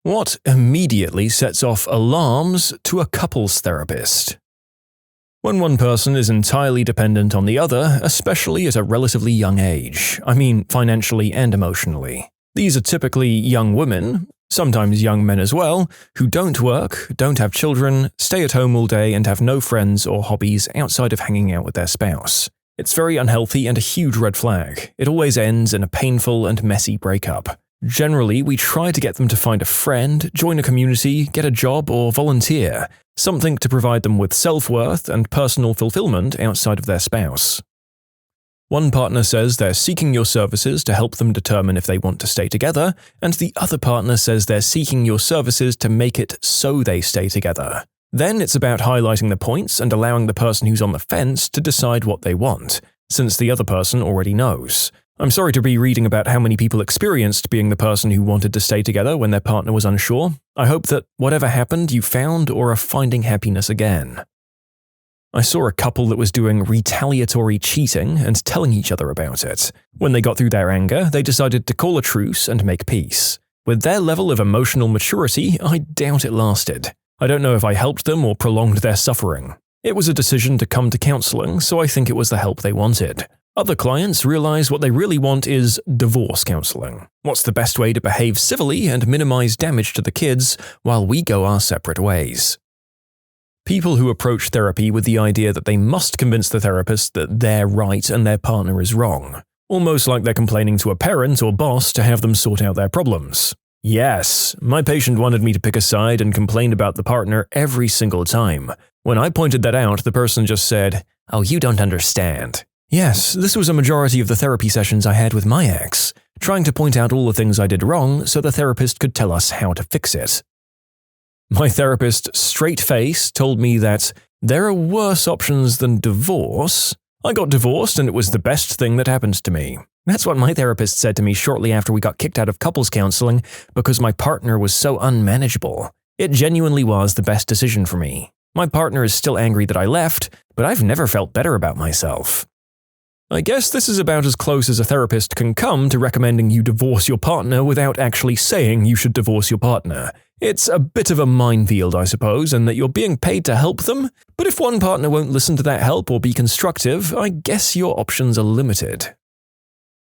What immediately sets off alarms to a couples therapist? When one person is entirely dependent on the other, especially at a relatively young age, I mean financially and emotionally. These are typically young women, sometimes young men as well, who don't work, don't have children, stay at home all day and have no friends or hobbies outside of hanging out with their spouse. It's very unhealthy and a huge red flag. It always ends in a painful and messy breakup. Generally, we try to get them to find a friend, join a community, get a job, or volunteer, something to provide them with self-worth and personal fulfillment outside of their spouse. One partner says they're seeking your services to help them determine if they want to stay together, and the other partner says they're seeking your services to make it so they stay together. Then it's about highlighting the points and allowing the person who's on the fence to decide what they want, since the other person already knows. I'm sorry to be reading about how many people experienced being the person who wanted to stay together when their partner was unsure. I hope that whatever happened, you found or are finding happiness again. I saw a couple that was doing retaliatory cheating and telling each other about it. When they got through their anger, they decided to call a truce and make peace. With their level of emotional maturity, I doubt it lasted. I don't know if I helped them or prolonged their suffering. It was a decision to come to counseling, so I think it was the help they wanted. Other clients realize what they really want is divorce counseling. What's the best way to behave civilly and minimize damage to the kids while we go our separate ways? People who approach therapy with the idea that they must convince the therapist that they're right and their partner is wrong. Almost like they're complaining to a parent or boss to have them sort out their problems. Yes, my patient wanted me to pick a side and complained about the partner every single time. When I pointed that out, the person just said, "Oh, you don't understand." Yes, this was a majority of the therapy sessions I had with my ex, trying to point out all the things I did wrong so the therapist could tell us how to fix it. My therapist, straight face, told me that there are worse options than divorce. I got divorced and it was the best thing that happened to me. That's what my therapist said to me shortly after we got kicked out of couples counseling because my partner was so unmanageable. It genuinely was the best decision for me. My partner is still angry that I left, but I've never felt better about myself. I guess this is about as close as a therapist can come to recommending you divorce your partner without actually saying you should divorce your partner. It's a bit of a minefield, I suppose, and that you're being paid to help them, but if one partner won't listen to that help or be constructive, I guess your options are limited.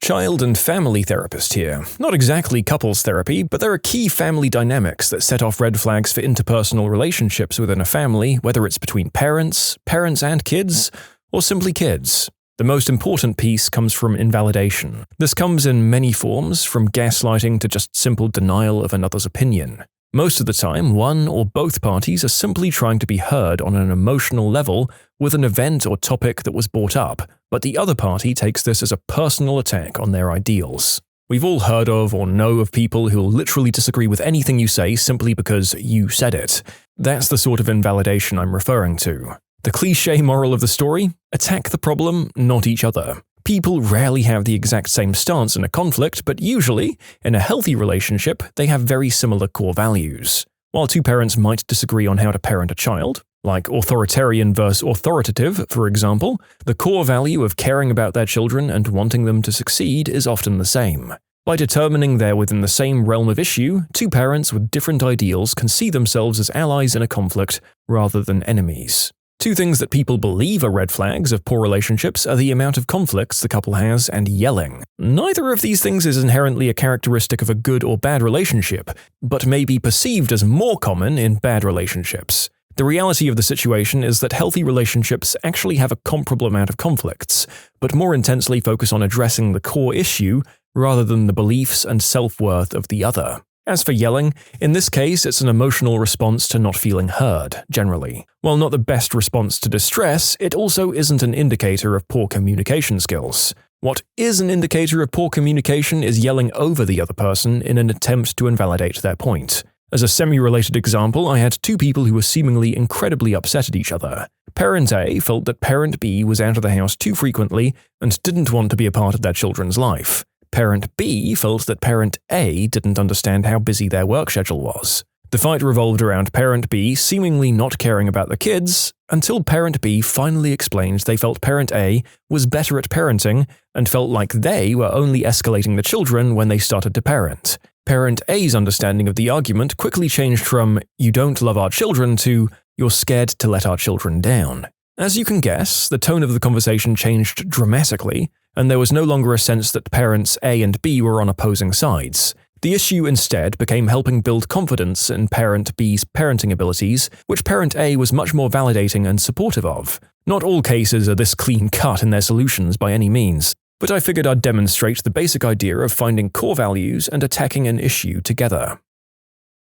Child and family therapist here. Not exactly couples therapy, but there are key family dynamics that set off red flags for interpersonal relationships within a family, whether it's between parents, parents and kids, or simply kids. The most important piece comes from invalidation. This comes in many forms, from gaslighting to just simple denial of another's opinion. Most of the time, one or both parties are simply trying to be heard on an emotional level with an event or topic that was brought up, but the other party takes this as a personal attack on their ideals. We've all heard of or know of people who'll literally disagree with anything you say simply because you said it. That's the sort of invalidation I'm referring to. The cliché moral of the story? Attack the problem, not each other. People rarely have the exact same stance in a conflict, but usually, in a healthy relationship, they have very similar core values. While two parents might disagree on how to parent a child, like authoritarian versus authoritative, for example, the core value of caring about their children and wanting them to succeed is often the same. By determining they're within the same realm of issue, two parents with different ideals can see themselves as allies in a conflict rather than enemies. Two things that people believe are red flags of poor relationships are the amount of conflicts the couple has and yelling. Neither of these things is inherently a characteristic of a good or bad relationship, but may be perceived as more common in bad relationships. The reality of the situation is that healthy relationships actually have a comparable amount of conflicts, but more intensely focus on addressing the core issue rather than the beliefs and self-worth of the other. As for yelling, in this case it's an emotional response to not feeling heard, generally. While not the best response to distress, it also isn't an indicator of poor communication skills. What is an indicator of poor communication is yelling over the other person in an attempt to invalidate their point. As a semi-related example, I had two people who were seemingly incredibly upset at each other. Parent A felt that Parent B was out of the house too frequently and didn't want to be a part of their children's life. Parent B felt that Parent A didn't understand how busy their work schedule was. The fight revolved around Parent B seemingly not caring about the kids, until Parent B finally explained they felt Parent A was better at parenting and felt like they were only escalating the children when they started to parent. Parent A's understanding of the argument quickly changed from, "You don't love our children," to, "You're scared to let our children down." As you can guess, the tone of the conversation changed dramatically, and there was no longer a sense that parents A and B were on opposing sides. The issue instead became helping build confidence in parent B's parenting abilities, which parent A was much more validating and supportive of. Not all cases are this clean-cut in their solutions by any means, but I figured I'd demonstrate the basic idea of finding core values and attacking an issue together.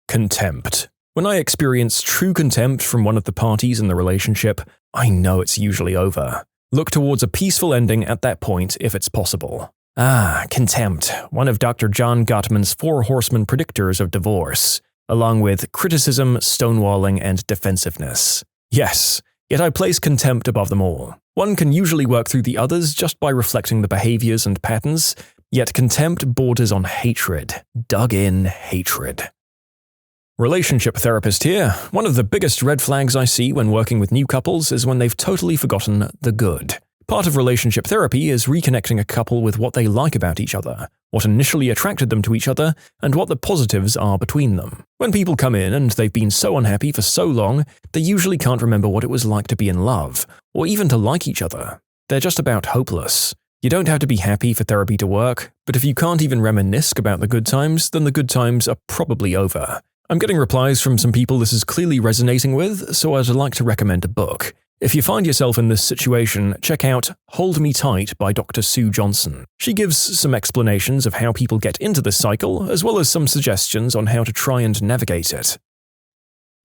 Contempt. When I experience true contempt from one of the parties in the relationship, I know it's usually over. Look towards a peaceful ending at that point if it's possible. Contempt, one of Dr. John Gottman's 4 horsemen predictors of divorce, along with criticism, stonewalling, and defensiveness. Yes, yet I place contempt above them all. One can usually work through the others just by reflecting the behaviors and patterns, yet contempt borders on hatred, dug-in hatred. Relationship therapist here. One of the biggest red flags I see when working with new couples is when they've totally forgotten the good. Part of relationship therapy is reconnecting a couple with what they like about each other, what initially attracted them to each other, and what the positives are between them. When people come in and they've been so unhappy for so long, they usually can't remember what it was like to be in love, or even to like each other. They're just about hopeless. You don't have to be happy for therapy to work, but if you can't even reminisce about the good times, then the good times are probably over. I'm getting replies from some people this is clearly resonating with, so I'd like to recommend a book. If you find yourself in this situation, check out Hold Me Tight by Dr. Sue Johnson. She gives some explanations of how people get into this cycle, as well as some suggestions on how to try and navigate it.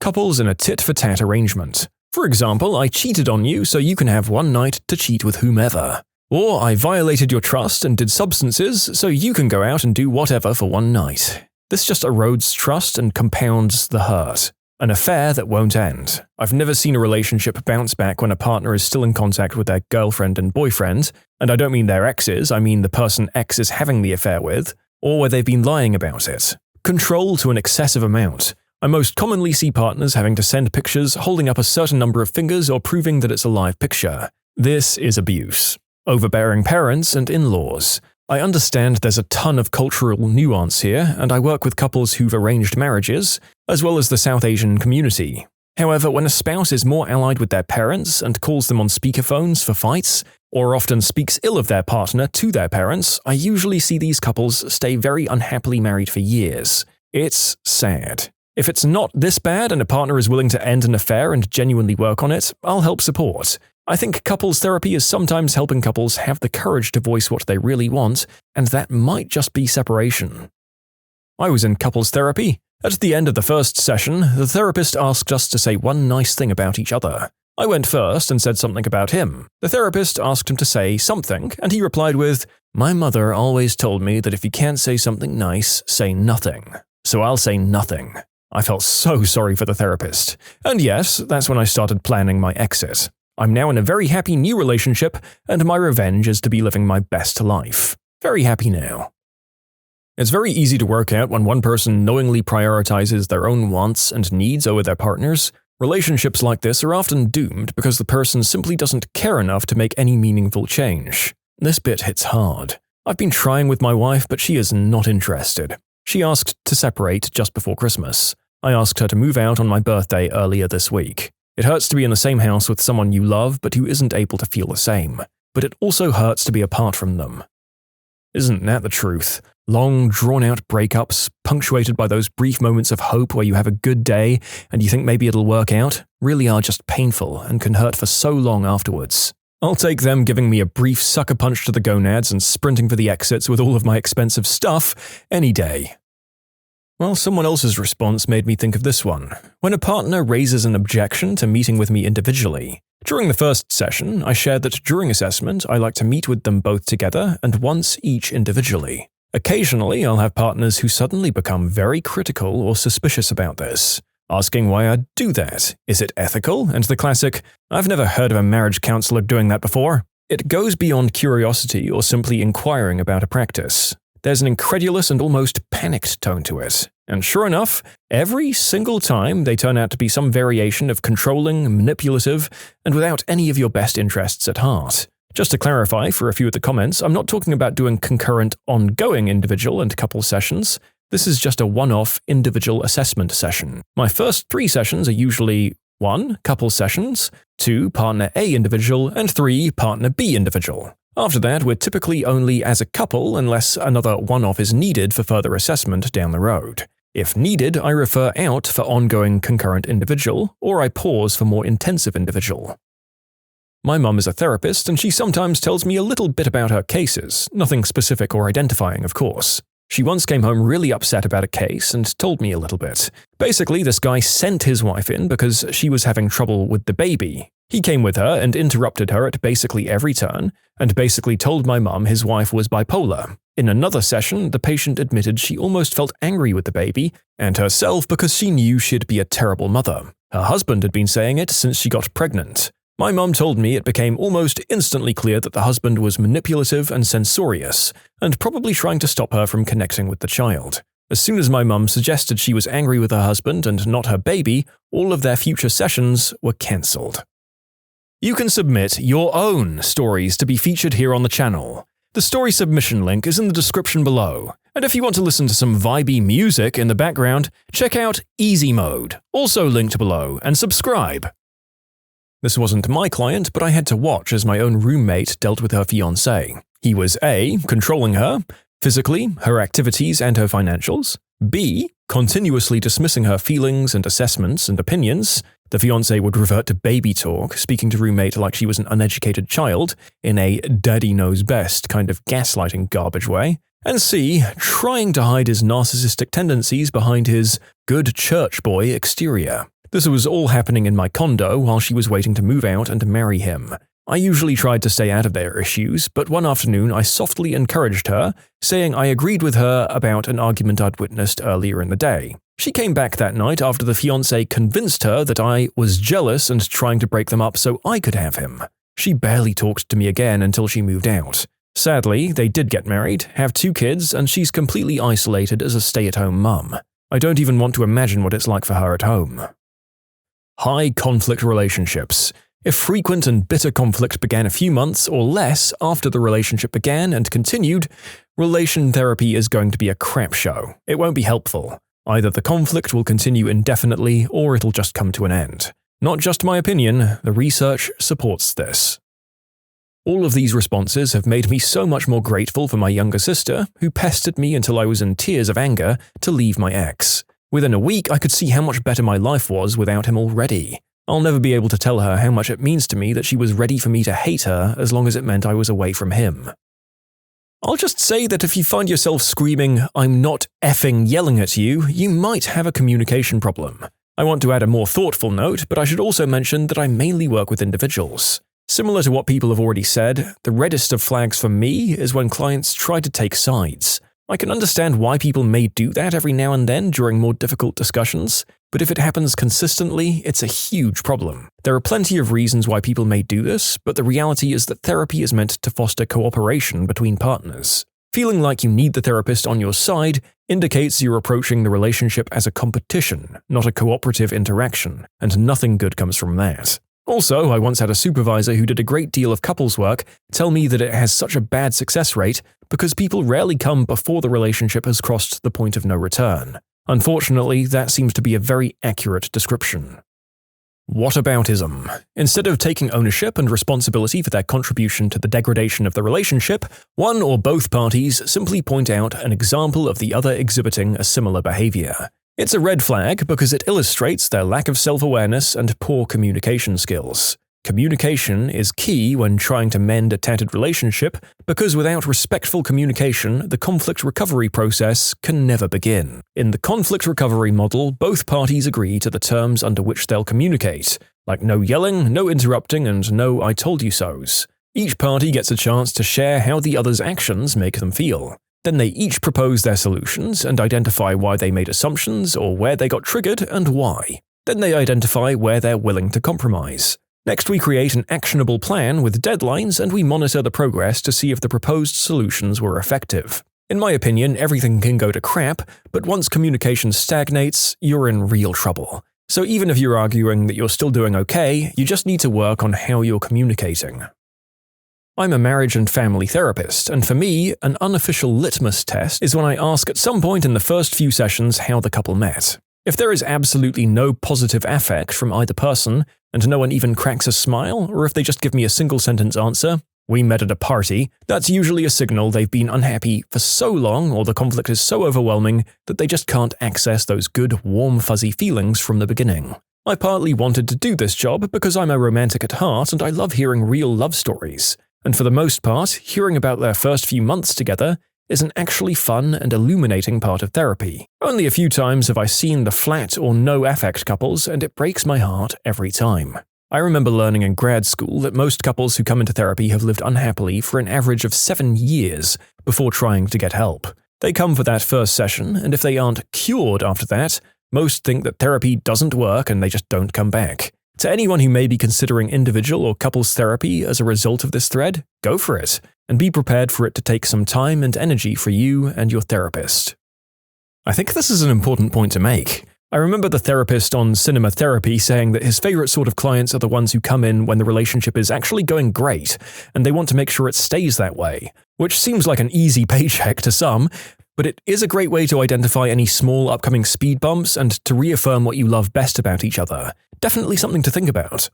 Couples in a tit-for-tat arrangement. For example, I cheated on you so you can have one night to cheat with whomever. Or I violated your trust and did substances so you can go out and do whatever for one night. This just erodes trust and compounds the hurt. An affair that won't end. I've never seen a relationship bounce back when a partner is still in contact with their girlfriend and boyfriend, and I don't mean their exes, I mean the person X is having the affair with, or where they've been lying about it. Control to an excessive amount. I most commonly see partners having to send pictures holding up a certain number of fingers or proving that it's a live picture. This is abuse. Overbearing parents and in-laws. I understand there's a ton of cultural nuance here, and I work with couples who've arranged marriages, as well as the South Asian community. However, when a spouse is more allied with their parents and calls them on speakerphones for fights, or often speaks ill of their partner to their parents, I usually see these couples stay very unhappily married for years. It's sad. If it's not this bad and a partner is willing to end an affair and genuinely work on it, I'll help support. I think couples therapy is sometimes helping couples have the courage to voice what they really want, and that might just be separation. I was in couples therapy. At the end of the first session, the therapist asked us to say one nice thing about each other. I went first and said something about him. The therapist asked him to say something, and he replied with, "My mother always told me that if you can't say something nice, say nothing. So I'll say nothing." I felt so sorry for the therapist. And yes, that's when I started planning my exit. I'm now in a very happy new relationship, and my revenge is to be living my best life. Very happy now. It's very easy to work out when one person knowingly prioritizes their own wants and needs over their partner's. Relationships like this are often doomed because the person simply doesn't care enough to make any meaningful change. This bit hits hard. I've been trying with my wife, but she is not interested. She asked to separate just before Christmas. I asked her to move out on my birthday earlier this week. It hurts to be in the same house with someone you love but who isn't able to feel the same. But it also hurts to be apart from them. Isn't that the truth? Long, drawn-out breakups, punctuated by those brief moments of hope where you have a good day and you think maybe it'll work out, really are just painful and can hurt for so long afterwards. I'll take them giving me a brief sucker punch to the gonads and sprinting for the exits with all of my expensive stuff any day. Well, someone else's response made me think of this one. When a partner raises an objection to meeting with me individually. During the first session, I shared that during assessment, I like to meet with them both together and once each individually. Occasionally, I'll have partners who suddenly become very critical or suspicious about this, asking why I do that. Is it ethical? And the classic, "I've never heard of a marriage counselor doing that before." It goes beyond curiosity or simply inquiring about a practice. There's an incredulous and almost panicked tone to it. And sure enough, every single time they turn out to be some variation of controlling, manipulative, and without any of your best interests at heart. Just to clarify for a few of the comments, I'm not talking about doing concurrent, ongoing individual and couple sessions. This is just a one-off individual assessment session. My first 3 sessions are usually 1. Couple sessions, 2. Partner A individual, and 3. Partner B individual. After that, we're typically only as a couple unless another one-off is needed for further assessment down the road. If needed, I refer out for ongoing concurrent individual, or I pause for more intensive individual. My mum is a therapist, and she sometimes tells me a little bit about her cases, nothing specific or identifying, of course. She once came home really upset about a case and told me a little bit. Basically, this guy sent his wife in because she was having trouble with the baby. He came with her and interrupted her at basically every turn, and basically told my mum his wife was bipolar. In another session, the patient admitted she almost felt angry with the baby and herself because she knew she'd be a terrible mother. Her husband had been saying it since she got pregnant. My mum told me it became almost instantly clear that the husband was manipulative and censorious, and probably trying to stop her from connecting with the child. As soon as my mum suggested she was angry with her husband and not her baby, all of their future sessions were cancelled. You can submit your own stories to be featured here on the channel. The story submission link is in the description below, and if you want to listen to some vibey music in the background, check out easymode, also linked below, and subscribe. This wasn't my client, but I had to watch as my own roommate dealt with her fiancé. He was A. controlling her, physically, her activities and her financials, B. continuously dismissing her feelings and assessments and opinions. The fiancé would revert to baby talk, speaking to roommate like she was an uneducated child, in a daddy knows best kind of gaslighting garbage way. And C. trying to hide his narcissistic tendencies behind his good church boy exterior. This was all happening in my condo while she was waiting to move out and marry him. I usually tried to stay out of their issues, but one afternoon I softly encouraged her, saying I agreed with her about an argument I'd witnessed earlier in the day. She came back that night after the fiancé convinced her that I was jealous and trying to break them up so I could have him. She barely talked to me again until she moved out. Sadly, they did get married, have 2 kids, and she's completely isolated as a stay-at-home mum. I don't even want to imagine what it's like for her at home. High conflict relationships. If frequent and bitter conflict began a few months or less after the relationship began and continued, relation therapy is going to be a crap show. It won't be helpful. Either the conflict will continue indefinitely or it'll just come to an end. Not just my opinion, the research supports this. All of these responses have made me so much more grateful for my younger sister, who pestered me until I was in tears of anger to leave my ex. Within a week, I could see how much better my life was without him already. I'll never be able to tell her how much it means to me that she was ready for me to hate her as long as it meant I was away from him. I'll just say that if you find yourself screaming, "I'm not effing yelling at you," you might have a communication problem. I want to add a more thoughtful note, but I should also mention that I mainly work with individuals. Similar to what people have already said, the reddest of flags for me is when clients try to take sides. I can understand why people may do that every now and then during more difficult discussions, but if it happens consistently, it's a huge problem. There are plenty of reasons why people may do this, but the reality is that therapy is meant to foster cooperation between partners. Feeling like you need the therapist on your side indicates you're approaching the relationship as a competition, not a cooperative interaction, and nothing good comes from that. Also, I once had a supervisor who did a great deal of couples work tell me that it has such a bad success rate because people rarely come before the relationship has crossed the point of no return. Unfortunately, that seems to be a very accurate description. Whataboutism. Instead of taking ownership and responsibility for their contribution to the degradation of the relationship, one or both parties simply point out an example of the other exhibiting a similar behavior. It's a red flag because it illustrates their lack of self-awareness and poor communication skills. Communication is key when trying to mend a tattered relationship because without respectful communication, the conflict recovery process can never begin. In the conflict recovery model, both parties agree to the terms under which they'll communicate, like no yelling, no interrupting, and no "I told you so's." Each party gets a chance to share how the other's actions make them feel. Then they each propose their solutions and identify why they made assumptions or where they got triggered and why. Then they identify where they're willing to compromise. Next, we create an actionable plan with deadlines and we monitor the progress to see if the proposed solutions were effective. In my opinion, everything can go to crap, but once communication stagnates, you're in real trouble. So even if you're arguing that you're still doing okay, you just need to work on how you're communicating. I'm a marriage and family therapist, and for me, an unofficial litmus test is when I ask at some point in the first few sessions how the couple met. If there is absolutely no positive affect from either person, and no one even cracks a smile, or if they just give me a single-sentence answer, "We met at a party," that's usually a signal they've been unhappy for so long or the conflict is so overwhelming that they just can't access those good, warm, fuzzy feelings from the beginning. I partly wanted to do this job because I'm a romantic at heart and I love hearing real love stories. And for the most part, hearing about their first few months together is an actually fun and illuminating part of therapy. Only a few times have I seen the flat or no affect couples, and it breaks my heart every time. I remember learning in grad school that most couples who come into therapy have lived unhappily for an average of 7 years before trying to get help. They come for that first session, and if they aren't cured after that, most think that therapy doesn't work and they just don't come back. To anyone who may be considering individual or couples therapy as a result of this thread, go for it, and be prepared for it to take some time and energy for you and your therapist. I think this is an important point to make. I remember the therapist on Cinema Therapy saying that his favorite sort of clients are the ones who come in when the relationship is actually going great, and they want to make sure it stays that way, which seems like an easy paycheck to some, but it is a great way to identify any small upcoming speed bumps and to reaffirm what you love best about each other. Definitely something to think about.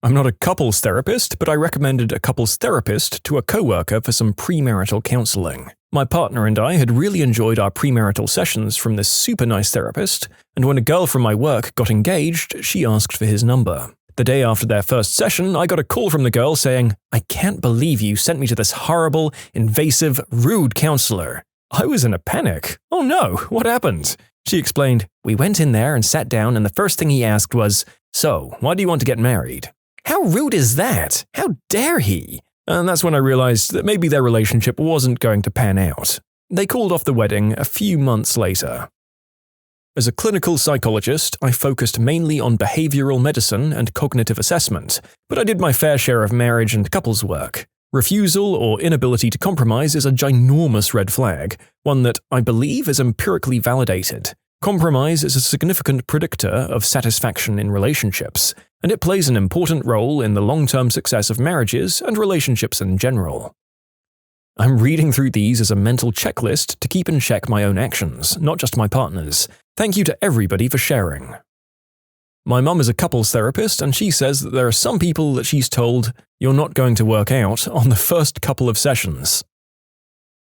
I'm not a couples therapist, but I recommended a couples therapist to a coworker for some premarital counseling. My partner and I had really enjoyed our premarital sessions from this super nice therapist, and when a girl from my work got engaged, she asked for his number. The day after their first session, I got a call from the girl saying, "I can't believe you sent me to this horrible, invasive, rude counselor." I was in a panic. "Oh no, what happened?" She explained, "We went in there and sat down and the first thing he asked was, 'So, why do you want to get married?' How rude is that? How dare he?" And that's when I realized that maybe their relationship wasn't going to pan out. They called off the wedding a few months later. As a clinical psychologist, I focused mainly on behavioral medicine and cognitive assessment, but I did my fair share of marriage and couples work. Refusal or inability to compromise is a ginormous red flag, one that I believe is empirically validated. Compromise is a significant predictor of satisfaction in relationships, and it plays an important role in the long-term success of marriages and relationships in general. I'm reading through these as a mental checklist to keep in check my own actions, not just my partner's. Thank you to everybody for sharing. My mum is a couples therapist, and she says that there are some people that she's told, "You're not going to work out" on the first couple of sessions.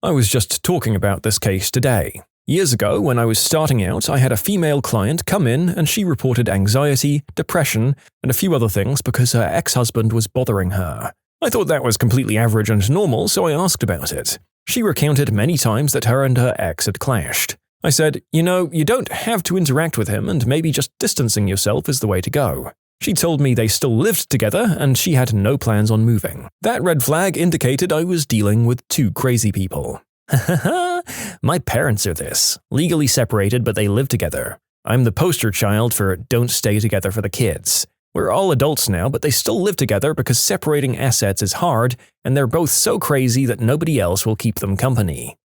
I was just talking about this case today. Years ago, when I was starting out, I had a female client come in and she reported anxiety, depression, and a few other things because her ex-husband was bothering her. I thought that was completely average and normal, so I asked about it. She recounted many times that her and her ex had clashed. I said, "You know, you don't have to interact with him and maybe just distancing yourself is the way to go." She told me they still lived together and she had no plans on moving. That red flag indicated I was dealing with two crazy people. My parents are this. Legally separated, but they live together. I'm the poster child for don't stay together for the kids. We're all adults now, but they still live together because separating assets is hard, and they're both so crazy that nobody else will keep them company.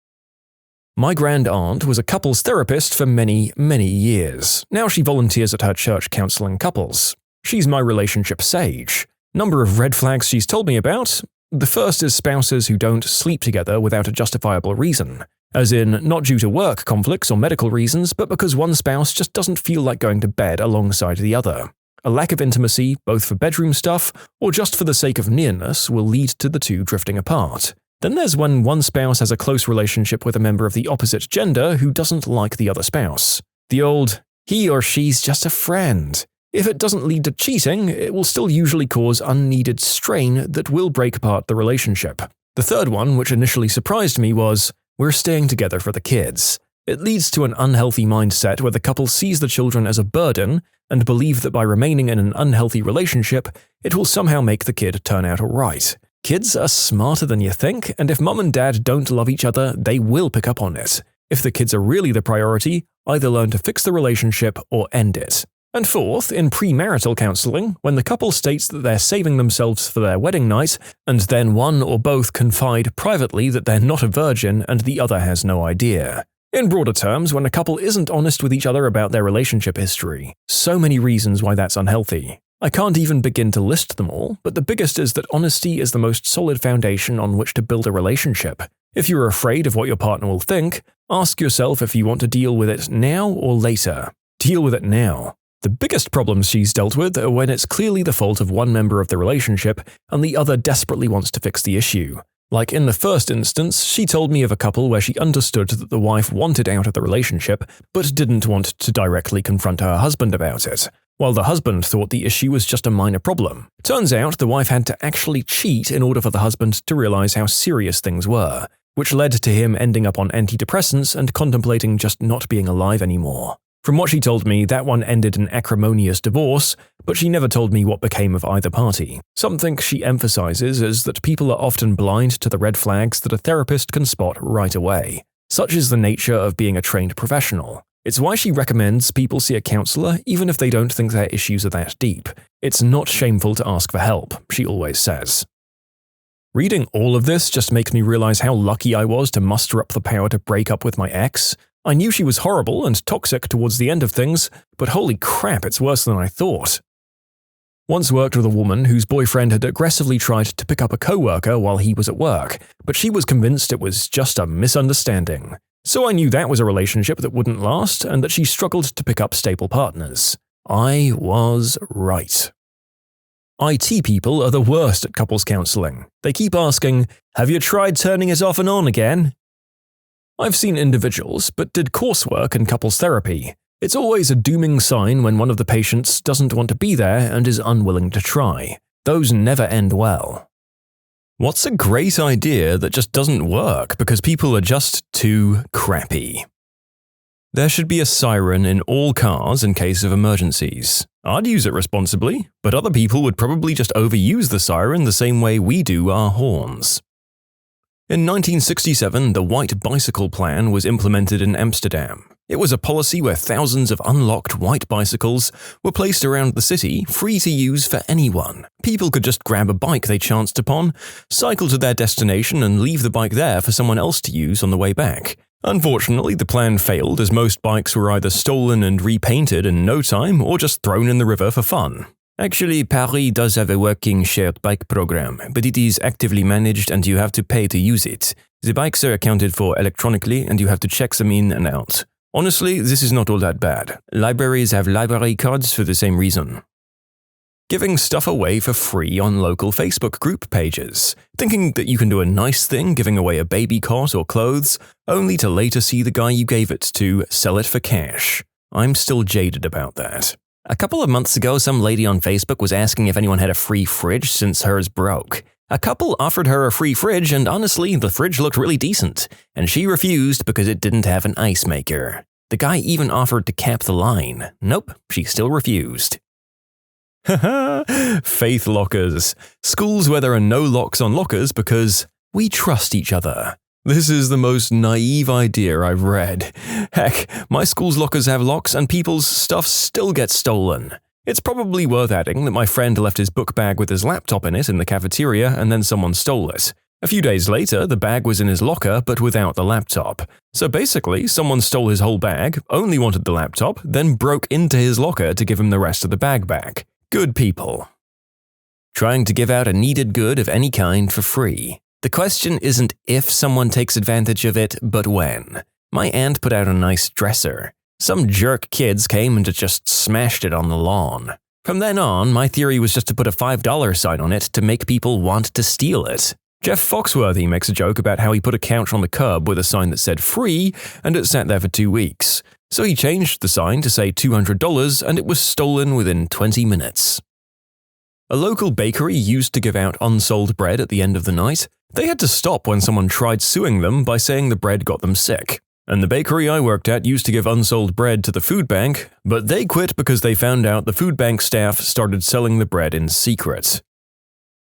My grand aunt was a couples therapist for many, many years. Now she volunteers at her church counseling couples. She's my relationship sage. Number of red flags she's told me about. The first is spouses who don't sleep together without a justifiable reason. As in, not due to work conflicts or medical reasons, but because one spouse just doesn't feel like going to bed alongside the other. A lack of intimacy, both for bedroom stuff or just for the sake of nearness, will lead to the two drifting apart. Then there's when one spouse has a close relationship with a member of the opposite gender who doesn't like the other spouse. The old, he or she's just a friend. If it doesn't lead to cheating, it will still usually cause unneeded strain that will break apart the relationship. The third one, which initially surprised me, was, we're staying together for the kids. It leads to an unhealthy mindset where the couple sees the children as a burden and believe that by remaining in an unhealthy relationship, it will somehow make the kid turn out alright. Kids are smarter than you think, and if mum and dad don't love each other, they will pick up on it. If the kids are really the priority, either learn to fix the relationship or end it. And fourth, in premarital counseling, when the couple states that they're saving themselves for their wedding night, and then one or both confide privately that they're not a virgin and the other has no idea. In broader terms, when a couple isn't honest with each other about their relationship history. So many reasons why that's unhealthy. I can't even begin to list them all, but the biggest is that honesty is the most solid foundation on which to build a relationship. If you're afraid of what your partner will think, ask yourself if you want to deal with it now or later. Deal with it now. The biggest problems she's dealt with are when it's clearly the fault of one member of the relationship and the other desperately wants to fix the issue. Like in the first instance, she told me of a couple where she understood that the wife wanted out of the relationship, but didn't want to directly confront her husband about it, while the husband thought the issue was just a minor problem. Turns out the wife had to actually cheat in order for the husband to realize how serious things were, which led to him ending up on antidepressants and contemplating just not being alive anymore. From what she told me, that one ended in acrimonious divorce, but she never told me what became of either party. Something she emphasizes is that people are often blind to the red flags that a therapist can spot right away. Such is the nature of being a trained professional. It's why she recommends people see a counselor even if they don't think their issues are that deep. It's not shameful to ask for help, she always says. Reading all of this just makes me realize how lucky I was to muster up the power to break up with my ex. I knew she was horrible and toxic towards the end of things, but holy crap, it's worse than I thought. Once worked with a woman whose boyfriend had aggressively tried to pick up a coworker while he was at work, but she was convinced it was just a misunderstanding. So I knew that was a relationship that wouldn't last and that she struggled to pick up stable partners. I was right. IT people are the worst at couples counseling. They keep asking, "Have you tried turning it off and on again?" I've seen individuals, but did coursework in couples therapy. It's always a dooming sign when one of the patients doesn't want to be there and is unwilling to try. Those never end well. What's a great idea that just doesn't work because people are just too crappy? There should be a siren in all cars in case of emergencies. I'd use it responsibly, but other people would probably just overuse the siren the same way we do our horns. In 1967, the White Bicycle Plan was implemented in Amsterdam. It was a policy where thousands of unlocked white bicycles were placed around the city, free to use for anyone. People could just grab a bike they chanced upon, cycle to their destination and leave the bike there for someone else to use on the way back. Unfortunately, the plan failed as most bikes were either stolen and repainted in no time or just thrown in the river for fun. Actually, Paris does have a working shared bike program, but it is actively managed and you have to pay to use it. The bikes are accounted for electronically and you have to check them in and out. Honestly, this is not all that bad. Libraries have library cards for the same reason. Giving stuff away for free on local Facebook group pages, thinking that you can do a nice thing giving away a baby cot or clothes, only to later see the guy you gave it to sell it for cash. I'm still jaded about that. A couple of months ago, some lady on Facebook was asking if anyone had a free fridge since hers broke. A couple offered her a free fridge and honestly, the fridge looked really decent, and she refused because it didn't have an ice maker. The guy even offered to cap the line. Nope, she still refused. Haha, faith lockers. Schools where there are no locks on lockers because we trust each other. This is the most naive idea I've read. Heck, my school's lockers have locks and people's stuff still gets stolen. It's probably worth adding that my friend left his book bag with his laptop in it in the cafeteria and then someone stole it. A few days later, the bag was in his locker but without the laptop. So basically, someone stole his whole bag, only wanted the laptop, then broke into his locker to give him the rest of the bag back. Good people. Trying to give out a needed good of any kind for free. The question isn't if someone takes advantage of it, but when. My aunt put out a nice dresser. Some jerk kids came and just smashed it on the lawn. From then on, my theory was just to put a $5 sign on it to make people want to steal it. Jeff Foxworthy makes a joke about how he put a couch on the curb with a sign that said free, and it sat there for 2 weeks. So he changed the sign to say $200, and it was stolen within 20 minutes. A local bakery used to give out unsold bread at the end of the night. They had to stop when someone tried suing them by saying the bread got them sick. And the bakery I worked at used to give unsold bread to the food bank, but they quit because they found out the food bank staff started selling the bread in secret.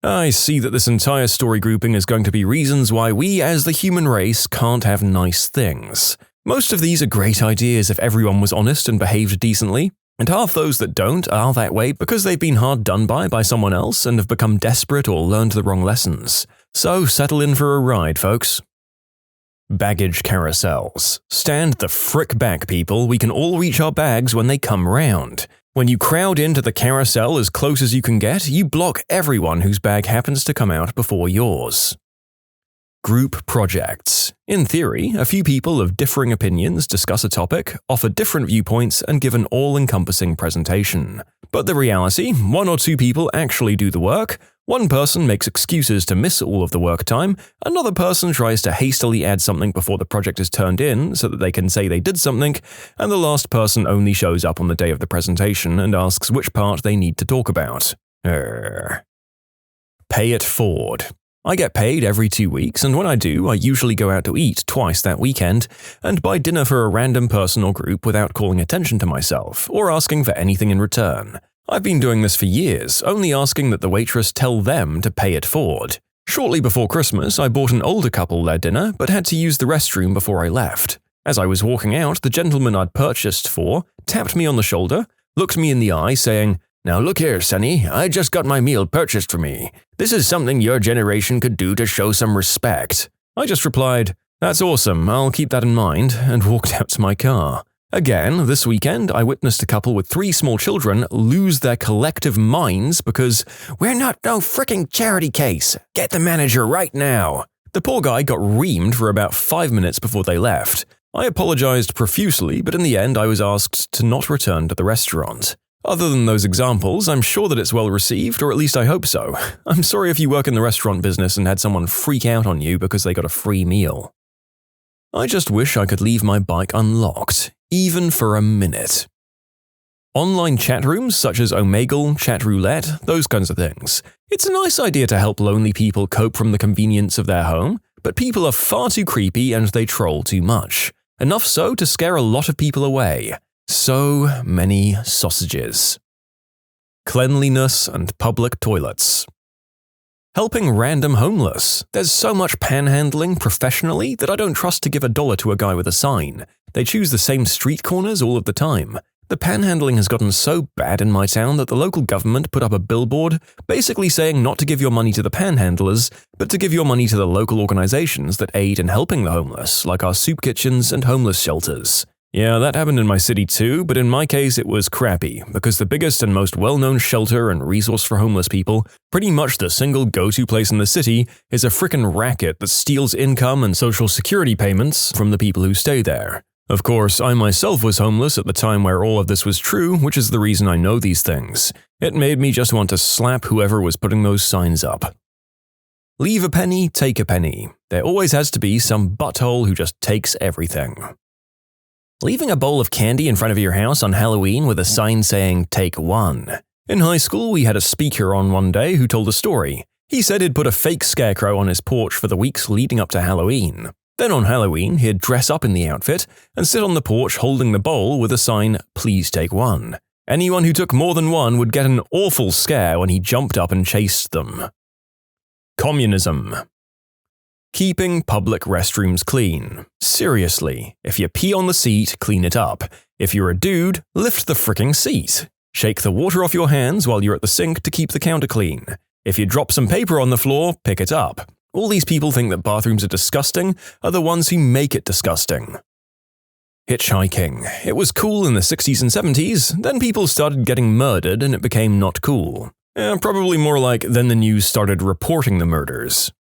I see that this entire story grouping is going to be reasons why we as the human race can't have nice things. Most of these are great ideas if everyone was honest and behaved decently, and half those that don't are that way because they've been hard done by someone else and have become desperate or learned the wrong lessons. So settle in for a ride, folks. Baggage carousels. Stand the frick back, people. We can all reach our bags when they come round. When you crowd into the carousel as close as you can get, you block everyone whose bag happens to come out before yours. Group projects. In theory, a few people of differing opinions discuss a topic, offer different viewpoints, and give an all-encompassing presentation. But the reality, one or two people actually do the work, one person makes excuses to miss all of the work time, another person tries to hastily add something before the project is turned in so that they can say they did something, and the last person only shows up on the day of the presentation and asks which part they need to talk about. Pay it forward. I get paid every 2 weeks, and when I do, I usually go out to eat twice that weekend and buy dinner for a random person or group without calling attention to myself or asking for anything in return. I've been doing this for years, only asking that the waitress tell them to pay it forward. Shortly before Christmas, I bought an older couple their dinner but had to use the restroom before I left. As I was walking out, the gentleman I'd purchased for tapped me on the shoulder, looked me in the eye saying, "Now look here, Sonny, I just got my meal purchased for me. This is something your generation could do to show some respect." I just replied, "That's awesome, I'll keep that in mind," and walked out to my car. Again, this weekend, I witnessed a couple with 3 small children lose their collective minds because "we're not no fricking charity case. Get the manager right now." The poor guy got reamed for about 5 minutes before they left. I apologized profusely, but in the end I was asked to not return to the restaurant. Other than those examples, I'm sure that it's well received, or at least I hope so. I'm sorry if you work in the restaurant business and had someone freak out on you because they got a free meal. I just wish I could leave my bike unlocked, even for a minute. Online chat rooms such as Omegle, Chat Roulette, those kinds of things. It's a nice idea to help lonely people cope from the convenience of their home, but people are far too creepy and they troll too much. Enough so to scare a lot of people away. So many sausages. Cleanliness and public toilets. Helping random homeless. There's so much panhandling professionally that I don't trust to give $1 to a guy with a sign. They choose the same street corners all of the time. The panhandling has gotten so bad in my town that the local government put up a billboard basically saying not to give your money to the panhandlers, but to give your money to the local organizations that aid in helping the homeless, like our soup kitchens and homeless shelters. Yeah, that happened in my city too, but in my case it was crappy, because the biggest and most well-known shelter and resource for homeless people, pretty much the single go-to place in the city, is a frickin' racket that steals income and social security payments from the people who stay there. Of course, I myself was homeless at the time where all of this was true, which is the reason I know these things. It made me just want to slap whoever was putting those signs up. Leave a penny, take a penny. There always has to be some butthole who just takes everything. Leaving a bowl of candy in front of your house on Halloween with a sign saying, "Take one." In high school, we had a speaker on one day who told a story. He said he'd put a fake scarecrow on his porch for the weeks leading up to Halloween. Then on Halloween, he'd dress up in the outfit and sit on the porch holding the bowl with a sign, "Please take one." Anyone who took more than one would get an awful scare when he jumped up and chased them. Communism. Keeping public restrooms clean. Seriously, if you pee on the seat, clean it up. If you're a dude, lift the fricking seat. Shake the water off your hands while you're at the sink to keep the counter clean. If you drop some paper on the floor, pick it up. All these people think that bathrooms are disgusting are the ones who make it disgusting. Hitchhiking. It was cool in the 60s and 70s, then people started getting murdered and it became not cool. Probably more like then the news started reporting the murders.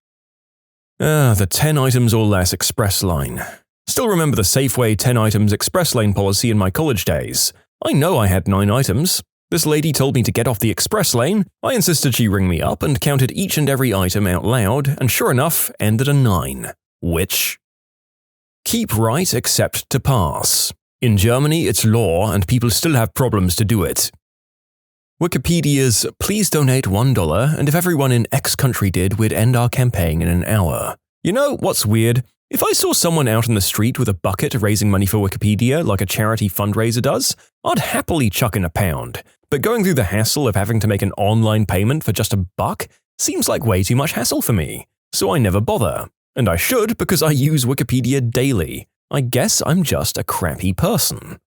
The 10 items or less express line. Still remember the Safeway 10 items express lane policy in my college days. I know I had 9 items. This lady told me to get off the express lane. I insisted she ring me up and counted each and every item out loud, and sure enough, ended a 9. Which? Keep right except to pass. In Germany, it's law and people still have problems to do it. Wikipedia's "Please donate $1, and if everyone in X country did, we'd end our campaign in an hour." You know what's weird? If I saw someone out in the street with a bucket raising money for Wikipedia like a charity fundraiser does, I'd happily chuck in £1. But going through the hassle of having to make an online payment for just $1 seems like way too much hassle for me. So I never bother. And I should because I use Wikipedia daily. I guess I'm just a crappy person.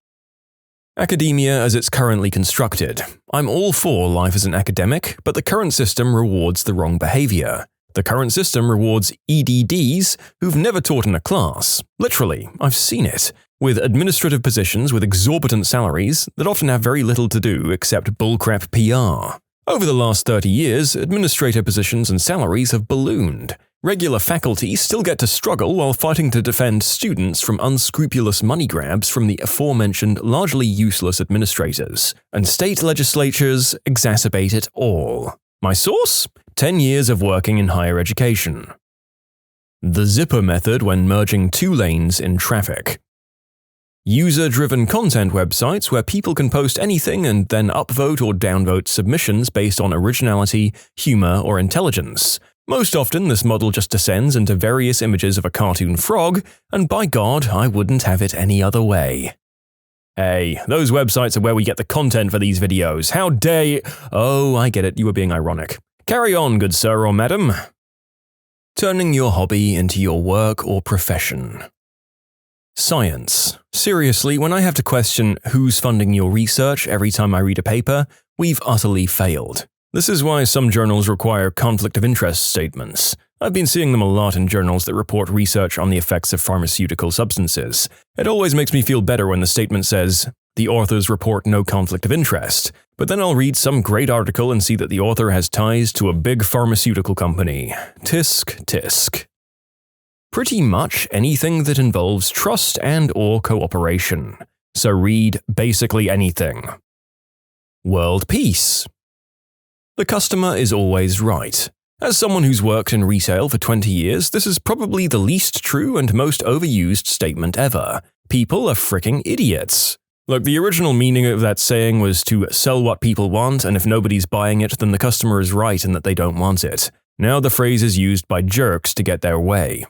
Academia as it's currently constructed. I'm all for life as an academic, but the current system rewards the wrong behavior. The current system rewards EDDs who've never taught in a class. Literally, I've seen it. with administrative positions with exorbitant salaries that often have very little to do except bullcrap PR. Over the last 30 years, administrator positions and salaries have ballooned. Regular faculty still get to struggle while fighting to defend students from unscrupulous money grabs from the aforementioned largely useless administrators, and state legislatures exacerbate it all. My source? 10 years of working in higher education. The zipper method when merging two lanes in traffic. User-driven content websites where people can post anything and then upvote or downvote submissions based on originality, humor, or intelligence. Most often, this model just descends into various images of a cartoon frog, and by God, I wouldn't have it any other way. Hey, those websites are where we get the content for these videos. How dare you— Oh, I get it, you were being ironic. Carry on, good sir or madam. Turning your hobby into your work or profession. Science. Seriously, when I have to question who's funding your research every time I read a paper, we've utterly failed. This is why some journals require conflict of interest statements. I've been seeing them a lot in journals that report research on the effects of pharmaceutical substances. It always makes me feel better when the statement says, "The authors report no conflict of interest," but then I'll read some great article and see that the author has ties to a big pharmaceutical company. Tisk, tisk. Pretty much anything that involves trust and/or cooperation. So read basically anything. World peace. The customer is always right. As someone who's worked in retail for 20 years, this is probably the least true and most overused statement ever. People are freaking idiots. Look, the original meaning of that saying was to sell what people want, and if nobody's buying it, then the customer is right in that they don't want it. Now the phrase is used by jerks to get their way.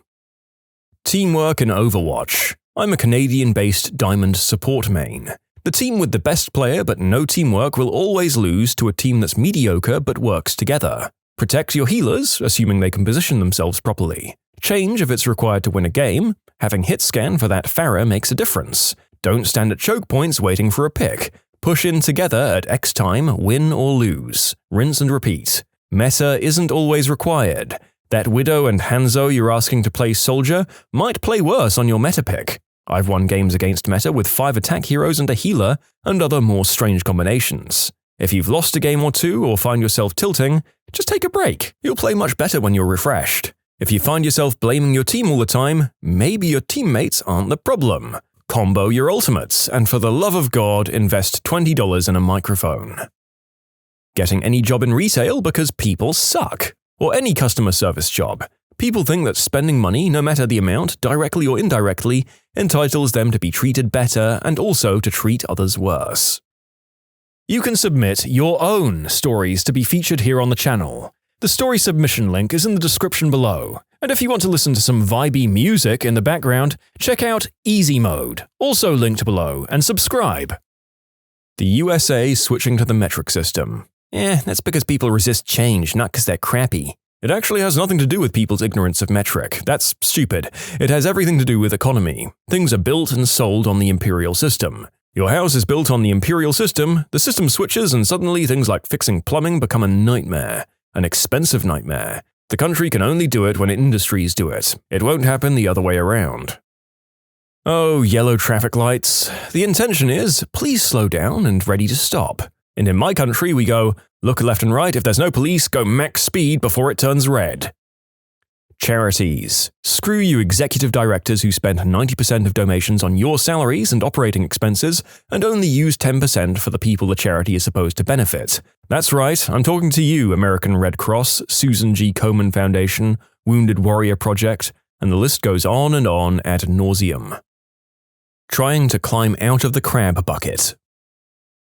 Teamwork in Overwatch. I'm a Canadian-based Diamond support main. The team with the best player but no teamwork will always lose to a team that's mediocre but works together. Protect your healers, assuming they can position themselves properly. Change if it's required to win a game. Having hit scan for that Pharah makes a difference. Don't stand at choke points waiting for a pick. Push in together at X time, win or lose. Rinse and repeat. Meta isn't always required. That Widow and Hanzo you're asking to play Soldier might play worse on your meta pick. I've won games against meta with 5 attack heroes and a healer, and other more strange combinations. If you've lost a game or two or find yourself tilting, just take a break. You'll play much better when you're refreshed. If you find yourself blaming your team all the time, maybe your teammates aren't the problem. Combo your ultimates, and for the love of God, invest $20 in a microphone. Getting any job in retail because people suck. Or any customer service job. People think that spending money, no matter the amount, directly or indirectly, entitles them to be treated better and also to treat others worse. You can submit your own stories to be featured here on the channel. The story submission link is in the description below. And if you want to listen to some vibey music in the background, check out easymode, also linked below, and subscribe. The USA switching to the metric system. That's because people resist change, not because they're crappy. It actually has nothing to do with people's ignorance of metric. That's stupid. It has everything to do with economy. Things are built and sold on the imperial system. Your house is built on the imperial system, the system switches, and suddenly things like fixing plumbing become a nightmare. An expensive nightmare. The country can only do it when industries do it. It won't happen the other way around. Oh, yellow traffic lights. The intention is, please slow down and ready to stop. And in my country, we go, look left and right, if there's no police, go max speed before it turns red. Charities. Screw you executive directors who spend 90% of donations on your salaries and operating expenses and only use 10% for the people the charity is supposed to benefit. That's right, I'm talking to you, American Red Cross, Susan G. Komen Foundation, Wounded Warrior Project, and the list goes on and on ad nauseum. Trying to climb out of the crab bucket.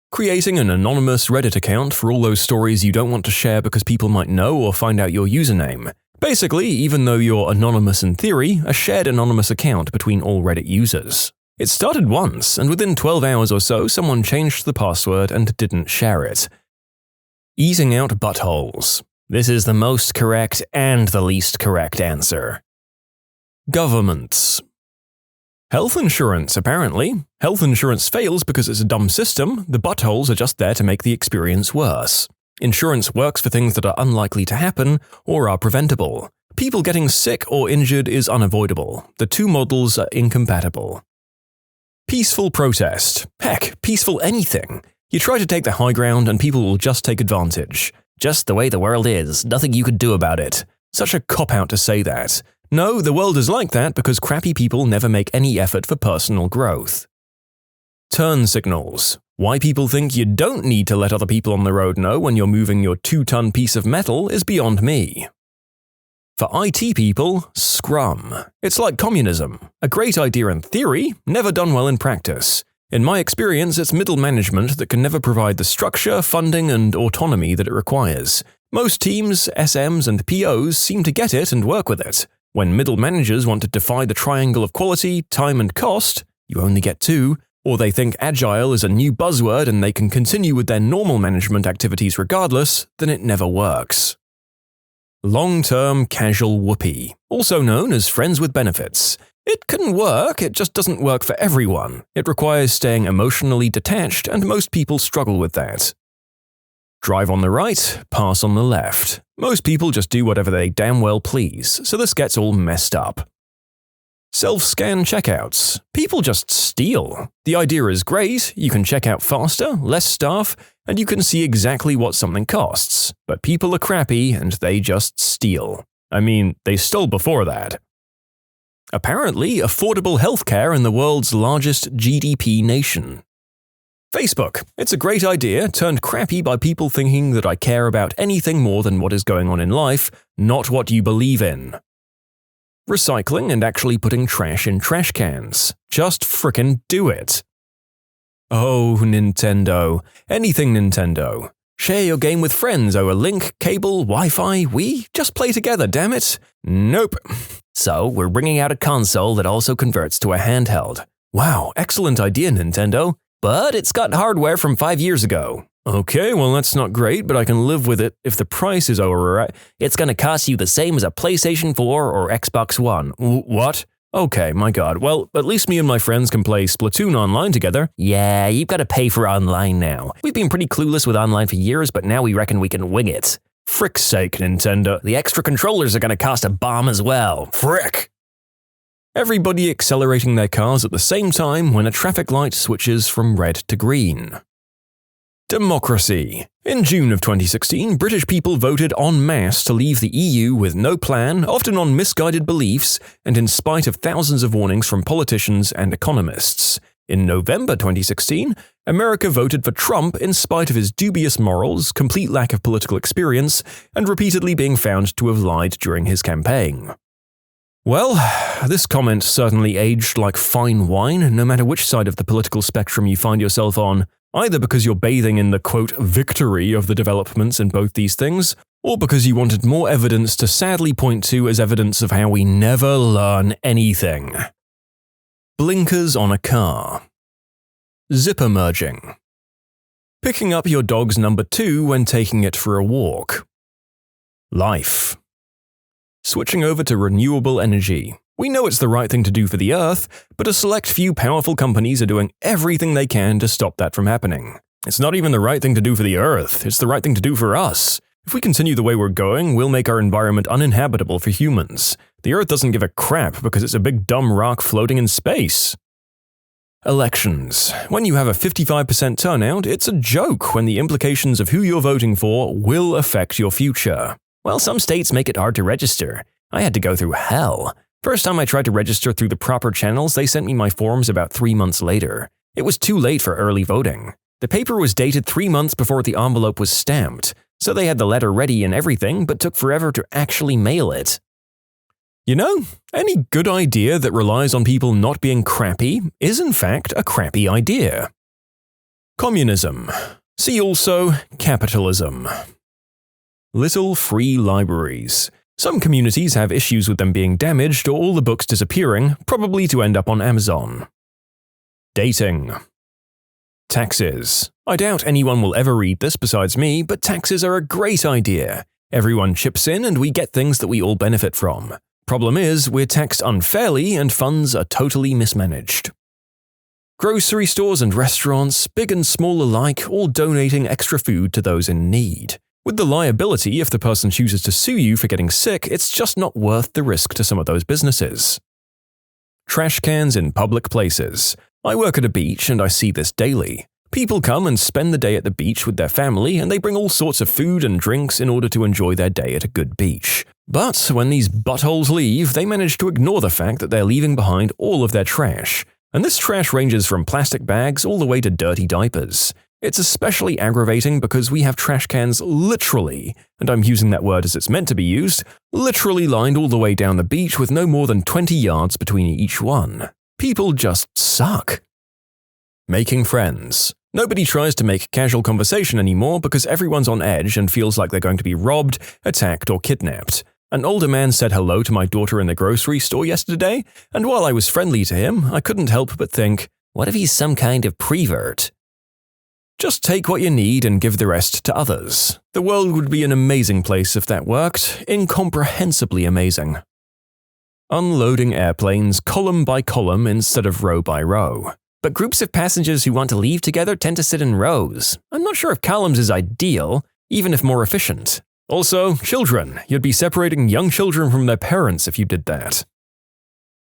Creating an anonymous Reddit account for all those stories you don't want to share because people might know or find out your username. Basically, even though you're anonymous in theory, a shared anonymous account between all Reddit users. It started once, and within 12 hours or so, someone changed the password and didn't share it. Eating out buttholes. This is the most correct and the least correct answer. Governments. Health insurance, apparently. Health insurance fails because it's a dumb system. The buttholes are just there to make the experience worse. Insurance works for things that are unlikely to happen or are preventable. People getting sick or injured is unavoidable. The two models are incompatible. Peaceful protest. Heck, peaceful anything. You try to take the high ground and people will just take advantage. Just the way the world is, nothing you could do about it. Such a cop-out to say that. No, the world is like that because crappy people never make any effort for personal growth. Turn signals. Why people think you don't need to let other people on the road know when you're moving your 2-ton piece of metal is beyond me. For IT people, Scrum. It's like communism. A great idea in theory, never done well in practice. In my experience, it's middle management that can never provide the structure, funding, and autonomy that it requires. Most teams, SMs, and POs seem to get it and work with it. When middle managers want to defy the triangle of quality, time, and cost, you only get 2, or they think agile is a new buzzword and they can continue with their normal management activities regardless, then it never works. Long-term casual whoopee, also known as friends with benefits. It can work, it just doesn't work for everyone. It requires staying emotionally detached, and most people struggle with that. Drive on the right, pass on the left. Most people just do whatever they damn well please, so this gets all messed up. Self-scan checkouts. People just steal. The idea is great, you can check out faster, less staff, and you can see exactly what something costs. But people are crappy and they just steal. I mean, they stole before that. Apparently, affordable healthcare in the world's largest GDP nation. Facebook. It's a great idea, turned crappy by people thinking that I care about anything more than what is going on in life, not what you believe in. Recycling and actually putting trash in trash cans. Just frickin' do it. Oh, Nintendo. Anything Nintendo. Share your game with friends over link, cable, Wi-Fi, Wii. Just play together, damn it. Nope. So, we're bringing out a console that also converts to a handheld. Wow, excellent idea, Nintendo. But it's got hardware from 5 years ago. Okay, well that's not great, but I can live with it if the price is alright. It's gonna cost you the same as a PlayStation 4 or Xbox One. What? Okay, my god. Well, at least me and my friends can play Splatoon online together. Yeah, you've gotta pay for online now. We've been pretty clueless with online for years, but now we reckon we can wing it. Frick's sake, Nintendo. The extra controllers are gonna cost a bomb as well. Frick! Everybody accelerating their cars at the same time when a traffic light switches from red to green. Democracy. In June of 2016, British people voted en masse to leave the EU with no plan, often on misguided beliefs, and in spite of thousands of warnings from politicians and economists. In November 2016, America voted for Trump in spite of his dubious morals, complete lack of political experience, and repeatedly being found to have lied during his campaign. Well, this comment certainly aged like fine wine, no matter which side of the political spectrum you find yourself on. Either because you're bathing in the, quote, victory of the developments in both these things, or because you wanted more evidence to sadly point to as evidence of how we never learn anything. Blinkers on a car. Zipper merging. Picking up your dog's number 2 when taking it for a walk. Life. Switching over to renewable energy. We know it's the right thing to do for the Earth, but a select few powerful companies are doing everything they can to stop that from happening. It's not even the right thing to do for the Earth, it's the right thing to do for us. If we continue the way we're going, we'll make our environment uninhabitable for humans. The Earth doesn't give a crap because it's a big dumb rock floating in space. Elections. When you have a 55% turnout, it's a joke when the implications of who you're voting for will affect your future. Well, some states make it hard to register. I had to go through hell. First time I tried to register through the proper channels, they sent me my forms about 3 months later. It was too late for early voting. The paper was dated 3 months before the envelope was stamped, so they had the letter ready and everything, but took forever to actually mail it. You know, any good idea that relies on people not being crappy is in fact a crappy idea. Communism. See also capitalism. Little free libraries. Some communities have issues with them being damaged or all the books disappearing, probably to end up on Amazon. Dating. Taxes. I doubt anyone will ever read this besides me, but taxes are a great idea. Everyone chips in and we get things that we all benefit from. Problem is, we're taxed unfairly and funds are totally mismanaged. Grocery stores and restaurants, big and small alike, all donating extra food to those in need. With the liability, if the person chooses to sue you for getting sick, it's just not worth the risk to some of those businesses. Trash cans in public places. I work at a beach and I see this daily. People come and spend the day at the beach with their family and they bring all sorts of food and drinks in order to enjoy their day at a good beach. But when these buttholes leave, they manage to ignore the fact that they're leaving behind all of their trash. And this trash ranges from plastic bags all the way to dirty diapers. It's especially aggravating because we have trash cans literally, and I'm using that word as it's meant to be used, literally lined all the way down the beach with no more than 20 yards between each one. People just suck. Making friends. Nobody tries to make casual conversation anymore because everyone's on edge and feels like they're going to be robbed, attacked, or kidnapped. An older man said hello to my daughter in the grocery store yesterday, and while I was friendly to him, I couldn't help but think, what if he's some kind of prevert? Just take what you need and give the rest to others. The world would be an amazing place if that worked, incomprehensibly amazing. Unloading airplanes column by column instead of row by row. But groups of passengers who want to leave together tend to sit in rows. I'm not sure if columns is ideal, even if more efficient. Also, children. You'd be separating young children from their parents if you did that.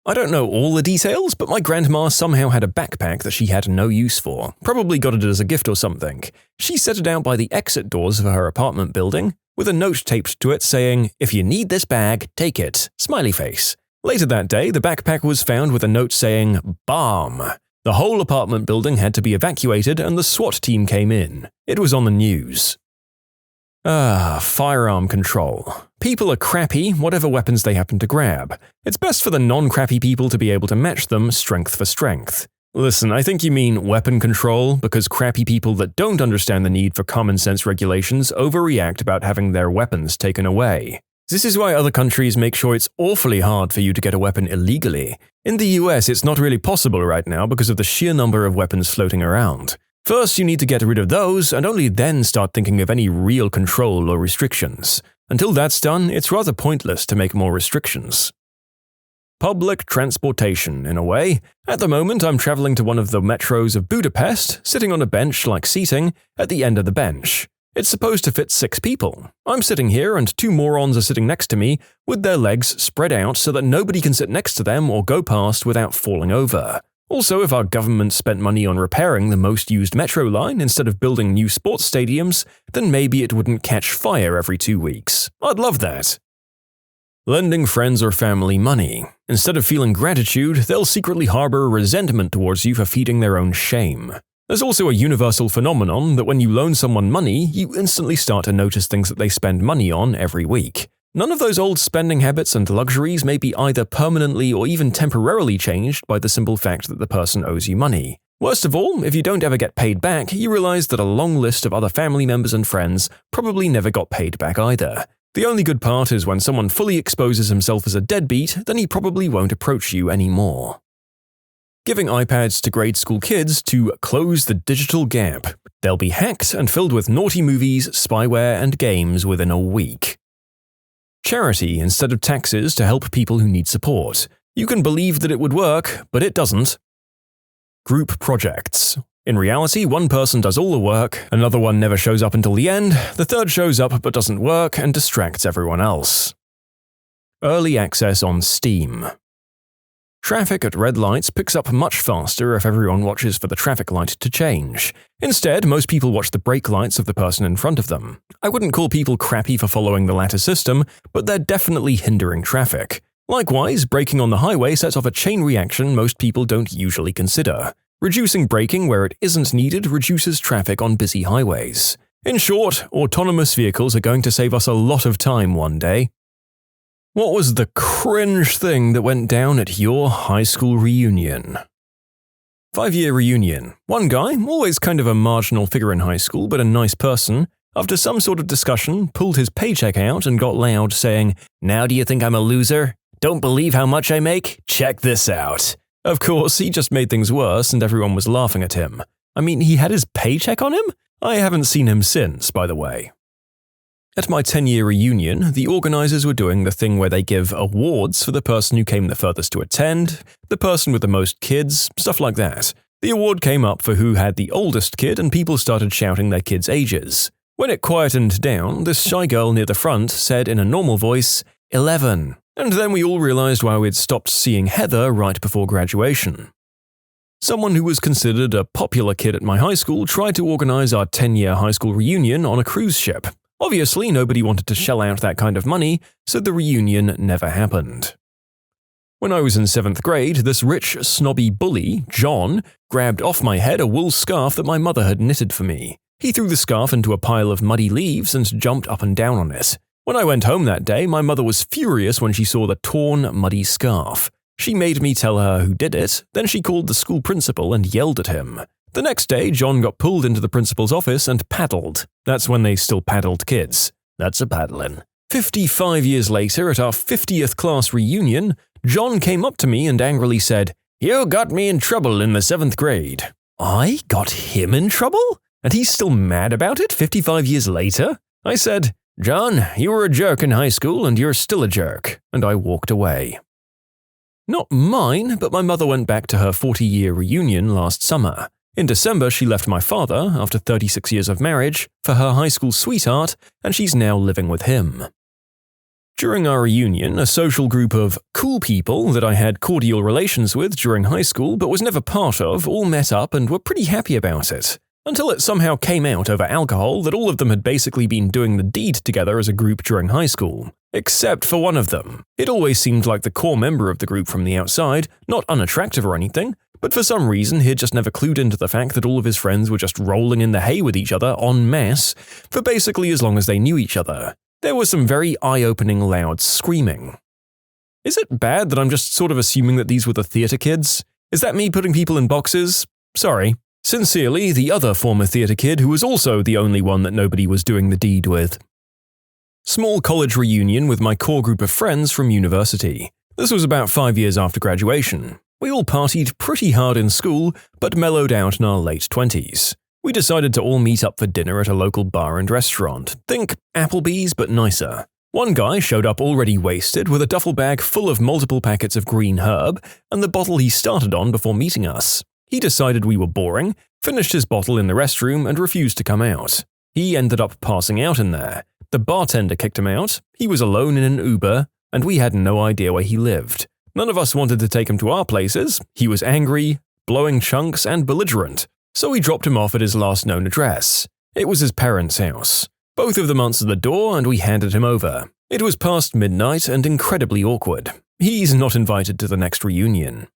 I don't know all the details, but my grandma somehow had a backpack that she had no use for. Probably got it as a gift or something. She set it out by the exit doors of her apartment building, with a note taped to it saying, "If you need this bag, take it. Smiley face." Later that day, the backpack was found with a note saying, "Bomb." The whole apartment building had to be evacuated and the SWAT team came in. It was on the news. Firearm control. People are crappy, whatever weapons they happen to grab. It's best for the non-crappy people to be able to match them strength for strength. Listen, I think you mean weapon control, because crappy people that don't understand the need for common sense regulations overreact about having their weapons taken away. This is why other countries make sure it's awfully hard for you to get a weapon illegally. In the US, it's not really possible right now because of the sheer number of weapons floating around. First, you need to get rid of those, and only then start thinking of any real control or restrictions. Until that's done, it's rather pointless to make more restrictions. Public transportation, in a way. At the moment, I'm traveling to one of the metros of Budapest, sitting on a bench-like seating, at the end of the bench. It's supposed to fit 6 people. I'm sitting here and 2 morons are sitting next to me with their legs spread out so that nobody can sit next to them or go past without falling over. Also, if our government spent money on repairing the most used metro line instead of building new sports stadiums, then maybe it wouldn't catch fire every 2 weeks. I'd love that. Lending friends or family money. Instead of feeling gratitude, they'll secretly harbor resentment towards you for feeding their own shame. There's also a universal phenomenon that when you loan someone money, you instantly start to notice things that they spend money on every week. None of those old spending habits and luxuries may be either permanently or even temporarily changed by the simple fact that the person owes you money. Worst of all, if you don't ever get paid back, you realize that a long list of other family members and friends probably never got paid back either. The only good part is when someone fully exposes himself as a deadbeat, then he probably won't approach you anymore. Giving iPads to grade school kids to close the digital gap. They'll be hacked and filled with naughty movies, spyware, and games within a week. Charity instead of taxes to help people who need support. You can believe that it would work, but it doesn't. Group projects. In reality, one person does all the work, another one never shows up until the end, the third shows up but doesn't work and distracts everyone else. Early access on Steam. Traffic at red lights picks up much faster if everyone watches for the traffic light to change. Instead, most people watch the brake lights of the person in front of them. I wouldn't call people crappy for following the latter system, but they're definitely hindering traffic. Likewise, braking on the highway sets off a chain reaction most people don't usually consider. Reducing braking where it isn't needed reduces traffic on busy highways. In short, autonomous vehicles are going to save us a lot of time one day. What was the cringe thing that went down at your high school reunion? 5-year reunion. One guy, always kind of a marginal figure in high school but a nice person, after some sort of discussion, pulled his paycheck out and got loud saying, "Now do you think I'm a loser? Don't believe how much I make? Check this out." Of course, he just made things worse and everyone was laughing at him. I mean, he had his paycheck on him? I haven't seen him since, by the way. At my 10-year reunion, the organizers were doing the thing where they give awards for the person who came the furthest to attend, the person with the most kids, stuff like that. The award came up for who had the oldest kid and people started shouting their kids' ages. When it quietened down, this shy girl near the front said in a normal voice, 11. And then we all realized why we'd stopped seeing Heather right before graduation. Someone who was considered a popular kid at my high school tried to organize our 10-year high school reunion on a cruise ship. Obviously, nobody wanted to shell out that kind of money, so the reunion never happened. When I was in 7th grade, this rich, snobby bully, John, grabbed off my head a wool scarf that my mother had knitted for me. He threw the scarf into a pile of muddy leaves and jumped up and down on it. When I went home that day, my mother was furious when she saw the torn, muddy scarf. She made me tell her who did it, then she called the school principal and yelled at him. The next day, John got pulled into the principal's office and paddled. That's when they still paddled kids. That's a paddling. 55 years later, at our 50th class reunion, John came up to me and angrily said, "You got me in trouble in the 7th grade." I got him in trouble? And he's still mad about it 55 years later? I said, "John, you were a jerk in high school and you're still a jerk," and I walked away. Not mine, but my mother went back to her 40-year reunion last summer. In December, she left my father, after 36 years of marriage, for her high school sweetheart, and she's now living with him. During our reunion, a social group of cool people that I had cordial relations with during high school but was never part of all met up and were pretty happy about it. Until it somehow came out over alcohol that all of them had basically been doing the deed together as a group during high school. Except for one of them. It always seemed like the core member of the group from the outside, not unattractive or anything, but for some reason he'd just never clued into the fact that all of his friends were just rolling in the hay with each other en masse for basically as long as they knew each other. There was some very eye-opening loud screaming. Is it bad that I'm just sort of assuming that these were the theatre kids? Is that me putting people in boxes? Sorry. Sincerely, the other former theatre kid who was also the only one that nobody was doing the deed with. Small college reunion with my core group of friends from university. This was about 5 years after graduation. We all partied pretty hard in school, but mellowed out in our late 20s. We decided to all meet up for dinner at a local bar and restaurant. Think Applebee's, but nicer. One guy showed up already wasted with a duffel bag full of multiple packets of green herb and the bottle he started on before meeting us. He decided we were boring, finished his bottle in the restroom and refused to come out. He ended up passing out in there. The bartender kicked him out, he was alone in an Uber, and we had no idea where he lived. None of us wanted to take him to our places, he was angry, blowing chunks and belligerent, so we dropped him off at his last known address. It was his parents' house. Both of them answered the door and we handed him over. It was past midnight and incredibly awkward. He's not invited to the next reunion.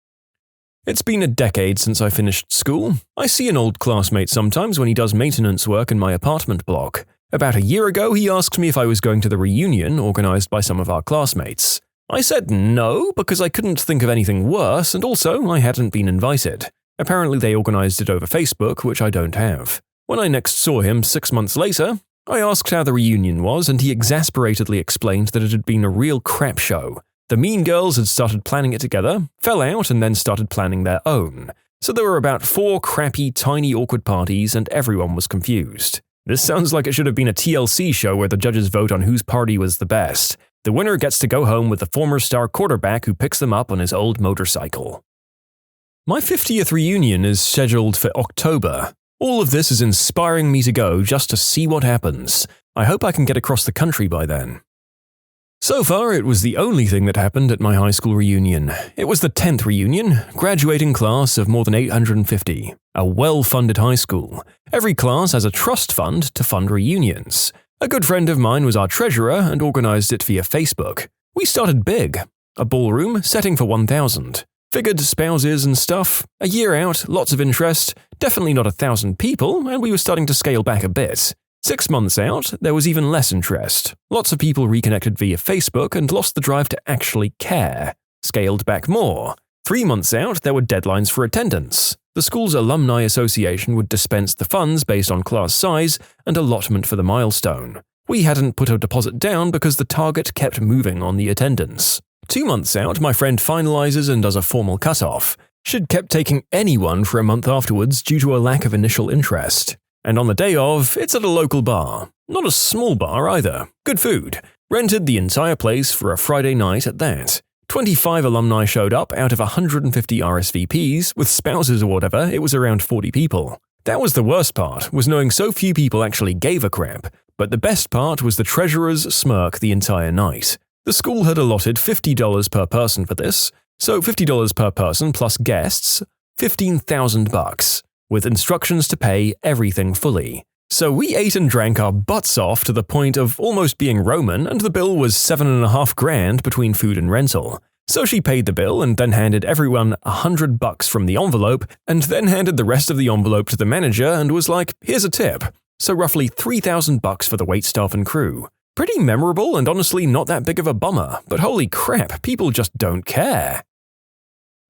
It's been a decade since I finished school. I see an old classmate sometimes when he does maintenance work in my apartment block. About a year ago, he asked me if I was going to the reunion organized by some of our classmates. I said no, because I couldn't think of anything worse, and also I hadn't been invited. Apparently they organized it over Facebook, which I don't have. When I next saw him 6 months later, I asked how the reunion was, and he exasperatedly explained that it had been a real crap show. The mean girls had started planning it together, fell out, and then started planning their own. So there were about 4 crappy, tiny, awkward parties, and everyone was confused. This sounds like it should have been a TLC show where the judges vote on whose party was the best. The winner gets to go home with the former star quarterback who picks them up on his old motorcycle. My 50th reunion is scheduled for October. All of this is inspiring me to go just to see what happens. I hope I can get across the country by then. So far, it was the only thing that happened at my high school reunion. It was the 10th reunion, graduating class of more than 850. A well-funded high school. Every class has a trust fund to fund reunions. A good friend of mine was our treasurer and organized it via Facebook. We started big. A ballroom, setting for 1,000. Figured spouses and stuff. A year out, lots of interest. Definitely not 1,000 people, and we were starting to scale back a bit. 6 months out, there was even less interest. Lots of people reconnected via Facebook and lost the drive to actually care. Scaled back more. 3 months out, there were deadlines for attendance. The school's alumni association would dispense the funds based on class size and allotment for the milestone. We hadn't put a deposit down because the target kept moving on the attendance. 2 months out, my friend finalizes and does a formal cutoff. She'd kept taking anyone for a month afterwards due to a lack of initial interest. And on the day of, it's at a local bar. Not a small bar either. Good food. Rented the entire place for a Friday night at that. 25 alumni showed up out of 150 RSVPs, with spouses or whatever, it was around 40 people. That was the worst part, was knowing so few people actually gave a crap. But the best part was the treasurer's smirk the entire night. The school had allotted $50 per person for this, so $50 per person plus guests, $15,000, with instructions to pay everything fully. So we ate and drank our butts off to the point of almost being Roman, and the bill was $7,500 between food and rental. So she paid the bill and then handed everyone $100 from the envelope, and then handed the rest of the envelope to the manager and was like, "Here's a tip." So roughly $3,000 for the waitstaff and crew. Pretty memorable and honestly not that big of a bummer, but holy crap, people just don't care.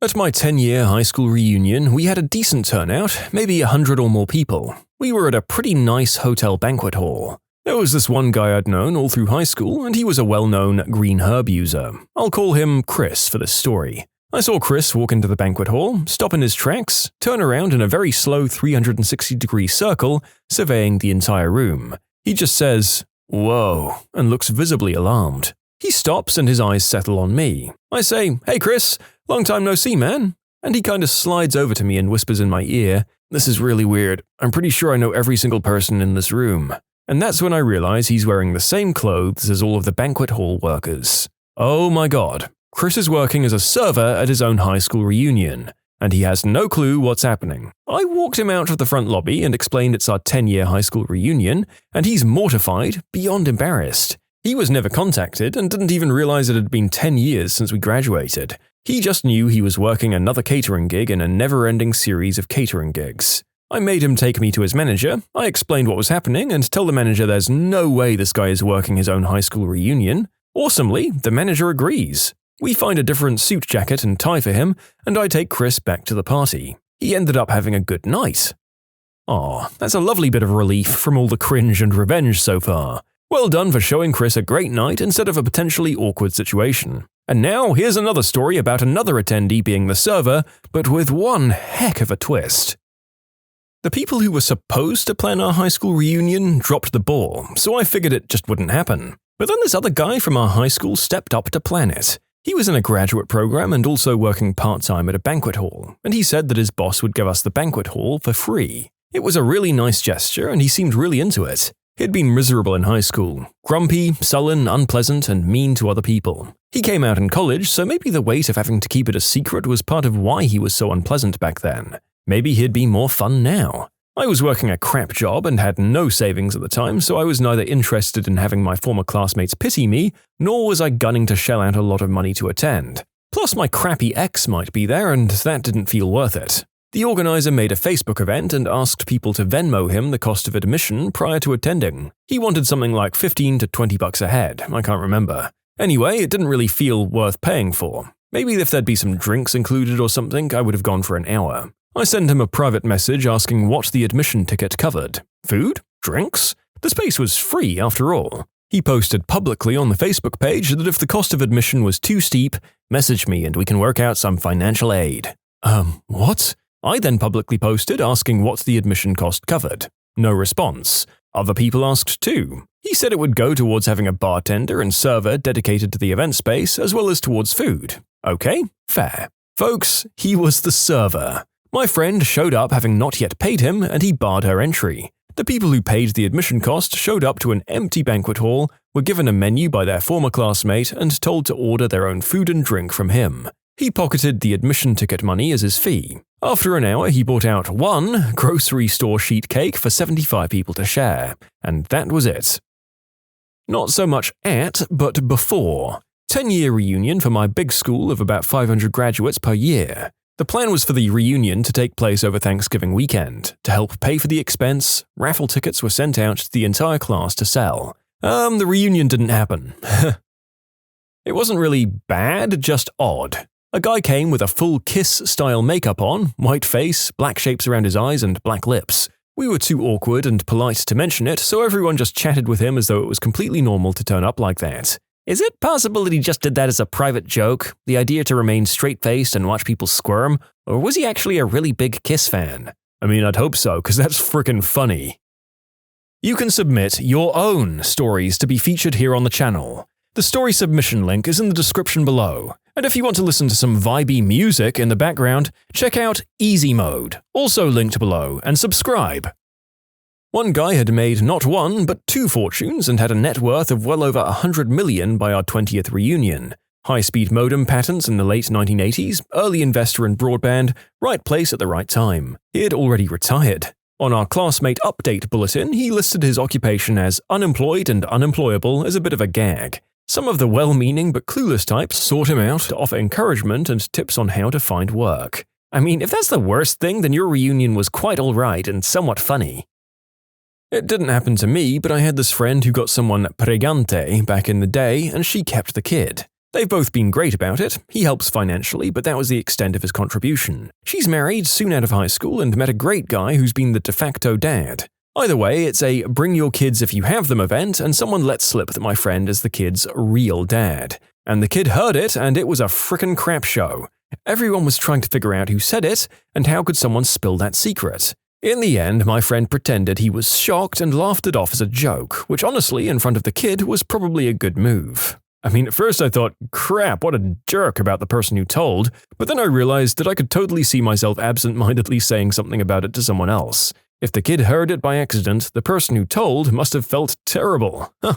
At my 10-year high school reunion, we had a decent turnout, maybe 100 or more people. We were at a pretty nice hotel banquet hall. There was this one guy I'd known all through high school, and he was a well-known green herb user. I'll call him Chris for this story. I saw Chris walk into the banquet hall, stop in his tracks, turn around in a very slow 360-degree circle, surveying the entire room. He just says, "Whoa," and looks visibly alarmed. He stops and his eyes settle on me. I say, "Hey Chris, long time no see, man." And he kinda slides over to me and whispers in my ear, "This is really weird. I'm pretty sure I know every single person in this room." And that's when I realize he's wearing the same clothes as all of the banquet hall workers. Oh my god, Chris is working as a server at his own high school reunion, and he has no clue what's happening. I walked him out of the front lobby and explained it's our 10-year high school reunion, and he's mortified, beyond embarrassed. He was never contacted and didn't even realize it had been 10 years since we graduated. He just knew he was working another catering gig in a never-ending series of catering gigs. I made him take me to his manager, I explained what was happening, and tell the manager there's no way this guy is working his own high school reunion. Awesomely, the manager agrees. We find a different suit jacket and tie for him, and I take Chris back to the party. He ended up having a good night. Aw, that's a lovely bit of relief from all the cringe and revenge so far. Well done for showing Chris a great night instead of a potentially awkward situation. And now here's another story about another attendee being the server, but with one heck of a twist. The people who were supposed to plan our high school reunion dropped the ball, so I figured it just wouldn't happen. But then this other guy from our high school stepped up to plan it. He was in a graduate program and also working part-time at a banquet hall, and he said that his boss would give us the banquet hall for free. It was a really nice gesture and he seemed really into it. He'd been miserable in high school, grumpy, sullen, unpleasant, and mean to other people. He came out in college, so maybe the weight of having to keep it a secret was part of why he was so unpleasant back then. Maybe he'd be more fun now. I was working a crap job and had no savings at the time, so I was neither interested in having my former classmates pity me, nor was I gunning to shell out a lot of money to attend. Plus my crappy ex might be there, and that didn't feel worth it. The organizer made a Facebook event and asked people to Venmo him the cost of admission prior to attending. He wanted something like $15 to $20 a head, I can't remember. Anyway, it didn't really feel worth paying for. Maybe if there'd be some drinks included or something, I would have gone for an hour. I sent him a private message asking what the admission ticket covered. Food? Drinks? The space was free after all. He posted publicly on the Facebook page that if the cost of admission was too steep, message me and we can work out some financial aid. What? I then publicly posted asking what the admission cost covered. No response. Other people asked too. He said it would go towards having a bartender and server dedicated to the event space as well as towards food. Okay, fair. Folks, he was the server. My friend showed up having not yet paid him and he barred her entry. The people who paid the admission cost showed up to an empty banquet hall, were given a menu by their former classmate and told to order their own food and drink from him. He pocketed the admission ticket money as his fee. After an hour, he bought out one grocery store sheet cake for 75 people to share, and that was it. Not so much at, but before. 10-year reunion for my big school of about 500 graduates per year. The plan was for the reunion to take place over Thanksgiving weekend. To help pay for the expense, raffle tickets were sent out to the entire class to sell. The reunion didn't happen. It wasn't really bad, just odd. A guy came with a full Kiss-style makeup on, white face, black shapes around his eyes, and black lips. We were too awkward and polite to mention it, so everyone just chatted with him as though it was completely normal to turn up like that. Is it possible that he just did that as a private joke, the idea to remain straight-faced and watch people squirm, or was he actually a really big Kiss fan? I mean, I'd hope so, because that's frickin' funny. You can submit your own stories to be featured here on the channel. The story submission link is in the description below. And if you want to listen to some vibey music in the background, check out easymode, also linked below, and subscribe. One guy had made not one, but two fortunes and had a net worth of well over $100 million by our 20th reunion. High-speed modem patents in the late 1980s, early investor in broadband, right place at the right time. He had already retired. On our classmate update bulletin, he listed his occupation as unemployed and unemployable as a bit of a gag. Some of the well-meaning but clueless types sought him out to offer encouragement and tips on how to find work. I mean, if that's the worst thing, then your reunion was quite alright and somewhat funny. It didn't happen to me, but I had this friend who got someone pregante back in the day, and she kept the kid. They've both been great about it. He helps financially, but that was the extent of his contribution. She's married, soon out of high school, and met a great guy who's been the de facto dad. Either way, it's a bring your kids if you have them event, and someone let slip that my friend is the kid's real dad. And the kid heard it, and it was a frickin' crap show. Everyone was trying to figure out who said it, and how could someone spill that secret. In the end, my friend pretended he was shocked and laughed it off as a joke, which honestly, in front of the kid, was probably a good move. I mean, at first I thought, crap, what a jerk about the person who told, but then I realized that I could totally see myself absent-mindedly saying something about it to someone else. If the kid heard it by accident, the person who told must have felt terrible. Huh.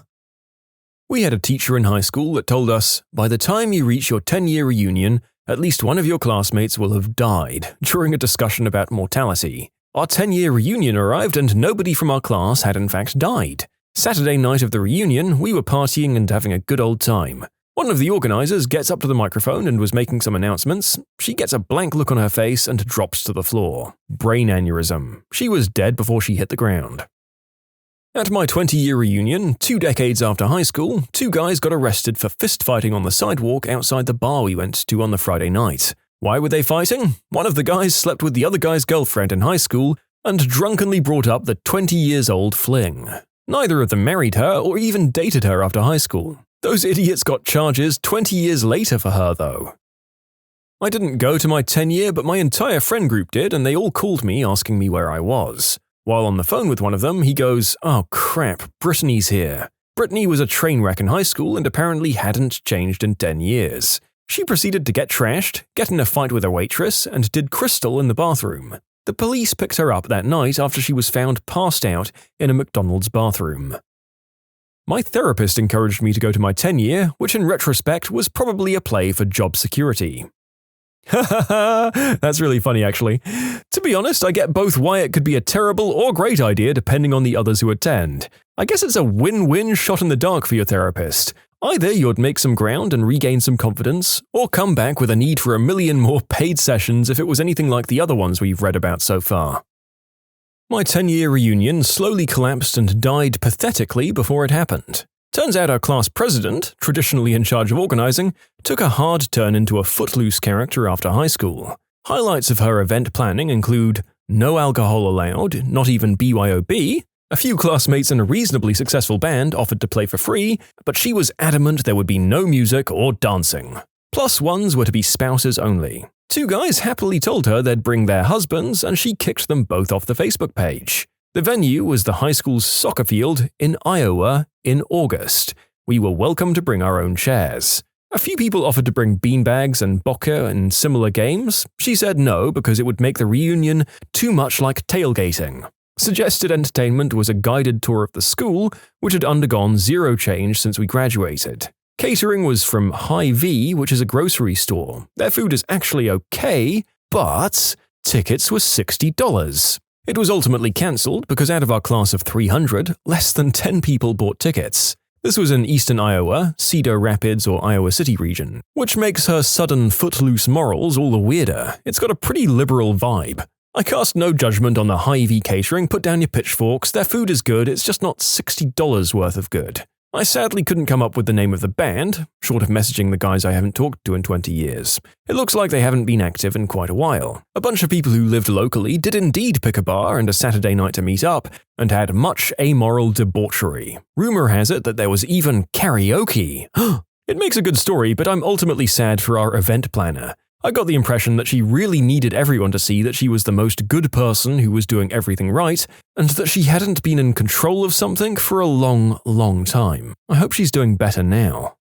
We had a teacher in high school that told us, by the time you reach your 10-year reunion, at least one of your classmates will have died, during a discussion about mortality. Our 10-year reunion arrived and nobody from our class had in fact died. Saturday night of the reunion, we were partying and having a good old time. One of the organizers gets up to the microphone and was making some announcements. She gets a blank look on her face and drops to the floor. Brain aneurysm. She was dead before she hit the ground. At my 20-year reunion, 2 decades after high school, 2 guys got arrested for fist-fighting on the sidewalk outside the bar we went to on the Friday night. Why were they fighting? One of the guys slept with the other guy's girlfriend in high school and drunkenly brought up the 20-years-old fling. Neither of them married her or even dated her after high school. Those idiots got charges 20 years later for her, though. I didn't go to my 10-year, but my entire friend group did, and they all called me asking me where I was. While on the phone with one of them, he goes, "Oh crap, Brittany's here." Brittany was a train wreck in high school and apparently hadn't changed in 10 years. She proceeded to get trashed, get in a fight with a waitress, and did crystal in the bathroom. The police picked her up that night after she was found passed out in a McDonald's bathroom. My therapist encouraged me to go to my 10-year, which in retrospect was probably a play for job security. That's really funny actually. To be honest, I get both why it could be a terrible or great idea depending on the others who attend. I guess it's a win-win shot in the dark for your therapist. Either you'd make some ground and regain some confidence, or come back with a need for 1 million more paid sessions if it was anything like the other ones we've read about so far. My 10-year reunion slowly collapsed and died pathetically before it happened. Turns out our class president, traditionally in charge of organizing, took a hard turn into a footloose character after high school. Highlights of her event planning include no alcohol allowed, not even BYOB. A few classmates in a reasonably successful band offered to play for free, but she was adamant there would be no music or dancing. +1s were to be spouses only. 2 guys happily told her they'd bring their husbands, and she kicked them both off the Facebook page. The venue was the high school's soccer field in Iowa in August. We were welcome to bring our own chairs. A few people offered to bring beanbags and vodka and similar games. She said no because it would make the reunion too much like tailgating. Suggested entertainment was a guided tour of the school, which had undergone zero change since we graduated. Catering was from Hy-Vee, which is a grocery store. Their food is actually okay, but tickets were $60. It was ultimately cancelled because out of our class of 300, less than 10 people bought tickets. This was in eastern Iowa, Cedar Rapids or Iowa City region, which makes her sudden footloose morals all the weirder. It's got a pretty liberal vibe. I cast no judgment on the Hy-Vee catering, put down your pitchforks, their food is good, it's just not $60 worth of good. I sadly couldn't come up with the name of the band, short of messaging the guys I haven't talked to in 20 years. It looks like they haven't been active in quite a while. A bunch of people who lived locally did indeed pick a bar and a Saturday night to meet up, and had much amoral debauchery. Rumor has it that there was even karaoke. It makes a good story, but I'm ultimately sad for our event planner. I got the impression that she really needed everyone to see that she was the most good person who was doing everything right, and that she hadn't been in control of something for a long, long time. I hope she's doing better now.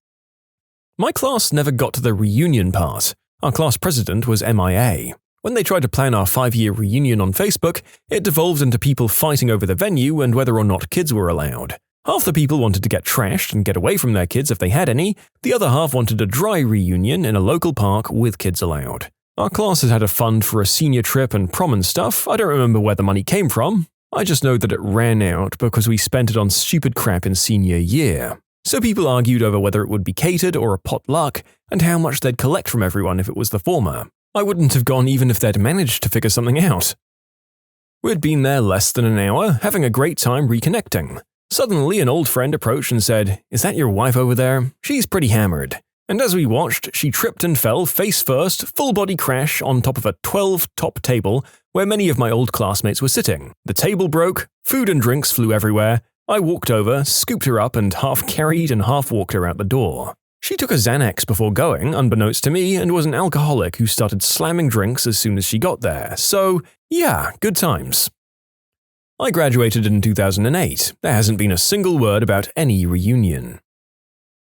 My class never got to the reunion part. Our class president was MIA. When they tried to plan our 5-year reunion on Facebook, it devolved into people fighting over the venue and whether or not kids were allowed. Half the people wanted to get trashed and get away from their kids if they had any, the other half wanted a dry reunion in a local park with kids allowed. Our class had a fund for a senior trip and prom and stuff. I don't remember where the money came from. I just know that it ran out because we spent it on stupid crap in senior year. So people argued over whether it would be catered or a potluck, and how much they'd collect from everyone if it was the former. I wouldn't have gone even if they'd managed to figure something out. We'd been there less than an hour, having a great time reconnecting. Suddenly, an old friend approached and said, "Is that your wife over there? She's pretty hammered." And as we watched, she tripped and fell face first, full body crash on top of a 12-top table where many of my old classmates were sitting. The table broke, food and drinks flew everywhere. I walked over, scooped her up, and half carried and half walked her out the door. She took a Xanax before going, unbeknownst to me, and was an alcoholic who started slamming drinks as soon as she got there. So, yeah, good times. I graduated in 2008. There hasn't been a single word about any reunion.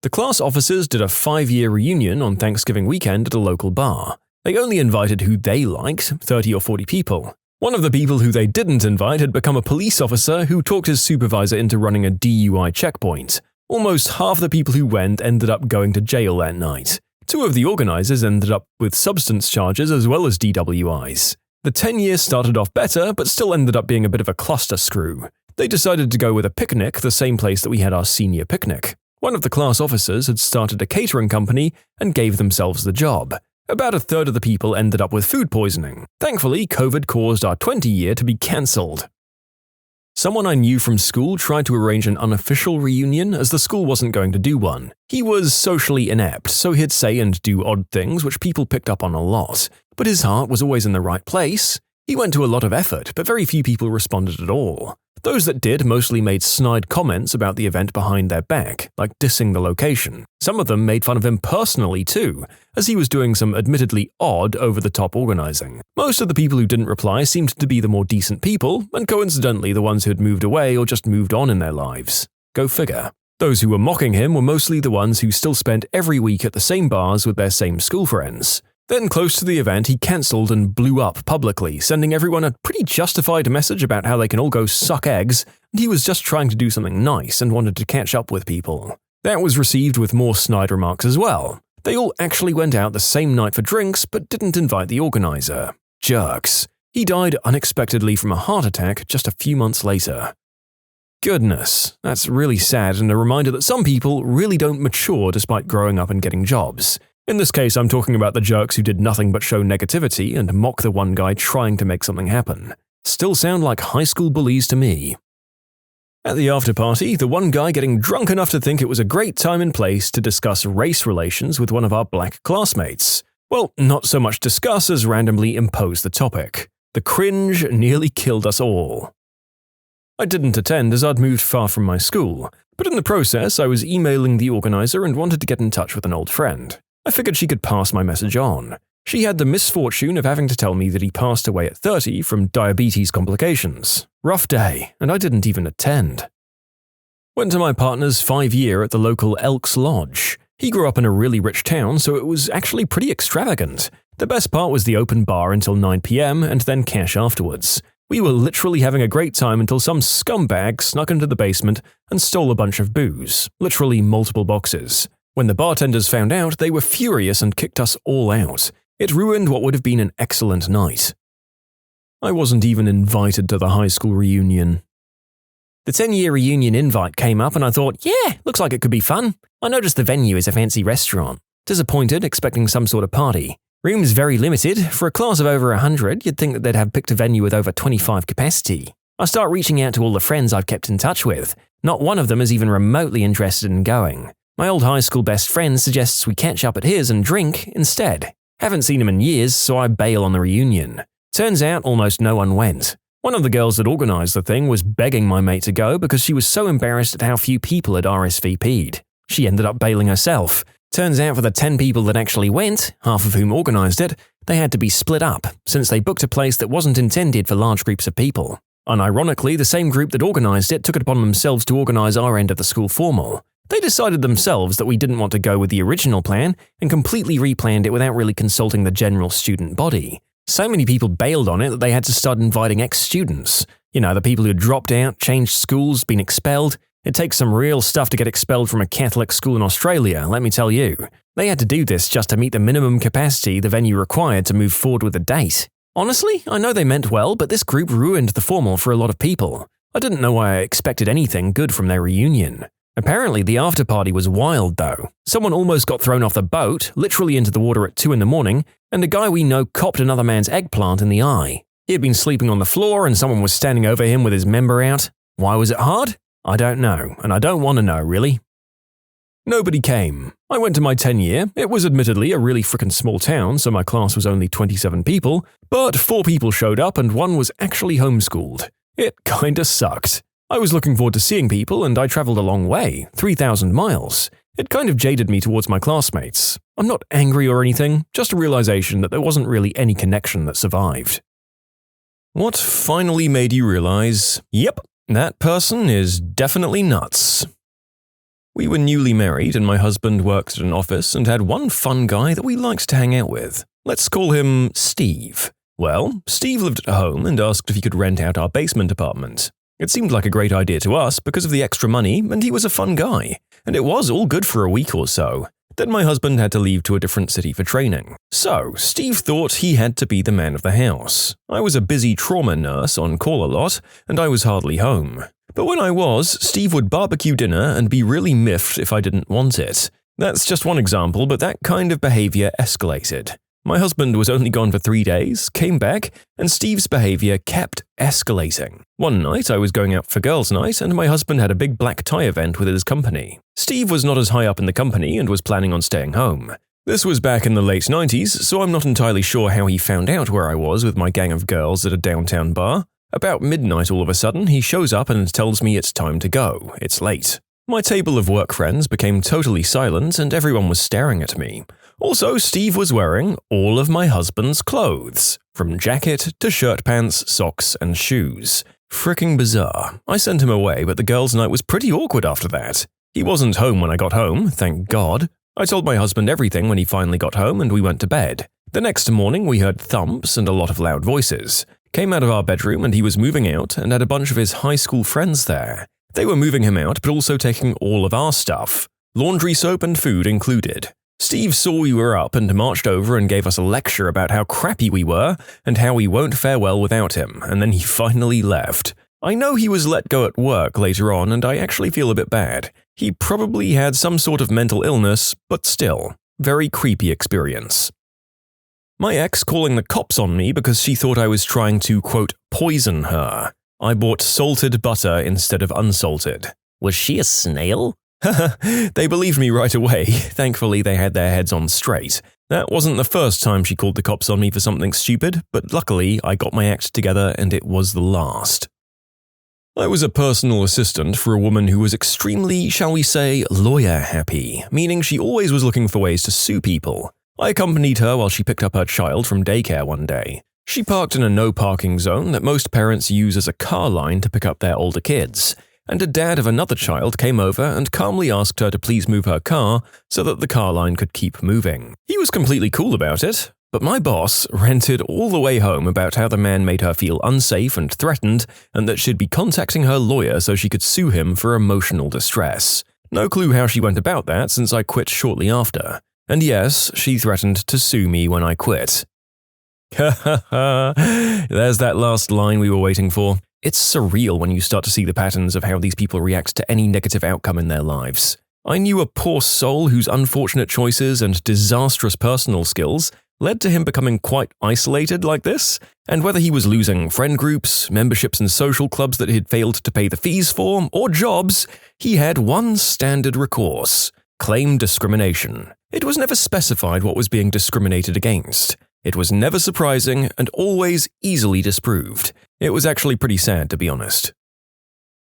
The class officers did a 5-year reunion on Thanksgiving weekend at a local bar. They only invited who they liked, 30 or 40 people. One of the people who they didn't invite had become a police officer who talked his supervisor into running a DUI checkpoint. Almost half the people who went ended up going to jail that night. 2 of the organizers ended up with substance charges as well as DWIs. The 10-year started off better, but still ended up being a bit of a cluster screw. They decided to go with a picnic, the same place that we had our senior picnic. One of the class officers had started a catering company and gave themselves the job. About a third of the people ended up with food poisoning. Thankfully, COVID caused our 20-year to be cancelled. Someone I knew from school tried to arrange an unofficial reunion as the school wasn't going to do one. He was socially inept, so he'd say and do odd things which people picked up on a lot. But his heart was always in the right place. He went to a lot of effort, but very few people responded at all. Those that did mostly made snide comments about the event behind their back, like dissing the location. Some of them made fun of him personally too, as he was doing some admittedly odd over-the-top organizing. Most of the people who didn't reply seemed to be the more decent people, and coincidentally the ones who had moved away or just moved on in their lives. Go figure. Those who were mocking him were mostly the ones who still spent every week at the same bars with their same school friends. Then, close to the event, he cancelled and blew up publicly, sending everyone a pretty justified message about how they can all go suck eggs, and he was just trying to do something nice and wanted to catch up with people. That was received with more snide remarks as well. They all actually went out the same night for drinks, but didn't invite the organizer. Jerks. He died unexpectedly from a heart attack just a few months later. Goodness, that's really sad and a reminder that some people really don't mature despite growing up and getting jobs. In this case, I'm talking about the jerks who did nothing but show negativity and mock the one guy trying to make something happen. Still sound like high school bullies to me. At the after party, the one guy getting drunk enough to think it was a great time and place to discuss race relations with one of our black classmates. Well, not so much discuss as randomly impose the topic. The cringe nearly killed us all. I didn't attend as I'd moved far from my school, but in the process I was emailing the organizer and wanted to get in touch with an old friend. I figured she could pass my message on. She had the misfortune of having to tell me that he passed away at 30 from diabetes complications. Rough day, and I didn't even attend. Went to my partner's 5-year at the local Elks Lodge. He grew up in a really rich town, so it was actually pretty extravagant. The best part was the open bar until 9 p.m. and then cash afterwards. We were literally having a great time until some scumbag snuck into the basement and stole a bunch of booze, literally multiple boxes. When the bartenders found out, they were furious and kicked us all out. It ruined what would have been an excellent night. I wasn't even invited to the high school reunion. The 10-year reunion invite came up and I thought, yeah, looks like it could be fun. I noticed the venue is a fancy restaurant. Disappointed, expecting some sort of party. Rooms very limited. For a class of over 100, you'd think that they'd have picked a venue with over 25 capacity. I start reaching out to all the friends I've kept in touch with. Not one of them is even remotely interested in going. My old high school best friend suggests we catch up at his and drink instead. Haven't seen him in years, so I bail on the reunion. Turns out almost no one went. One of the girls that organized the thing was begging my mate to go because she was so embarrassed at how few people had RSVP'd. She ended up bailing herself. Turns out for the 10 people that actually went, half of whom organized it, they had to be split up, since they booked a place that wasn't intended for large groups of people. Unironically, the same group that organized it took it upon themselves to organize our end of the school formal. They decided themselves that we didn't want to go with the original plan and completely replanned it without really consulting the general student body. So many people bailed on it that they had to start inviting ex-students. You know, the people who had dropped out, changed schools, been expelled. It takes some real stuff to get expelled from a Catholic school in Australia, let me tell you. They had to do this just to meet the minimum capacity the venue required to move forward with a date. Honestly, I know they meant well, but this group ruined the formal for a lot of people. I didn't know I expected anything good from their reunion. Apparently, the after-party was wild, though. Someone almost got thrown off the boat, literally into the water at 2 in the morning, and a guy we know copped another man's eggplant in the eye. He had been sleeping on the floor and someone was standing over him with his member out. Why was it hard? I don't know, and I don't want to know, really. Nobody came. I went to my 10-year. It was admittedly a really frickin' small town, so my class was only 27 people, but 4 people showed up and 1 was actually homeschooled. It kinda sucked. I was looking forward to seeing people and I traveled a long way, 3,000 miles. It kind of jaded me towards my classmates. I'm not angry or anything, just a realization that there wasn't really any connection that survived. What finally made you realize, yep, that person is definitely nuts? We were newly married and my husband worked at an office and had one fun guy that we liked to hang out with. Let's call him Steve. Well, Steve lived at home and asked if he could rent out our basement apartment. It seemed like a great idea to us because of the extra money and he was a fun guy. And it was all good for a week or so. Then my husband had to leave to a different city for training. So, Steve thought he had to be the man of the house. I was a busy trauma nurse on call a lot, and I was hardly home. But when I was, Steve would barbecue dinner and be really miffed if I didn't want it. That's just one example, but that kind of behavior escalated. My husband was only gone for 3 days, came back, and Steve's behavior kept escalating. One night I was going out for girls' night and my husband had a big black tie event with his company. Steve was not as high up in the company and was planning on staying home. This was back in the late 90s, so I'm not entirely sure how he found out where I was with my gang of girls at a downtown bar. About midnight all of a sudden, he shows up and tells me it's time to go, it's late. My table of work friends became totally silent and everyone was staring at me. Also, Steve was wearing all of my husband's clothes, from jacket to shirt pants, socks, and shoes. Fricking bizarre. I sent him away, but the girls' night was pretty awkward after that. He wasn't home when I got home, thank God. I told my husband everything when he finally got home and we went to bed. The next morning we heard thumps and a lot of loud voices. Came out of our bedroom and he was moving out and had a bunch of his high school friends there. They were moving him out but also taking all of our stuff. Laundry soap and food included. Steve saw we were up and marched over and gave us a lecture about how crappy we were and how we won't fare well without him, and then he finally left. I know he was let go at work later on and I actually feel a bit bad. He probably had some sort of mental illness, but still, very creepy experience. My ex calling the cops on me because she thought I was trying to, quote, poison her. I bought salted butter instead of unsalted. Was she a snail? They believed me right away. Thankfully, they had their heads on straight. That wasn't the first time she called the cops on me for something stupid, but luckily, I got my act together and it was the last. I was a personal assistant for a woman who was extremely, shall we say, lawyer-happy, meaning she always was looking for ways to sue people. I accompanied her while she picked up her child from daycare one day. She parked in a no-parking zone that most parents use as a car line to pick up their older kids. And a dad of another child came over and calmly asked her to please move her car so that the car line could keep moving. He was completely cool about it, but my boss ranted all the way home about how the man made her feel unsafe and threatened and that she'd be contacting her lawyer so she could sue him for emotional distress. No clue how she went about that since I quit shortly after. And yes, she threatened to sue me when I quit. Ha ha ha, there's that last line we were waiting for. It's surreal when you start to see the patterns of how these people react to any negative outcome in their lives. I knew a poor soul whose unfortunate choices and disastrous personal skills led to him becoming quite isolated like this, and whether he was losing friend groups, memberships in social clubs that he'd failed to pay the fees for, or jobs, he had one standard recourse: claim discrimination. It was never specified what was being discriminated against. It was never surprising and always easily disproved. It was actually pretty sad, to be honest.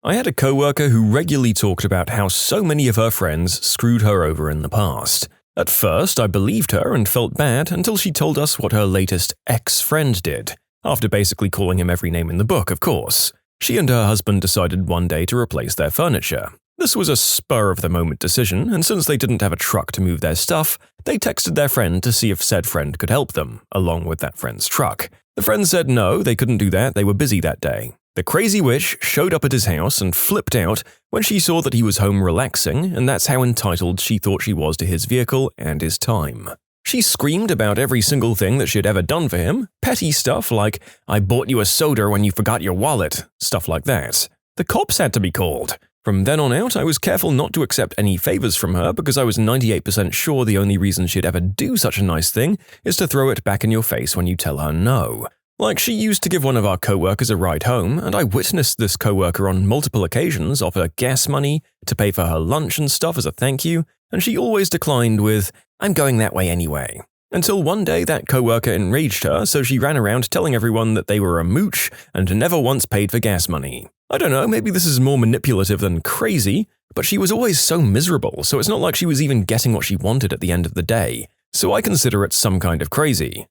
I had a coworker who regularly talked about how so many of her friends screwed her over in the past. At first, I believed her and felt bad until she told us what her latest ex-friend did, after basically calling him every name in the book, of course. She and her husband decided one day to replace their furniture. This was a spur-of-the-moment decision, and since they didn't have a truck to move their stuff, they texted their friend to see if said friend could help them, along with that friend's truck. The friend said no, they couldn't do that, they were busy that day. The crazy witch showed up at his house and flipped out when she saw that he was home relaxing, and that's how entitled she thought she was to his vehicle and his time. She screamed about every single thing that she had ever done for him, petty stuff like, "I bought you a soda when you forgot your wallet," stuff like that. The cops had to be called. From then on out, I was careful not to accept any favors from her because I was 98% sure the only reason she'd ever do such a nice thing is to throw it back in your face when you tell her no. Like, she used to give one of our co-workers a ride home, and I witnessed this co-worker on multiple occasions offer gas money to pay for her lunch and stuff as a thank you, and she always declined with, "I'm going that way anyway." Until one day that co-worker enraged her, so she ran around telling everyone that they were a mooch and never once paid for gas money. I don't know, maybe this is more manipulative than crazy, but she was always so miserable, so it's not like she was even getting what she wanted at the end of the day, so I consider it some kind of crazy.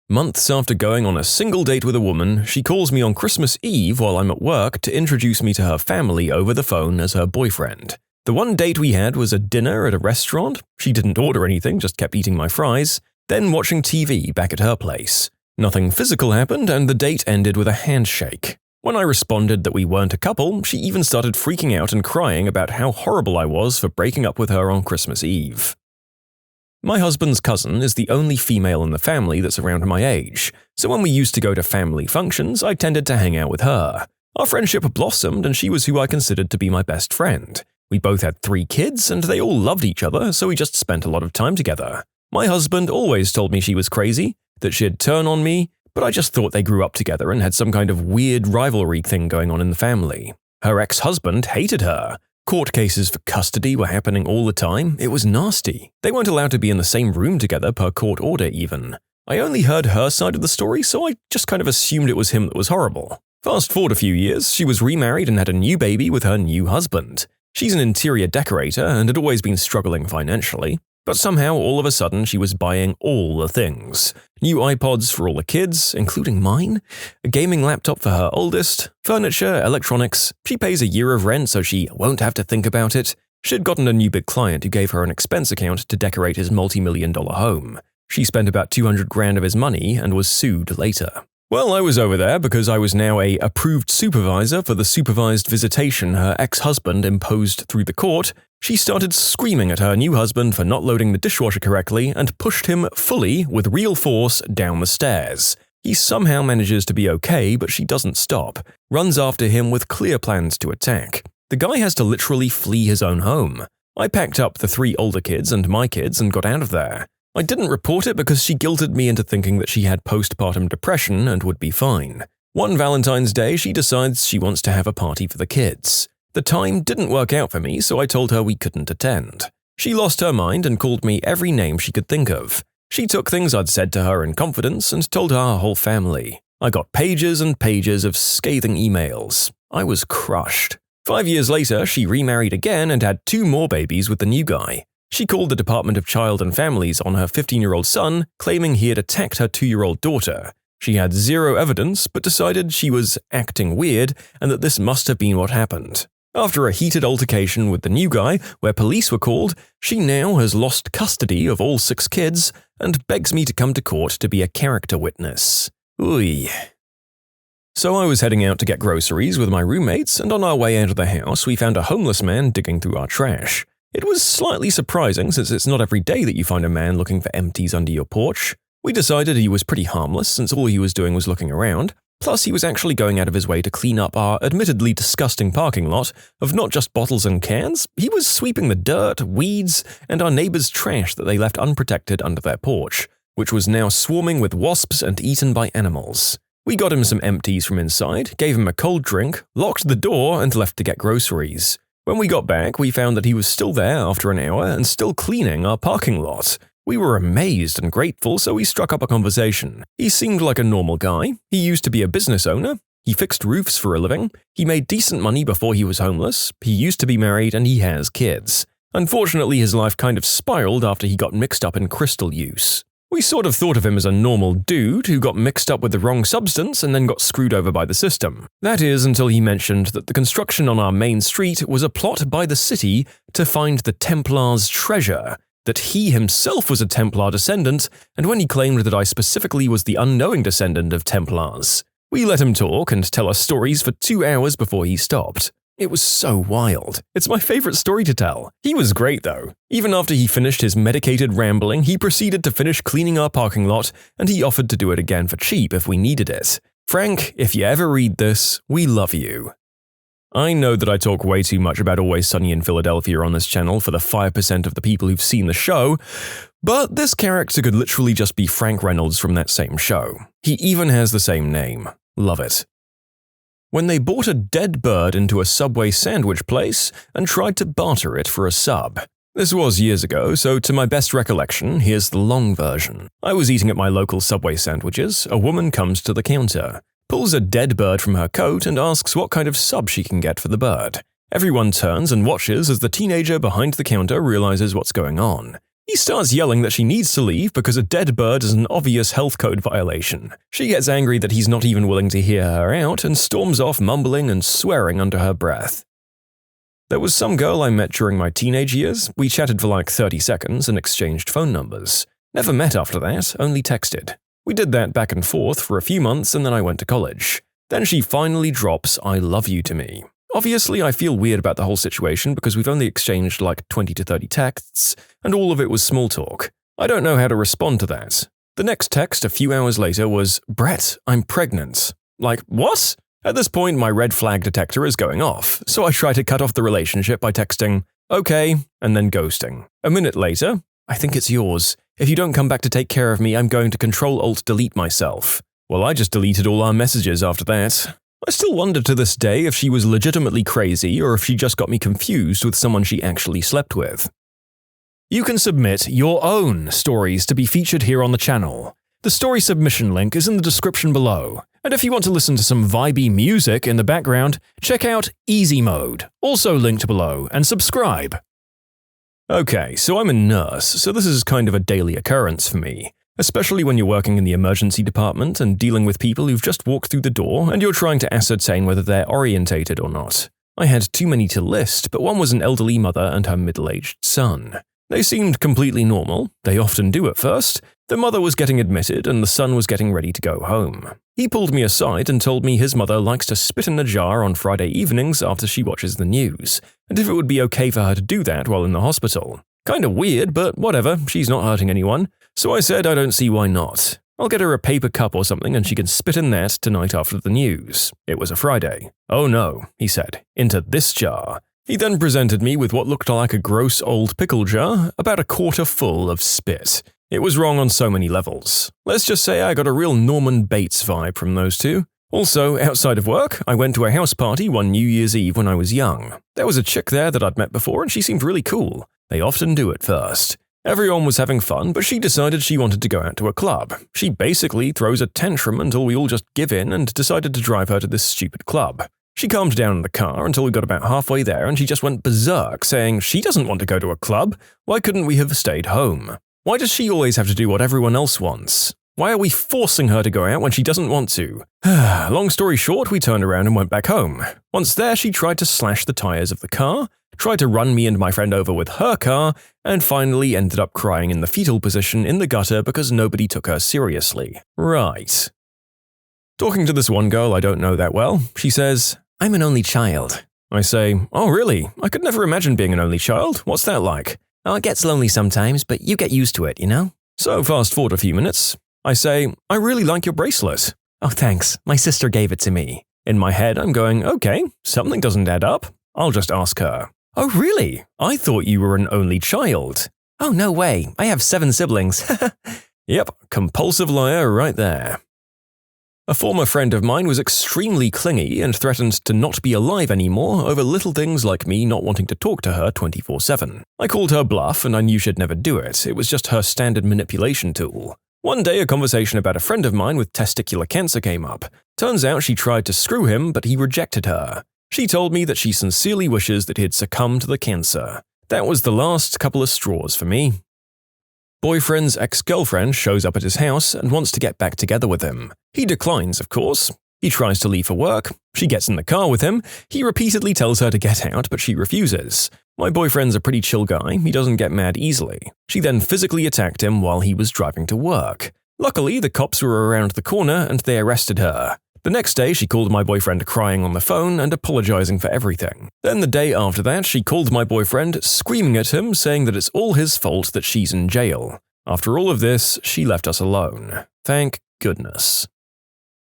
Months after going on a single date with a woman, she calls me on Christmas Eve while I'm at work to introduce me to her family over the phone as her boyfriend. The one date we had was a dinner at a restaurant. She didn't order anything, just kept eating my fries, then watching TV back at her place. Nothing physical happened, and the date ended with a handshake. When I responded that we weren't a couple, she even started freaking out and crying about how horrible I was for breaking up with her on Christmas Eve. My husband's cousin is the only female in the family that's around my age, so when we used to go to family functions, I tended to hang out with her. Our friendship blossomed, and she was who I considered to be my best friend. We both had 3 kids, and they all loved each other, so we just spent a lot of time together. My husband always told me she was crazy, that she'd turn on me, but I just thought they grew up together and had some kind of weird rivalry thing going on in the family. Her ex-husband hated her. Court cases for custody were happening all the time. It was nasty. They weren't allowed to be in the same room together per court order even. I only heard her side of the story, so I just kind of assumed it was him that was horrible. Fast forward a few years, she was remarried and had a new baby with her new husband. She's an interior decorator and had always been struggling financially, but somehow all of a sudden she was buying all the things. New iPods for all the kids, including mine, a gaming laptop for her oldest, furniture, electronics, she pays a year of rent so she won't have to think about it. She'd gotten a new big client who gave her an expense account to decorate his multi-million-dollar home. She spent about $200,000 of his money and was sued later. Well, I was over there because I was now a approved supervisor for the supervised visitation her ex-husband imposed through the court. She started screaming at her new husband for not loading the dishwasher correctly and pushed him fully with real force down the stairs. He somehow manages to be okay, but she doesn't stop, runs after him with clear plans to attack. The guy has to literally flee his own home. I packed up the 3 older kids and my kids and got out of there. I didn't report it because she guilted me into thinking that she had postpartum depression and would be fine. One Valentine's Day, she decides she wants to have a party for the kids. The time didn't work out for me, so I told her we couldn't attend. She lost her mind and called me every name she could think of. She took things I'd said to her in confidence and told our whole family. I got pages and pages of scathing emails. I was crushed. 5 years later, she remarried again and had 2 more babies with the new guy. She called the Department of Child and Families on her 15-year-old son, claiming he had attacked her 2-year-old daughter. She had 0 evidence, but decided she was acting weird and that this must have been what happened. After a heated altercation with the new guy, where police were called, she now has lost custody of all 6 kids and begs me to come to court to be a character witness. Oy. So I was heading out to get groceries with my roommates, and on our way out of the house, we found a homeless man digging through our trash. It was slightly surprising since it's not every day that you find a man looking for empties under your porch. We decided he was pretty harmless since all he was doing was looking around. Plus, he was actually going out of his way to clean up our admittedly disgusting parking lot of not just bottles and cans, he was sweeping the dirt, weeds, and our neighbors' trash that they left unprotected under their porch, which was now swarming with wasps and eaten by animals. We got him some empties from inside, gave him a cold drink, locked the door, and left to get groceries. When we got back, we found that he was still there after an hour and still cleaning our parking lot. We were amazed and grateful, so we struck up a conversation. He seemed like a normal guy. He used to be a business owner. He fixed roofs for a living. He made decent money before he was homeless. He used to be married and he has kids. Unfortunately, his life kind of spiraled after he got mixed up in crystal use. We sort of thought of him as a normal dude who got mixed up with the wrong substance and then got screwed over by the system. That is, until he mentioned that the construction on our main street was a plot by the city to find the Templars' treasure, that he himself was a Templar descendant, and when he claimed that I specifically was the unknowing descendant of Templars. We let him talk and tell us stories for 2 hours before he stopped. It was so wild. It's my favorite story to tell. He was great though. Even after he finished his medicated rambling, he proceeded to finish cleaning our parking lot, and he offered to do it again for cheap if we needed it. Frank, if you ever read this, we love you. I know that I talk way too much about Always Sunny in Philadelphia on this channel for the 5% of the people who've seen the show, but this character could literally just be Frank Reynolds from that same show. He even has the same name. Love it. When they bought a dead bird into a Subway sandwich place and tried to barter it for a sub. This was years ago, so to my best recollection, here's the long version. I was eating at my local Subway sandwiches. A woman comes to the counter, pulls a dead bird from her coat and asks what kind of sub she can get for the bird. Everyone turns and watches as the teenager behind the counter realizes what's going on. He starts yelling that she needs to leave because a dead bird is an obvious health code violation. She gets angry that he's not even willing to hear her out and storms off mumbling and swearing under her breath. There was some girl I met during my teenage years. We chatted for like 30 seconds and exchanged phone numbers. Never met after that, only texted. We did that back and forth for a few months and then I went to college. Then she finally drops "I love you" to me. Obviously, I feel weird about the whole situation because we've only exchanged like 20 to 30 texts, and all of it was small talk. I don't know how to respond to that. The next text a few hours later was, "Brett, I'm pregnant." Like, what? At this point, my red flag detector is going off, so I try to cut off the relationship by texting, "Okay," and then ghosting. A minute later, "I think it's yours. If you don't come back to take care of me, I'm going to Control-Alt-Delete myself." Well, I just deleted all our messages after that. I still wonder to this day if she was legitimately crazy or if she just got me confused with someone she actually slept with. You can submit your own stories to be featured here on the channel. The story submission link is in the description below. And if you want to listen to some vibey music in the background, check out easymode, also linked below, and subscribe. Okay, so I'm a nurse, so this is kind of a daily occurrence for me. Especially when you're working in the emergency department and dealing with people who've just walked through the door and you're trying to ascertain whether they're orientated or not. I had too many to list, but one was an elderly mother and her middle-aged son. They seemed completely normal. They often do at first. The mother was getting admitted and the son was getting ready to go home. He pulled me aside and told me his mother likes to spit in a jar on Friday evenings after she watches the news, and if it would be okay for her to do that while in the hospital. Kinda weird, but whatever, she's not hurting anyone. So I said I don't see why not. I'll get her a paper cup or something and she can spit in that tonight after the news. It was a Friday. "Oh no," he said, "into this jar." He then presented me with what looked like a gross old pickle jar, about a quarter full of spit. It was wrong on so many levels. Let's just say I got a real Norman Bates vibe from those two. Also, outside of work, I went to a house party one New Year's Eve when I was young. There was a chick there that I'd met before and she seemed really cool. They often do at first. Everyone was having fun, but she decided she wanted to go out to a club. She basically throws a tantrum until we all just give in and decided to drive her to this stupid club. She calmed down in the car until we got about halfway there and she just went berserk, saying she doesn't want to go to a club. Why couldn't we have stayed home? Why does she always have to do what everyone else wants? Why are we forcing her to go out when she doesn't want to? Long story short, we turned around and went back home. Once there, she tried to slash the tires of the car, tried to run me and my friend over with her car, and finally ended up crying in the fetal position in the gutter because nobody took her seriously. Right. Talking to this one girl I don't know that well, she says, "I'm an only child." I say, "Oh really? I could never imagine being an only child. What's that like?" "Oh, it gets lonely sometimes, but you get used to it, you know?" So fast forward a few minutes. I say, "I really like your bracelet." "Oh thanks, my sister gave it to me." In my head I'm going, okay, something doesn't add up. I'll just ask her. "Oh really? I thought you were an only child." "Oh no way, I have 7 siblings." Yep, compulsive liar right there. A former friend of mine was extremely clingy and threatened to not be alive anymore over little things like me not wanting to talk to her 24/7. I called her bluff and I knew she'd never do it. It was just her standard manipulation tool. One day a conversation about a friend of mine with testicular cancer came up. Turns out she tried to screw him, but he rejected her. She told me that she sincerely wishes that he'd succumb to the cancer. That was the last couple of straws for me. Boyfriend's ex-girlfriend shows up at his house and wants to get back together with him. He declines, of course. He tries to leave for work. She gets in the car with him. He repeatedly tells her to get out, but she refuses. My boyfriend's a pretty chill guy. He doesn't get mad easily. She then physically attacked him while he was driving to work. Luckily, the cops were around the corner and they arrested her. The next day, she called my boyfriend crying on the phone and apologizing for everything. Then the day after that, she called my boyfriend, screaming at him, saying that it's all his fault that she's in jail. After all of this, she left us alone. Thank goodness.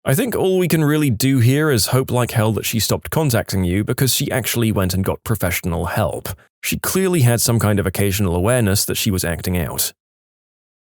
I think all we can really do here is hope like hell that she stopped contacting you because she actually went and got professional help. She clearly had some kind of occasional awareness that she was acting out.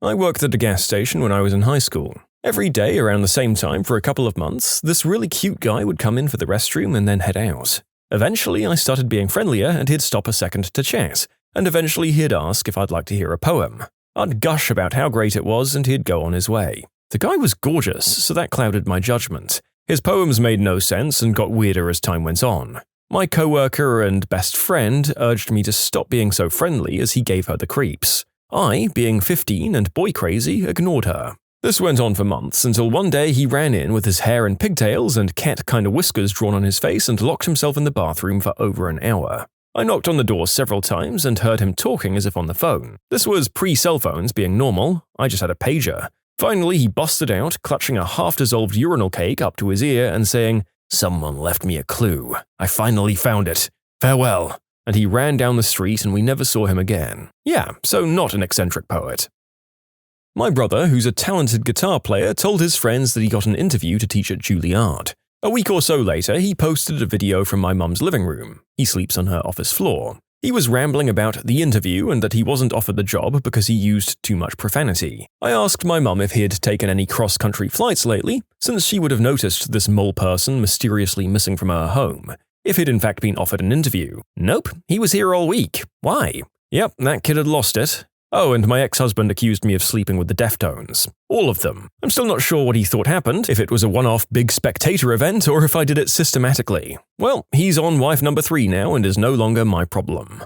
I worked at a gas station when I was in high school. Every day around the same time for a couple of months, this really cute guy would come in for the restroom and then head out. Eventually, I started being friendlier and he'd stop a second to chat, and eventually he'd ask if I'd like to hear a poem. I'd gush about how great it was and he'd go on his way. The guy was gorgeous, so that clouded my judgment. His poems made no sense and got weirder as time went on. My coworker and best friend urged me to stop being so friendly as he gave her the creeps. I, being 15 and boy crazy, ignored her. This went on for months until one day he ran in with his hair in pigtails and cat-kind of whiskers drawn on his face and locked himself in the bathroom for over an hour. I knocked on the door several times and heard him talking as if on the phone. This was pre-cell phones being normal. I just had a pager. Finally, he busted out, clutching a half-dissolved urinal cake up to his ear and saying, "Someone left me a clue. I finally found it. Farewell." And he ran down the street and we never saw him again. Yeah, so not an eccentric poet. My brother, who's a talented guitar player, told his friends that he got an interview to teach at Juilliard. A week or so later, he posted a video from my mum's living room. He sleeps on her office floor. He was rambling about the interview and that he wasn't offered the job because he used too much profanity. I asked my mum if he had taken any cross-country flights lately, since she would have noticed this mole person mysteriously missing from her home. If he'd in fact been offered an interview. Nope, he was here all week. Why? Yep, that kid had lost it. Oh, and my ex-husband accused me of sleeping with the Deftones. All of them. I'm still not sure what he thought happened, if it was a one-off big spectator event or if I did it systematically. Well, he's on wife number 3 now and is no longer my problem.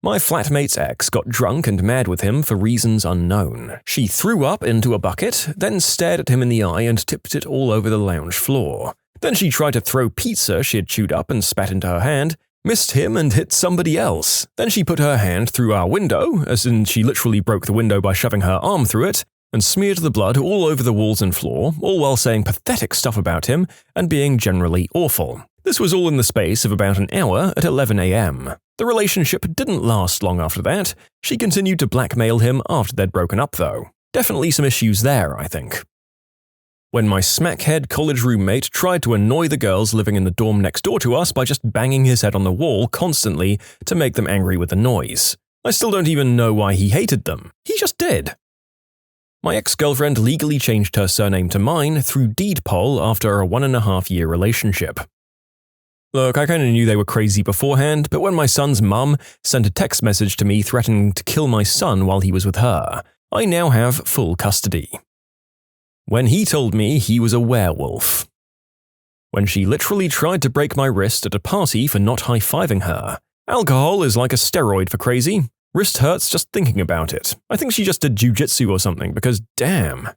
My flatmate's ex got drunk and mad with him for reasons unknown. She threw up into a bucket, then stared at him in the eye and tipped it all over the lounge floor. Then she tried to throw pizza she had chewed up and spat into her hand, missed him and hit somebody else. Then she put her hand through our window, as in she literally broke the window by shoving her arm through it, and smeared the blood all over the walls and floor, all while saying pathetic stuff about him and being generally awful. This was all in the space of about an hour at 11 a.m. The relationship didn't last long after that. She continued to blackmail him after they'd broken up though. Definitely some issues there, I think. When my smackhead college roommate tried to annoy the girls living in the dorm next door to us by just banging his head on the wall constantly to make them angry with the noise. I still don't even know why he hated them. He just did. My ex-girlfriend legally changed her surname to mine through deed poll after a 1.5-year relationship. Look, I kinda knew they were crazy beforehand, but when my son's mum sent a text message to me threatening to kill my son while he was with her, I now have full custody. When he told me he was a werewolf. When she literally tried to break my wrist at a party for not high-fiving her. Alcohol is like a steroid for crazy. Wrist hurts just thinking about it. I think she just did jujitsu or something because damn.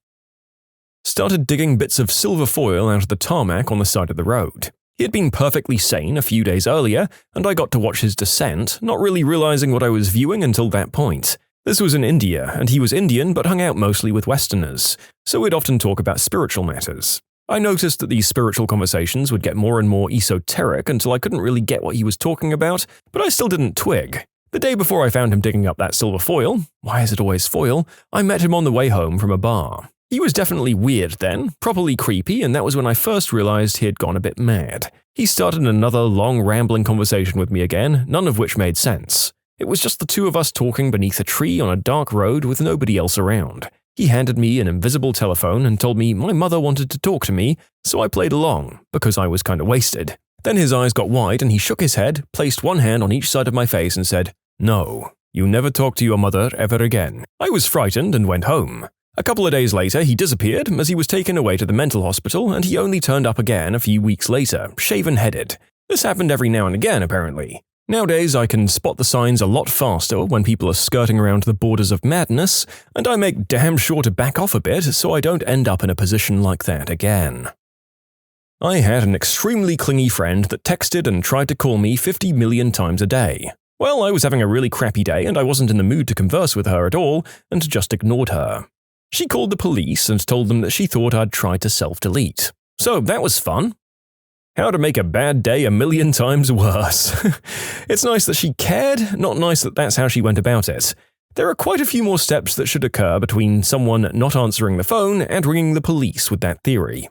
Started digging bits of silver foil out of the tarmac on the side of the road. He had been perfectly sane a few days earlier, and I got to watch his descent, not really realizing what I was viewing until that point. This was in India, and he was Indian but hung out mostly with Westerners, so we'd often talk about spiritual matters. I noticed that these spiritual conversations would get more and more esoteric until I couldn't really get what he was talking about, but I still didn't twig. The day before I found him digging up that silver foil, why is it always foil, I met him on the way home from a bar. He was definitely weird then, properly creepy, and that was when I first realized he had gone a bit mad. He started another long rambling conversation with me again, none of which made sense. It was just the two of us talking beneath a tree on a dark road with nobody else around. He handed me an invisible telephone and told me my mother wanted to talk to me, so I played along, because I was kinda wasted. Then his eyes got wide and he shook his head, placed one hand on each side of my face and said, "No, you never talk to your mother ever again." I was frightened and went home. A couple of days later, he disappeared as he was taken away to the mental hospital and he only turned up again a few weeks later, shaven-headed. This happened every now and again, apparently. Nowadays, I can spot the signs a lot faster when people are skirting around the borders of madness, and I make damn sure to back off a bit so I don't end up in a position like that again. I had an extremely clingy friend that texted and tried to call me 50 million times a day. Well, I was having a really crappy day and I wasn't in the mood to converse with her at all, and just ignored her. She called the police and told them that she thought I'd tried to self-delete. So that was fun. How to make a bad day 1,000,000 times worse. It's nice that she cared, not nice that that's how she went about it. There are quite a few more steps that should occur between someone not answering the phone and ringing the police with that theory.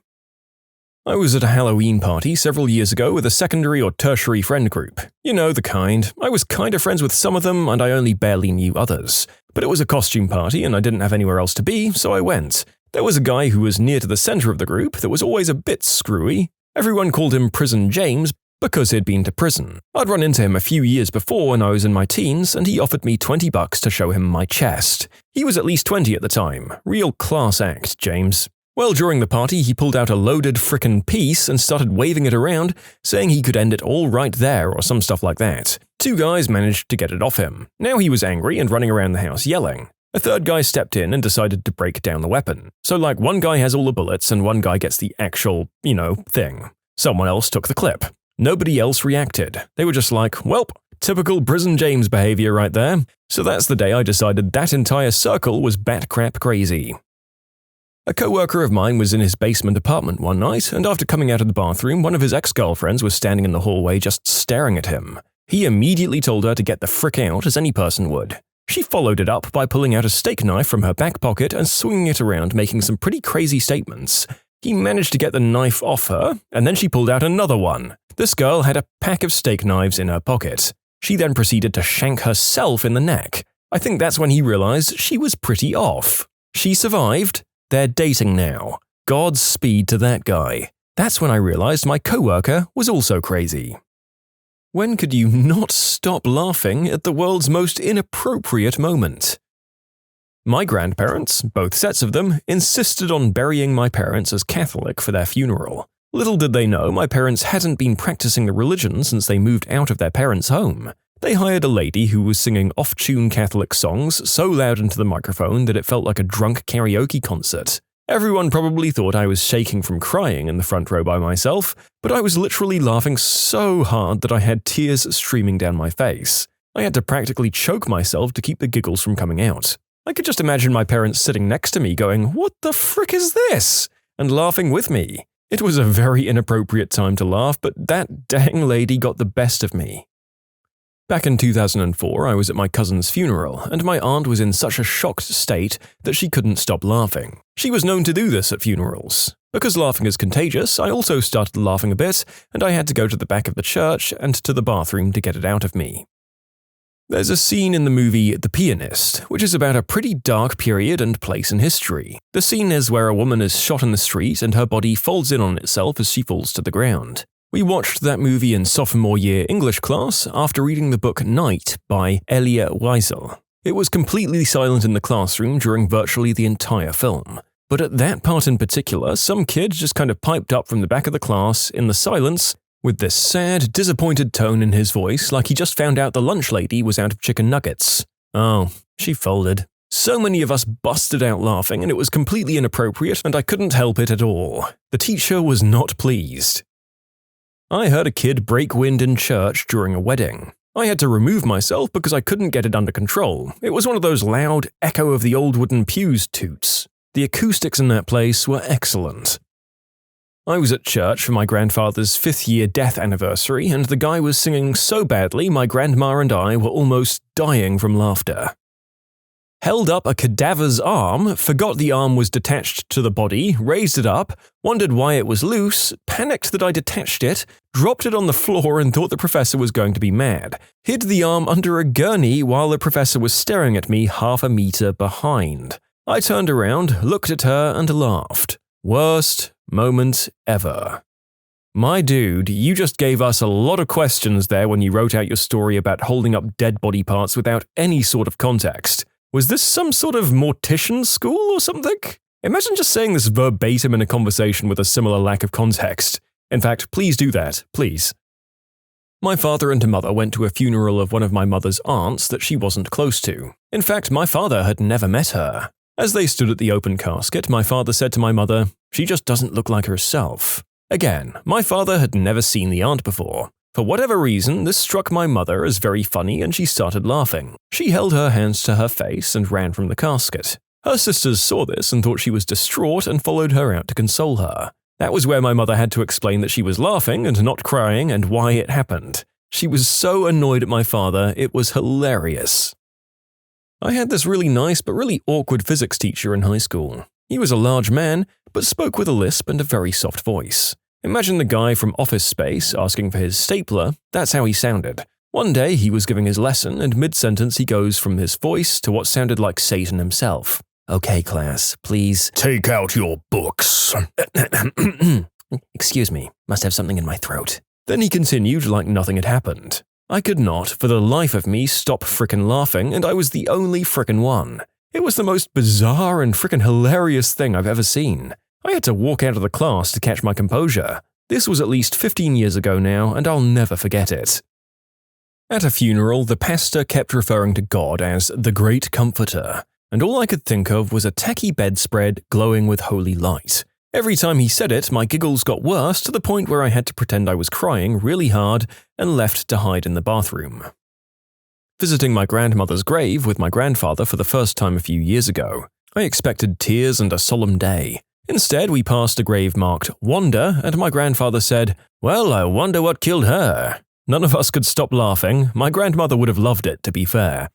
I was at a Halloween party several years ago with a secondary or tertiary friend group. You know, the kind. I was kind of friends with some of them, and I only barely knew others. But it was a costume party, and I didn't have anywhere else to be, so I went. There was a guy who was near to the center of the group that was always a bit screwy. Everyone called him Prison James because he'd been to prison. I'd run into him a few years before when I was in my teens, and he offered me $20 to show him my chest. He was at least 20 at the time. Real class act, James. Well, during the party, he pulled out a loaded frickin' piece and started waving it around, saying he could end it all right there or some stuff like that. 2 guys managed to get it off him. Now he was angry and running around the house yelling. A 3rd guy stepped in and decided to break down the weapon. So one guy has all the bullets and one guy gets the actual, thing. Someone else took the clip. Nobody else reacted. They were just like, welp, typical Prison James behavior right there. So that's the day I decided that entire circle was bat crap crazy. A co-worker of mine was in his basement apartment one night, and after coming out of the bathroom, one of his ex-girlfriends was standing in the hallway just staring at him. He immediately told her to get the frick out, as any person would. She followed it up by pulling out a steak knife from her back pocket and swinging it around, making some pretty crazy statements. He managed to get the knife off her, and then she pulled out another one. This girl had a pack of steak knives in her pocket. She then proceeded to shank herself in the neck. I think that's when he realized she was pretty off. She survived. They're dating now. Godspeed to that guy. That's when I realized my coworker was also crazy. When could you not stop laughing at the world's most inappropriate moment? My grandparents, both sets of them, insisted on burying my parents as Catholic for their funeral. Little did they know my parents hadn't been practicing the religion since they moved out of their parents' home. They hired a lady who was singing off-tune Catholic songs so loud into the microphone that it felt like a drunk karaoke concert. Everyone probably thought I was shaking from crying in the front row by myself, but I was literally laughing so hard that I had tears streaming down my face. I had to practically choke myself to keep the giggles from coming out. I could just imagine my parents sitting next to me going, "What the frick is this?" and laughing with me. It was a very inappropriate time to laugh, but that dang lady got the best of me. Back in 2004, I was at my cousin's funeral, and my aunt was in such a shocked state that she couldn't stop laughing. She was known to do this at funerals. Because laughing is contagious, I also started laughing a bit, and I had to go to the back of the church and to the bathroom to get it out of me. There's a scene in the movie The Pianist, which is about a pretty dark period and place in history. The scene is where a woman is shot in the street and her body folds in on itself as she falls to the ground. We watched that movie in sophomore year English class after reading the book Night by Elia Wiesel. It was completely silent in the classroom during virtually the entire film. But at that part in particular, some kid just kind of piped up from the back of the class in the silence with this sad, disappointed tone in his voice like he just found out the lunch lady was out of chicken nuggets. Oh, she folded. So many of us busted out laughing and it was completely inappropriate and I couldn't help it at all. The teacher was not pleased. I heard a kid break wind in church during a wedding. I had to remove myself because I couldn't get it under control. It was one of those loud, echo of the old wooden pews toots. The acoustics in that place were excellent. I was at church for my grandfather's 5th-year death anniversary, and the guy was singing so badly my grandma and I were almost dying from laughter. Held up a cadaver's arm, forgot the arm was detached to the body, raised it up, wondered why it was loose, panicked that I detached it, dropped it on the floor and thought the professor was going to be mad, hid the arm under a gurney while the professor was staring at me half a meter behind. I turned around, looked at her and laughed. Worst moment ever. My dude, you just gave us a lot of questions there when you wrote out your story about holding up dead body parts without any sort of context. Was this some sort of mortician school or something? Imagine just saying this verbatim in a conversation with a similar lack of context. In fact, please do that, please. My father and mother went to a funeral of one of my mother's aunts that she wasn't close to. In fact, my father had never met her. As they stood at the open casket, my father said to my mother, "She just doesn't look like herself." Again, my father had never seen the aunt before. For whatever reason, this struck my mother as very funny and she started laughing. She held her hands to her face and ran from the casket. Her sisters saw this and thought she was distraught and followed her out to console her. That was where my mother had to explain that she was laughing and not crying and why it happened. She was so annoyed at my father, it was hilarious. I had this really nice but really awkward physics teacher in high school. He was a large man, but spoke with a lisp and a very soft voice. Imagine the guy from Office Space asking for his stapler, that's how he sounded. One day he was giving his lesson and mid-sentence he goes from his voice to what sounded like Satan himself. Okay, class, please take out your books. Excuse me, must have something in my throat. Then he continued like nothing had happened. I could not, for the life of me, stop frickin' laughing, and I was the only frickin' one. It was the most bizarre and frickin' hilarious thing I've ever seen. I had to walk out of the class to catch my composure. This was at least 15 years ago now, and I'll never forget it. At a funeral, the pastor kept referring to God as the Great Comforter, and all I could think of was a tacky bedspread glowing with holy light. Every time he said it, my giggles got worse to the point where I had to pretend I was crying really hard and left to hide in the bathroom. Visiting my grandmother's grave with my grandfather for the first time a few years ago, I expected tears and a solemn day. Instead, we passed a grave marked Wanda, and my grandfather said, "Well, I wonder what killed her." None of us could stop laughing. My grandmother would have loved it, to be fair.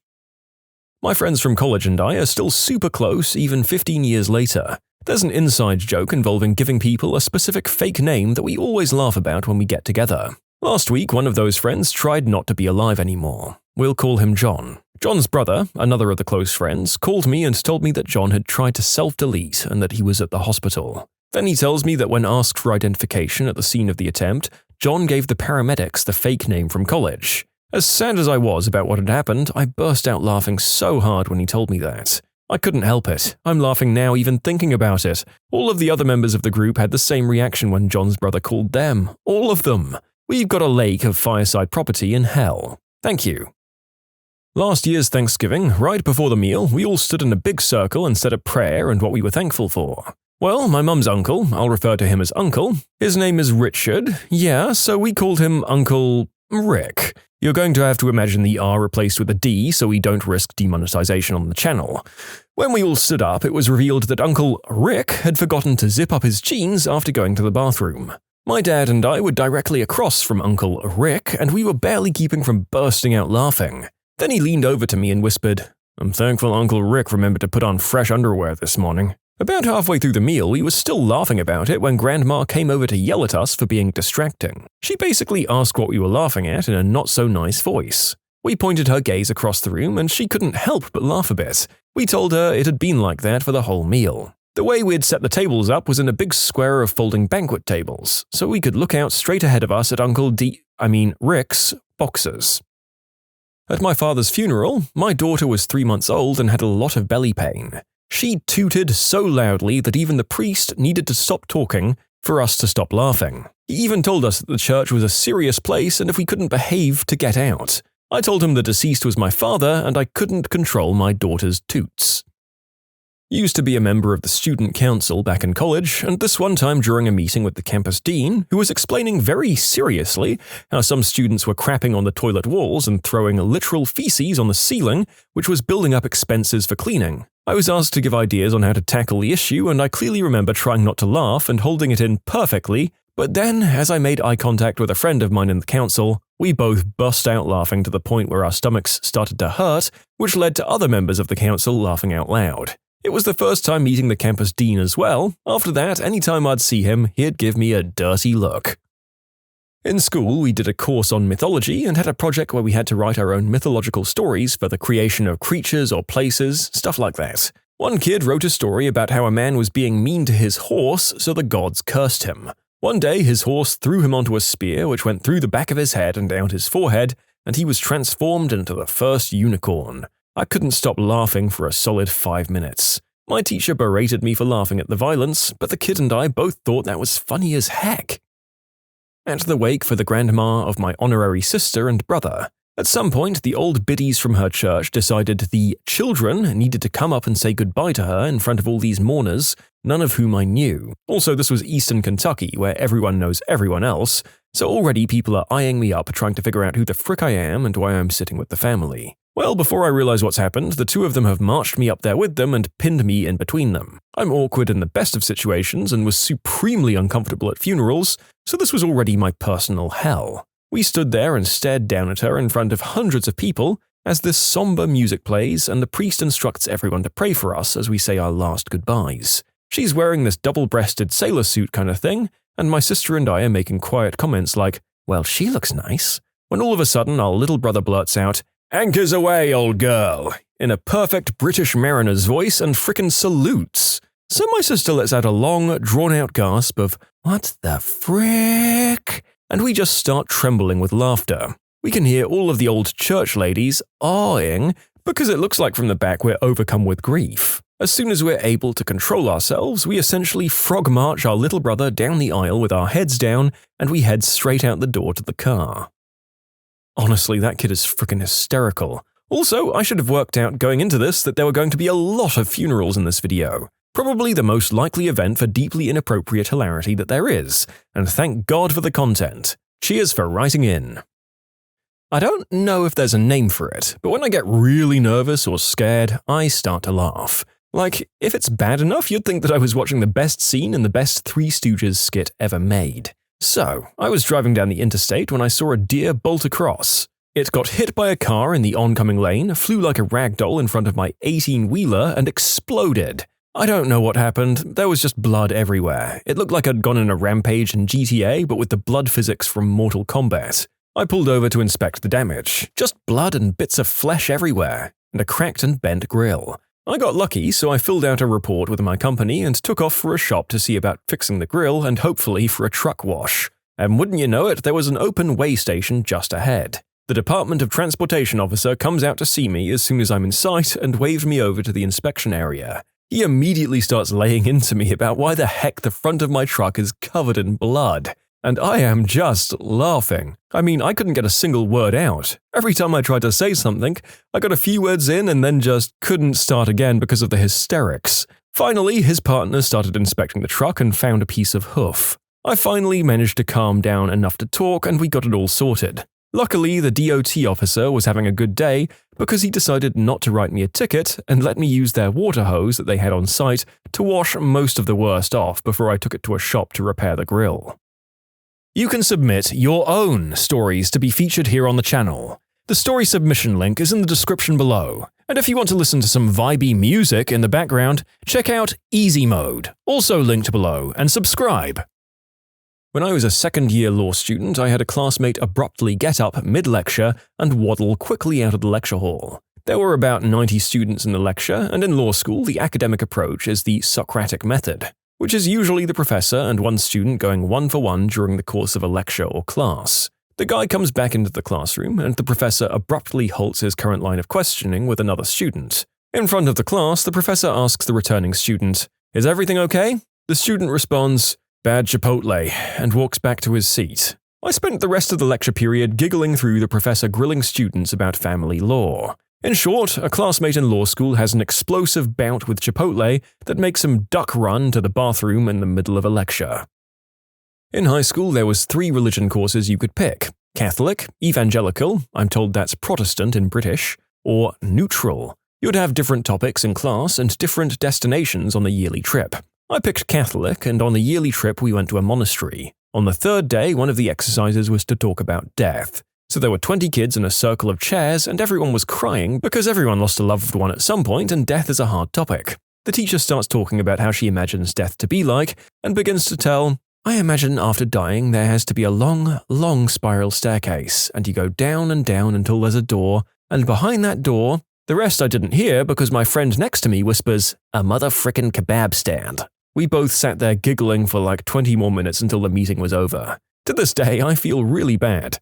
My friends from college and I are still super close even 15 years later. There's an inside joke involving giving people a specific fake name that we always laugh about when we get together. Last week, one of those friends tried not to be alive anymore. We'll call him John. John's brother, another of the close friends, called me and told me that John had tried to self-delete and that he was at the hospital. Then he tells me that when asked for identification at the scene of the attempt, John gave the paramedics the fake name from college. As sad as I was about what had happened, I burst out laughing so hard when he told me that. I couldn't help it. I'm laughing now even thinking about it. All of the other members of the group had the same reaction when John's brother called them. All of them. We've got a lake of fireside property in hell. Thank you. Last year's Thanksgiving, right before the meal, we all stood in a big circle and said a prayer and what we were thankful for. Well, my mum's uncle, I'll refer to him as Uncle, his name is Richard, so we called him Uncle Rick. You're going to have to imagine the R replaced with a D so we don't risk demonetization on the channel. When we all stood up, it was revealed that Uncle Rick had forgotten to zip up his jeans after going to the bathroom. My dad and I were directly across from Uncle Rick, and we were barely keeping from bursting out laughing. Then he leaned over to me and whispered, "I'm thankful Uncle Rick remembered to put on fresh underwear this morning." About halfway through the meal, we were still laughing about it when Grandma came over to yell at us for being distracting. She basically asked what we were laughing at in a not-so-nice voice. We pointed her gaze across the room and she couldn't help but laugh a bit. We told her it had been like that for the whole meal. The way we'd set the tables up was in a big square of folding banquet tables, so we could look out straight ahead of us at Rick's boxes. At my father's funeral, my daughter was 3 months old and had a lot of belly pain. She tooted so loudly that even the priest needed to stop talking for us to stop laughing. He even told us that the church was a serious place and if we couldn't behave, to get out. I told him the deceased was my father and I couldn't control my daughter's toots. Used to be a member of the student council back in college, and this one time during a meeting with the campus dean, who was explaining very seriously how some students were crapping on the toilet walls and throwing literal feces on the ceiling, which was building up expenses for cleaning. I was asked to give ideas on how to tackle the issue, and I clearly remember trying not to laugh and holding it in perfectly, but then, as I made eye contact with a friend of mine in the council, we both burst out laughing to the point where our stomachs started to hurt, which led to other members of the council laughing out loud. It was the first time meeting the campus dean as well. After that, anytime I'd see him, he'd give me a dirty look. In school, we did a course on mythology and had a project where we had to write our own mythological stories for the creation of creatures or places, stuff like that. One kid wrote a story about how a man was being mean to his horse, so the gods cursed him. One day, his horse threw him onto a spear which went through the back of his head and down his forehead, and he was transformed into the first unicorn. I couldn't stop laughing for a solid 5 minutes. My teacher berated me for laughing at the violence, but the kid and I both thought that was funny as heck. At the wake for the grandma of my honorary sister and brother, at some point the old biddies from her church decided the children needed to come up and say goodbye to her in front of all these mourners, none of whom I knew. Also, this was Eastern Kentucky, where everyone knows everyone else, so already people are eyeing me up trying to figure out who the frick I am and why I'm sitting with the family. Well, before I realize what's happened, the two of them have marched me up there with them and pinned me in between them. I'm awkward in the best of situations and was supremely uncomfortable at funerals, so this was already my personal hell. We stood there and stared down at her in front of hundreds of people as this somber music plays and the priest instructs everyone to pray for us as we say our last goodbyes. She's wearing this double-breasted sailor suit kind of thing, and my sister and I are making quiet comments like, "Well, she looks nice," when all of a sudden our little brother blurts out, "Anchors aweigh, old girl," in a perfect British mariner's voice and frickin' salutes. So my sister lets out a long, drawn-out gasp of, "What the frick?" And we just start trembling with laughter. We can hear all of the old church ladies awing because it looks like from the back we're overcome with grief. As soon as we're able to control ourselves, we essentially frog march our little brother down the aisle with our heads down and we head straight out the door to the car. Honestly, that kid is frickin' hysterical. Also, I should have worked out going into this that there were going to be a lot of funerals in this video. Probably the most likely event for deeply inappropriate hilarity that there is, and thank God for the content. Cheers for writing in. I don't know if there's a name for it, but when I get really nervous or scared, I start to laugh. Like, if it's bad enough, you'd think that I was watching the best scene in the best Three Stooges skit ever made. So, I was driving down the interstate when I saw a deer bolt across. It got hit by a car in the oncoming lane, flew like a rag doll in front of my 18-wheeler, and exploded. I don't know what happened, there was just blood everywhere. It looked like I'd gone on a rampage in GTA, but with the blood physics from Mortal Kombat. I pulled over to inspect the damage. Just blood and bits of flesh everywhere, and a cracked and bent grill. I got lucky, so I filled out a report with my company and took off for a shop to see about fixing the grill and hopefully for a truck wash. And wouldn't you know it, there was an open weigh station just ahead. The Department of Transportation officer comes out to see me as soon as I'm in sight and waved me over to the inspection area. He immediately starts laying into me about why the heck the front of my truck is covered in blood. And I am just laughing. I mean, I couldn't get a single word out. Every time I tried to say something, I got a few words in and then just couldn't start again because of the hysterics. Finally, his partner started inspecting the truck and found a piece of hoof. I finally managed to calm down enough to talk and we got it all sorted. Luckily, the DOT officer was having a good day because he decided not to write me a ticket and let me use their water hose that they had on site to wash most of the worst off before I took it to a shop to repair the grill. You can submit your own stories to be featured here on the channel. The story submission link is in the description below. And if you want to listen to some vibey music in the background, check out easymode, also linked below, and subscribe. When I was a second-year law student, I had a classmate abruptly get up mid-lecture and waddle quickly out of the lecture hall. There were about 90 students in the lecture, and in law school, the academic approach is the Socratic method, which is usually the professor and one student going one-for-one during the course of a lecture or class. The guy comes back into the classroom, and the professor abruptly halts his current line of questioning with another student. In front of the class, the professor asks the returning student, "Is everything okay?" The student responds, "Bad Chipotle," and walks back to his seat. I spent the rest of the lecture period giggling through the professor grilling students about family law. In short, a classmate in law school has an explosive bout with Chipotle that makes him duck run to the bathroom in the middle of a lecture. In high school, there was 3 religion courses you could pick: Catholic, Evangelical, I'm told that's Protestant in British, or Neutral. You'd have different topics in class and different destinations on the yearly trip. I picked Catholic, and on the yearly trip we went to a monastery. On the 3rd day, one of the exercises was to talk about death. So there were 20 kids in a circle of chairs and everyone was crying because everyone lost a loved one at some point and death is a hard topic. The teacher starts talking about how she imagines death to be like and begins to tell, "I imagine after dying there has to be a long, long spiral staircase and you go down and down until there's a door, and behind that door," the rest I didn't hear because my friend next to me whispers, "a mother frickin' kebab stand." We both sat there giggling for like 20 more minutes until the meeting was over. To this day, I feel really bad.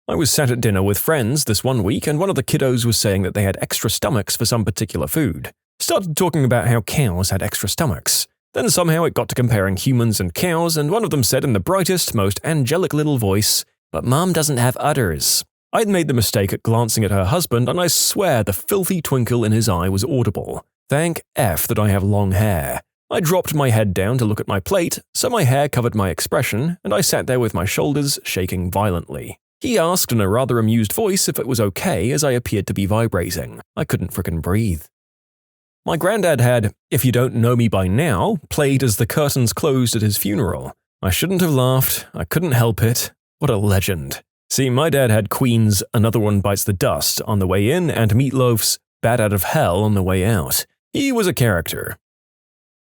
I was sat at dinner with friends this one week and one of the kiddos was saying that they had extra stomachs for some particular food. Started talking about how cows had extra stomachs. Then somehow it got to comparing humans and cows and one of them said in the brightest, most angelic little voice, "But Mom doesn't have udders." I'd made the mistake at glancing at her husband and I swear the filthy twinkle in his eye was audible. Thank F that I have long hair. I dropped my head down to look at my plate, so my hair covered my expression and I sat there with my shoulders shaking violently. He asked in a rather amused voice if it was okay as I appeared to be vibrating. I couldn't frickin' breathe. My granddad had, if you don't know me by now, played as the curtains closed at his funeral. I shouldn't have laughed. I couldn't help it. What a legend. See, my dad had Queen's Another One Bites the Dust on the way in and Meatloaf's Bat Out of Hell on the way out. He was a character.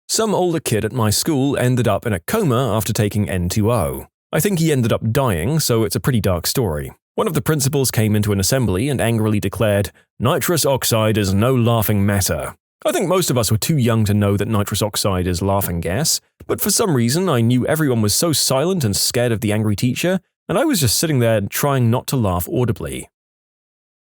Some older kid at my school ended up in a coma after taking N2O. I think he ended up dying, so it's a pretty dark story. One of the principals came into an assembly and angrily declared, "Nitrous oxide is no laughing matter." I think most of us were too young to know that nitrous oxide is laughing gas, but for some reason I knew everyone was so silent and scared of the angry teacher, and I was just sitting there trying not to laugh audibly.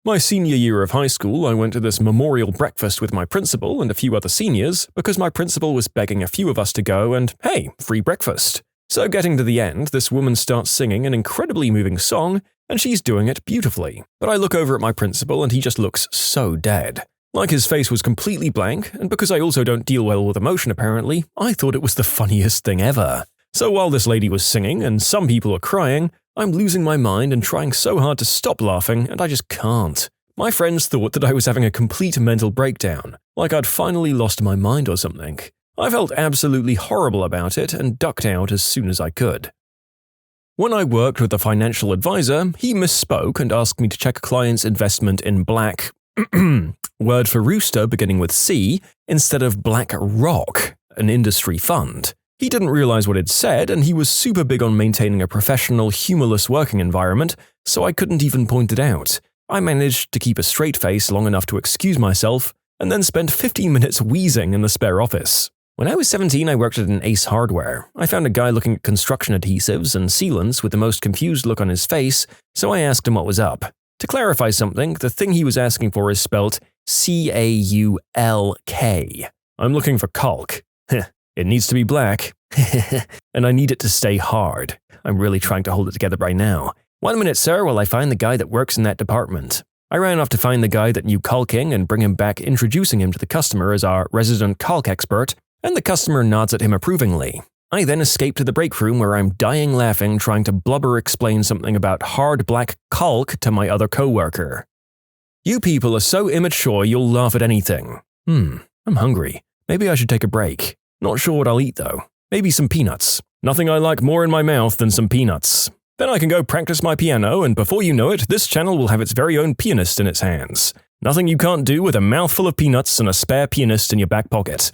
My senior year of high school, I went to this memorial breakfast with my principal and a few other seniors because my principal was begging a few of us to go and, hey, free breakfast. So getting to the end, this woman starts singing an incredibly moving song, and she's doing it beautifully. But I look over at my principal and he just looks so dead. Like his face was completely blank, and because I also don't deal well with emotion apparently, I thought it was the funniest thing ever. So while this lady was singing and some people were crying, I'm losing my mind and trying so hard to stop laughing, and I just can't. My friends thought that I was having a complete mental breakdown, like I'd finally lost my mind or something. I felt absolutely horrible about it and ducked out as soon as I could. When I worked with a financial advisor, he misspoke and asked me to check a client's investment in black word for rooster beginning with C instead of BlackRock, an industry fund. He didn't realize what it said, and he was super big on maintaining a professional, humorless working environment, so I couldn't even point it out. I managed to keep a straight face long enough to excuse myself, and then spent 15 minutes wheezing in the spare office. When I was 17, I worked at an Ace Hardware. I found a guy looking at construction adhesives and sealants with the most confused look on his face, so I asked him what was up. To clarify something, the thing he was asking for is spelt C-A-U-L-K. I'm looking for caulk. It needs to be black. And I need it to stay hard. I'm really trying to hold it together right now. 1 minute, sir, while I find the guy that works in that department. I ran off to find the guy that knew caulking and bring him back, introducing him to the customer as our resident caulk expert, and the customer nods at him approvingly. I then escape to the break room where I'm dying laughing trying to blubber explain something about hard black caulk to my other coworker. You people are so immature you'll laugh at anything. I'm hungry. Maybe I should take a break. Not sure what I'll eat though. Maybe some peanuts. Nothing I like more in my mouth than some peanuts. Then I can go practice my piano, and before you know it, this channel will have its very own pianist in its hands. Nothing you can't do with a mouthful of peanuts and a spare pianist in your back pocket.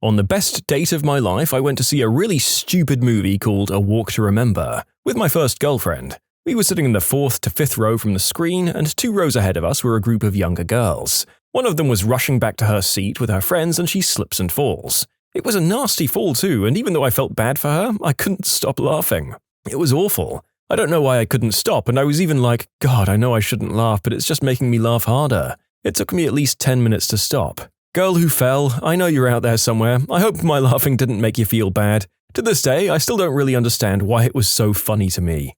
On the best date of my life, I went to see a really stupid movie called A Walk to Remember with my first girlfriend. We were sitting in the 4th to 5th row from the screen, and 2 rows ahead of us were a group of younger girls. One of them was rushing back to her seat with her friends, and she slips and falls. It was a nasty fall too, and even though I felt bad for her, I couldn't stop laughing. It was awful. I don't know why I couldn't stop, and I was even like, God, I know I shouldn't laugh, but it's just making me laugh harder. It took me at least 10 minutes to stop. Girl who fell, I know you're out there somewhere. I hope my laughing didn't make you feel bad. To this day, I still don't really understand why it was so funny to me.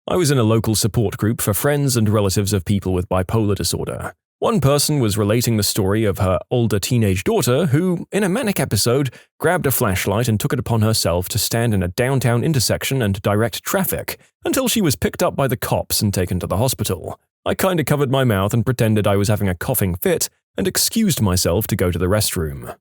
I was in a local support group for friends and relatives of people with bipolar disorder. One person was relating the story of her older teenage daughter who, in a manic episode, grabbed a flashlight and took it upon herself to stand in a downtown intersection and direct traffic until she was picked up by the cops and taken to the hospital. I kinda covered my mouth and pretended I was having a coughing fit and excused myself to go to the restroom.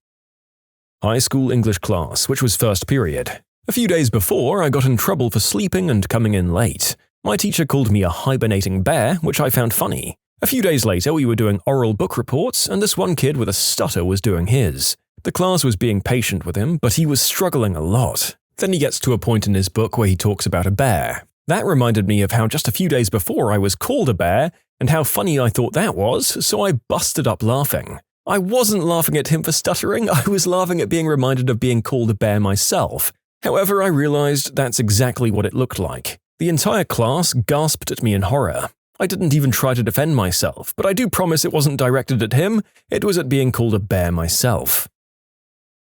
High school English class, which was first period. A few days before, I got in trouble for sleeping and coming in late. My teacher called me a hibernating bear, which I found funny. A few days later, we were doing oral book reports, and this one kid with a stutter was doing his. The class was being patient with him, but he was struggling a lot. Then he gets to a point in his book where he talks about a bear. That reminded me of how just a few days before I was called a bear, and how funny I thought that was, so I busted up laughing. I wasn't laughing at him for stuttering, I was laughing at being reminded of being called a bear myself. However, I realized that's exactly what it looked like. The entire class gasped at me in horror. I didn't even try to defend myself, but I do promise it wasn't directed at him, it was at being called a bear myself.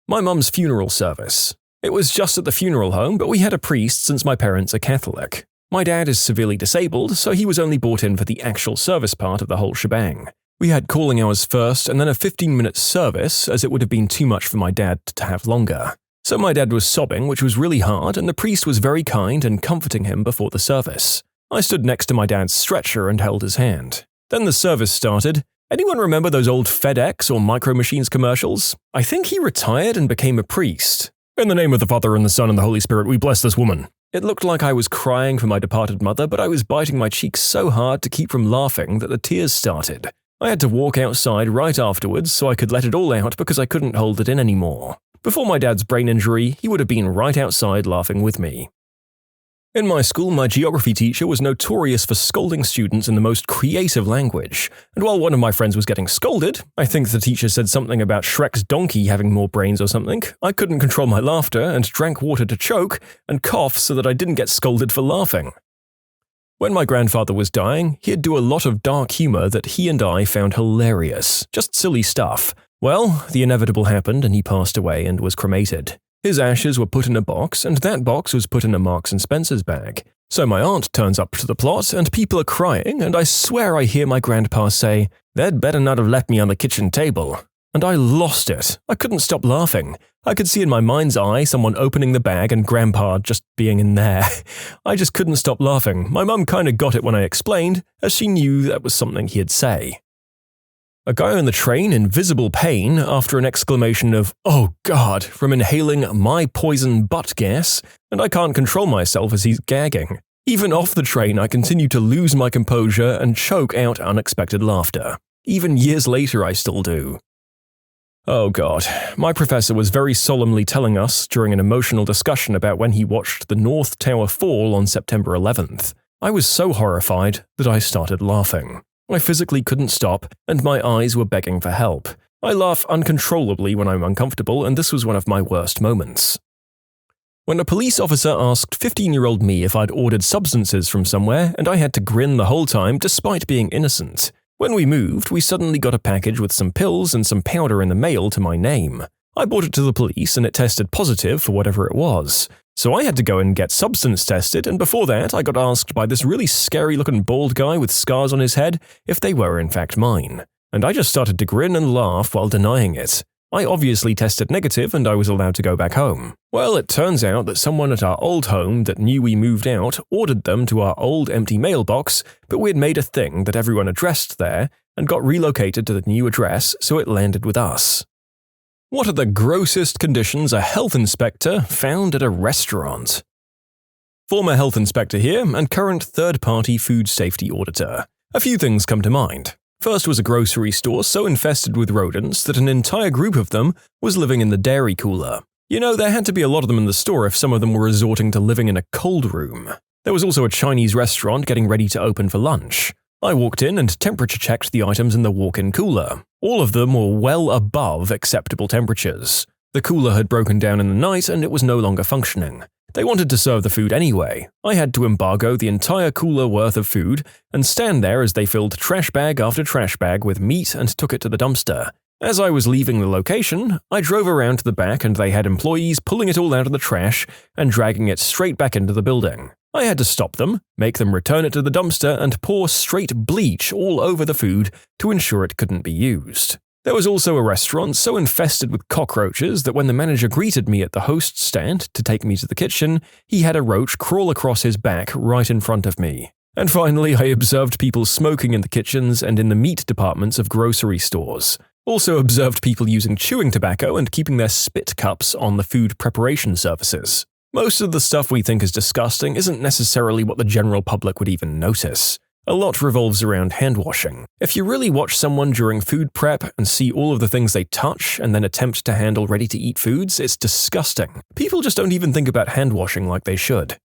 My mum's funeral service. It was just at the funeral home, but we had a priest since my parents are Catholic. My dad is severely disabled, so he was only brought in for the actual service part of the whole shebang. We had calling hours first and then a 15-minute service, as it would have been too much for my dad to have longer. So my dad was sobbing, which was really hard, and the priest was very kind and comforting him before the service. I stood next to my dad's stretcher and held his hand. Then the service started. Anyone remember those old FedEx or Micro Machines commercials? I think he retired and became a priest. "In the name of the Father and the Son and the Holy Spirit, we bless this woman." It looked like I was crying for my departed mother, but I was biting my cheeks so hard to keep from laughing that the tears started. I had to walk outside right afterwards so I could let it all out because I couldn't hold it in anymore. Before my dad's brain injury, he would have been right outside laughing with me. In my school, my geography teacher was notorious for scolding students in the most creative language, and while one of my friends was getting scolded, I think the teacher said something about Shrek's donkey having more brains or something, I couldn't control my laughter and drank water to choke and cough so that I didn't get scolded for laughing. When my grandfather was dying, he'd do a lot of dark humor that he and I found hilarious, just silly stuff. Well, the inevitable happened and he passed away and was cremated. His ashes were put in a box, and that box was put in a Marks & Spencer's bag. So my aunt turns up to the plot, and people are crying, and I swear I hear my grandpa say, "They'd better not have left me on the kitchen table." And I lost it. I couldn't stop laughing. I could see in my mind's eye someone opening the bag and Grandpa just being in there. I just couldn't stop laughing. My mum kind of got it when I explained, as she knew that was something he'd say. A guy on the train in visible pain after an exclamation of, "Oh God," from inhaling my poison butt gas, and I can't control myself as he's gagging. Even off the train, I continue to lose my composure and choke out unexpected laughter. Even years later, I still do. Oh God, my professor was very solemnly telling us during an emotional discussion about when he watched the North Tower fall on September 11th. I was so horrified that I started laughing. I physically couldn't stop, and my eyes were begging for help. I laugh uncontrollably when I'm uncomfortable, and this was one of my worst moments. When a police officer asked 15-year-old me if I'd ordered substances from somewhere, and I had to grin the whole time despite being innocent. When we moved, we suddenly got a package with some pills and some powder in the mail to my name. I brought it to the police and it tested positive for whatever it was. So I had to go and get substance tested, and before that I got asked by this really scary-looking bald guy with scars on his head if they were in fact mine. And I just started to grin and laugh while denying it. I obviously tested negative and I was allowed to go back home. Well, it turns out that someone at our old home that knew we moved out ordered them to our old empty mailbox, but we'd made a thing that everyone addressed there and got relocated to the new address, so it landed with us. What are the grossest conditions a health inspector found at a restaurant? Former health inspector here and current third-party food safety auditor. A few things come to mind. First was a grocery store so infested with rodents that an entire group of them was living in the dairy cooler. You know, there had to be a lot of them in the store if some of them were resorting to living in a cold room. There was also a Chinese restaurant getting ready to open for lunch. I walked in and temperature-checked the items in the walk-in cooler. All of them were well above acceptable temperatures. The cooler had broken down in the night and it was no longer functioning. They wanted to serve the food anyway. I had to embargo the entire cooler worth of food and stand there as they filled trash bag after trash bag with meat and took it to the dumpster. As I was leaving the location, I drove around to the back and they had employees pulling it all out of the trash and dragging it straight back into the building. I had to stop them, make them return it to the dumpster and pour straight bleach all over the food to ensure it couldn't be used. There was also a restaurant so infested with cockroaches that when the manager greeted me at the host stand to take me to the kitchen, he had a roach crawl across his back right in front of me. And finally, I observed people smoking in the kitchens and in the meat departments of grocery stores. Also observed people using chewing tobacco and keeping their spit cups on the food preparation surfaces. Most of the stuff we think is disgusting isn't necessarily what the general public would even notice. A lot revolves around hand washing. If you really watch someone during food prep and see all of the things they touch and then attempt to handle ready-to-eat foods, it's disgusting. People just don't even think about hand washing like they should.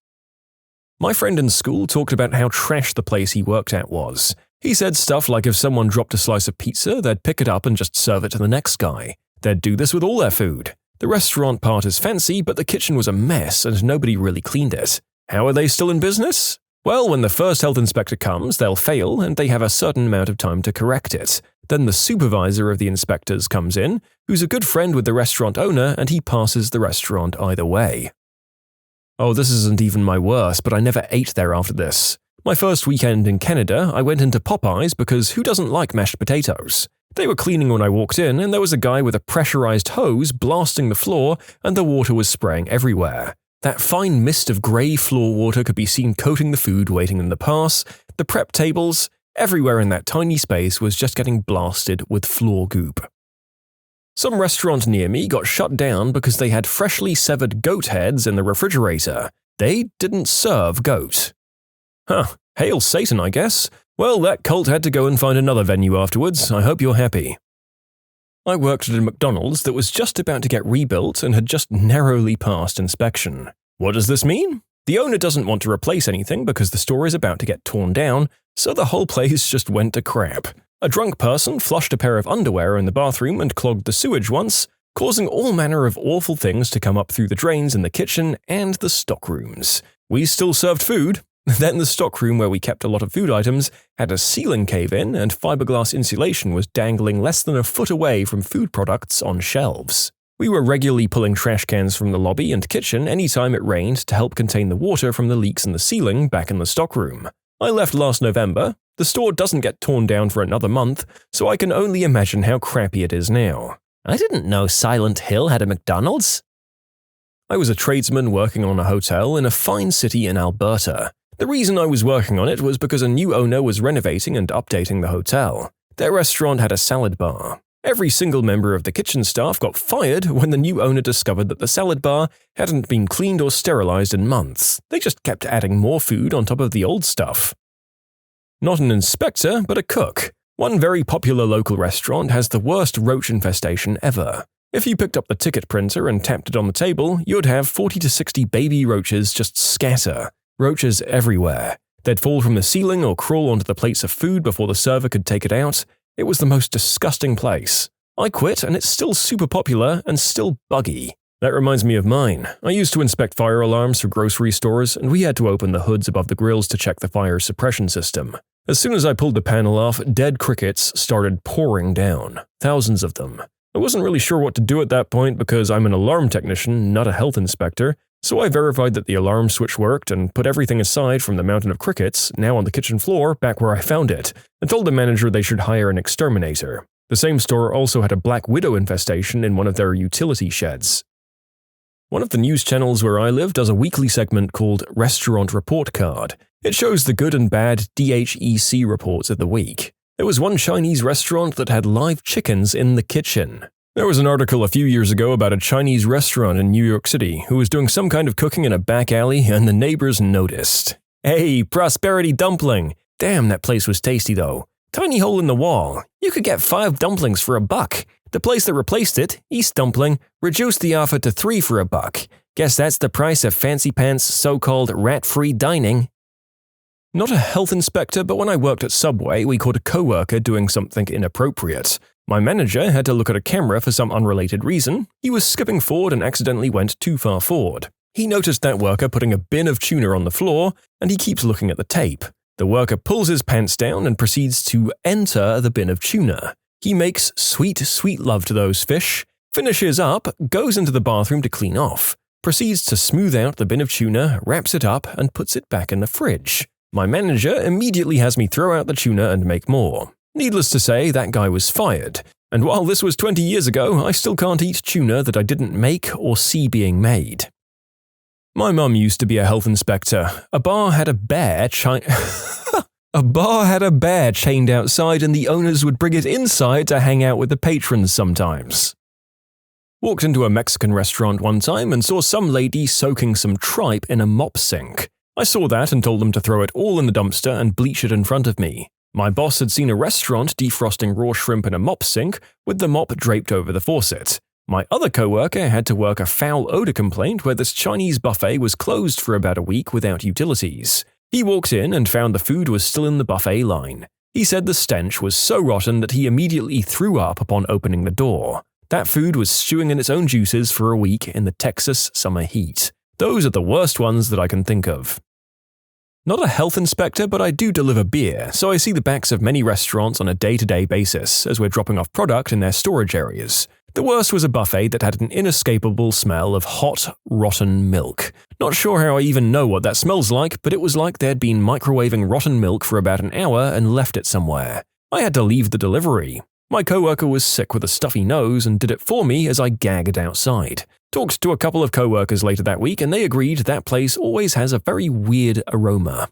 My friend in school talked about how trash the place he worked at was. He said stuff like if someone dropped a slice of pizza, they'd pick it up and just serve it to the next guy. They'd do this with all their food. The restaurant part is fancy, but the kitchen was a mess and nobody really cleaned it. How are they still in business? Well, when the first health inspector comes, they'll fail and they have a certain amount of time to correct it. Then the supervisor of the inspectors comes in, who's a good friend with the restaurant owner, and he passes the restaurant either way. Oh, this isn't even my worst, but I never ate there after this. My first weekend in Canada, I went into Popeyes because who doesn't like mashed potatoes? They were cleaning when I walked in, and there was a guy with a pressurized hose blasting the floor, and the water was spraying everywhere. That fine mist of grey floor water could be seen coating the food waiting in the pass, the prep tables, everywhere in that tiny space was just getting blasted with floor goop. Some restaurant near me got shut down because they had freshly severed goat heads in the refrigerator. They didn't serve goat. Hail Satan, I guess. Well, that cult had to go and find another venue afterwards. I hope you're happy. I worked at a McDonald's that was just about to get rebuilt and had just narrowly passed inspection. What does this mean? The owner doesn't want to replace anything because the store is about to get torn down, so the whole place just went to crap. A drunk person flushed a pair of underwear in the bathroom and clogged the sewage once, causing all manner of awful things to come up through the drains in the kitchen and the stockrooms. We still served food. Then the stockroom where we kept a lot of food items had a ceiling cave-in and fiberglass insulation was dangling less than a foot away from food products on shelves. We were regularly pulling trash cans from the lobby and kitchen anytime it rained to help contain the water from the leaks in the ceiling back in the stockroom. I left last November. The store doesn't get torn down for another month, so I can only imagine how crappy it is now. I didn't know Silent Hill had a McDonald's. I was a tradesman working on a hotel in a fine city in Alberta. The reason I was working on it was because a new owner was renovating and updating the hotel. Their restaurant had a salad bar. Every single member of the kitchen staff got fired when the new owner discovered that the salad bar hadn't been cleaned or sterilized in months. They just kept adding more food on top of the old stuff. Not an inspector, but a cook. One very popular local restaurant has the worst roach infestation ever. If you picked up the ticket printer and tapped it on the table, you'd have 40 to 60 baby roaches just scatter. Roaches everywhere. They'd fall from the ceiling or crawl onto the plates of food before the server could take it out. It was the most disgusting place. I quit and it's still super popular and still buggy. That reminds me of mine. I used to inspect fire alarms for grocery stores and we had to open the hoods above the grills to check the fire suppression system. As soon as I pulled the panel off, dead crickets started pouring down. Thousands of them. I wasn't really sure what to do at that point because I'm an alarm technician, not a health inspector. So I verified that the alarm switch worked and put everything aside from the mountain of crickets, now on the kitchen floor, back where I found it, and told the manager they should hire an exterminator. The same store also had a black widow infestation in one of their utility sheds. One of the news channels where I live does a weekly segment called Restaurant Report Card. It shows the good and bad DHEC reports of the week. There was one Chinese restaurant that had live chickens in the kitchen. There was an article a few years ago about a Chinese restaurant in New York City who was doing some kind of cooking in a back alley and the neighbors noticed. Hey, Prosperity Dumpling! Damn, that place was tasty though. Tiny hole in the wall. You could get 5 dumplings for $1. The place that replaced it, East Dumpling, reduced the offer to 3 for $1. Guess that's the price of fancy pants so-called rat-free dining. Not a health inspector, but when I worked at Subway, we caught a coworker doing something inappropriate. My manager had to look at a camera for some unrelated reason. He was skipping forward and accidentally went too far forward. He noticed that worker putting a bin of tuna on the floor, and he keeps looking at the tape. The worker pulls his pants down and proceeds to enter the bin of tuna. He makes sweet, sweet love to those fish, finishes up, goes into the bathroom to clean off, proceeds to smooth out the bin of tuna, wraps it up, and puts it back in the fridge. My manager immediately has me throw out the tuna and make more. Needless to say, that guy was fired. And while this was 20 years ago, I still can't eat tuna that I didn't make or see being made. My mum used to be a health inspector. A bar had a bear chained outside and the owners would bring it inside to hang out with the patrons sometimes. Walked into a Mexican restaurant one time and saw some lady soaking some tripe in a mop sink. I saw that and told them to throw it all in the dumpster and bleach it in front of me. My boss had seen a restaurant defrosting raw shrimp in a mop sink with the mop draped over the faucet. My other coworker had to work a foul odor complaint where this Chinese buffet was closed for about a week without utilities. He walked in and found the food was still in the buffet line. He said the stench was so rotten that he immediately threw up upon opening the door. That food was stewing in its own juices for a week in the Texas summer heat. Those are the worst ones that I can think of. Not a health inspector, but I do deliver beer, so I see the backs of many restaurants on a day-to-day basis as we're dropping off product in their storage areas. The worst was a buffet that had an inescapable smell of hot, rotten milk. Not sure how I even know what that smells like, but it was like they'd been microwaving rotten milk for about an hour and left it somewhere. I had to leave the delivery. My coworker was sick with a stuffy nose and did it for me as I gagged outside. Talked to a couple of co-workers later that week and they agreed that place always has a very weird aroma.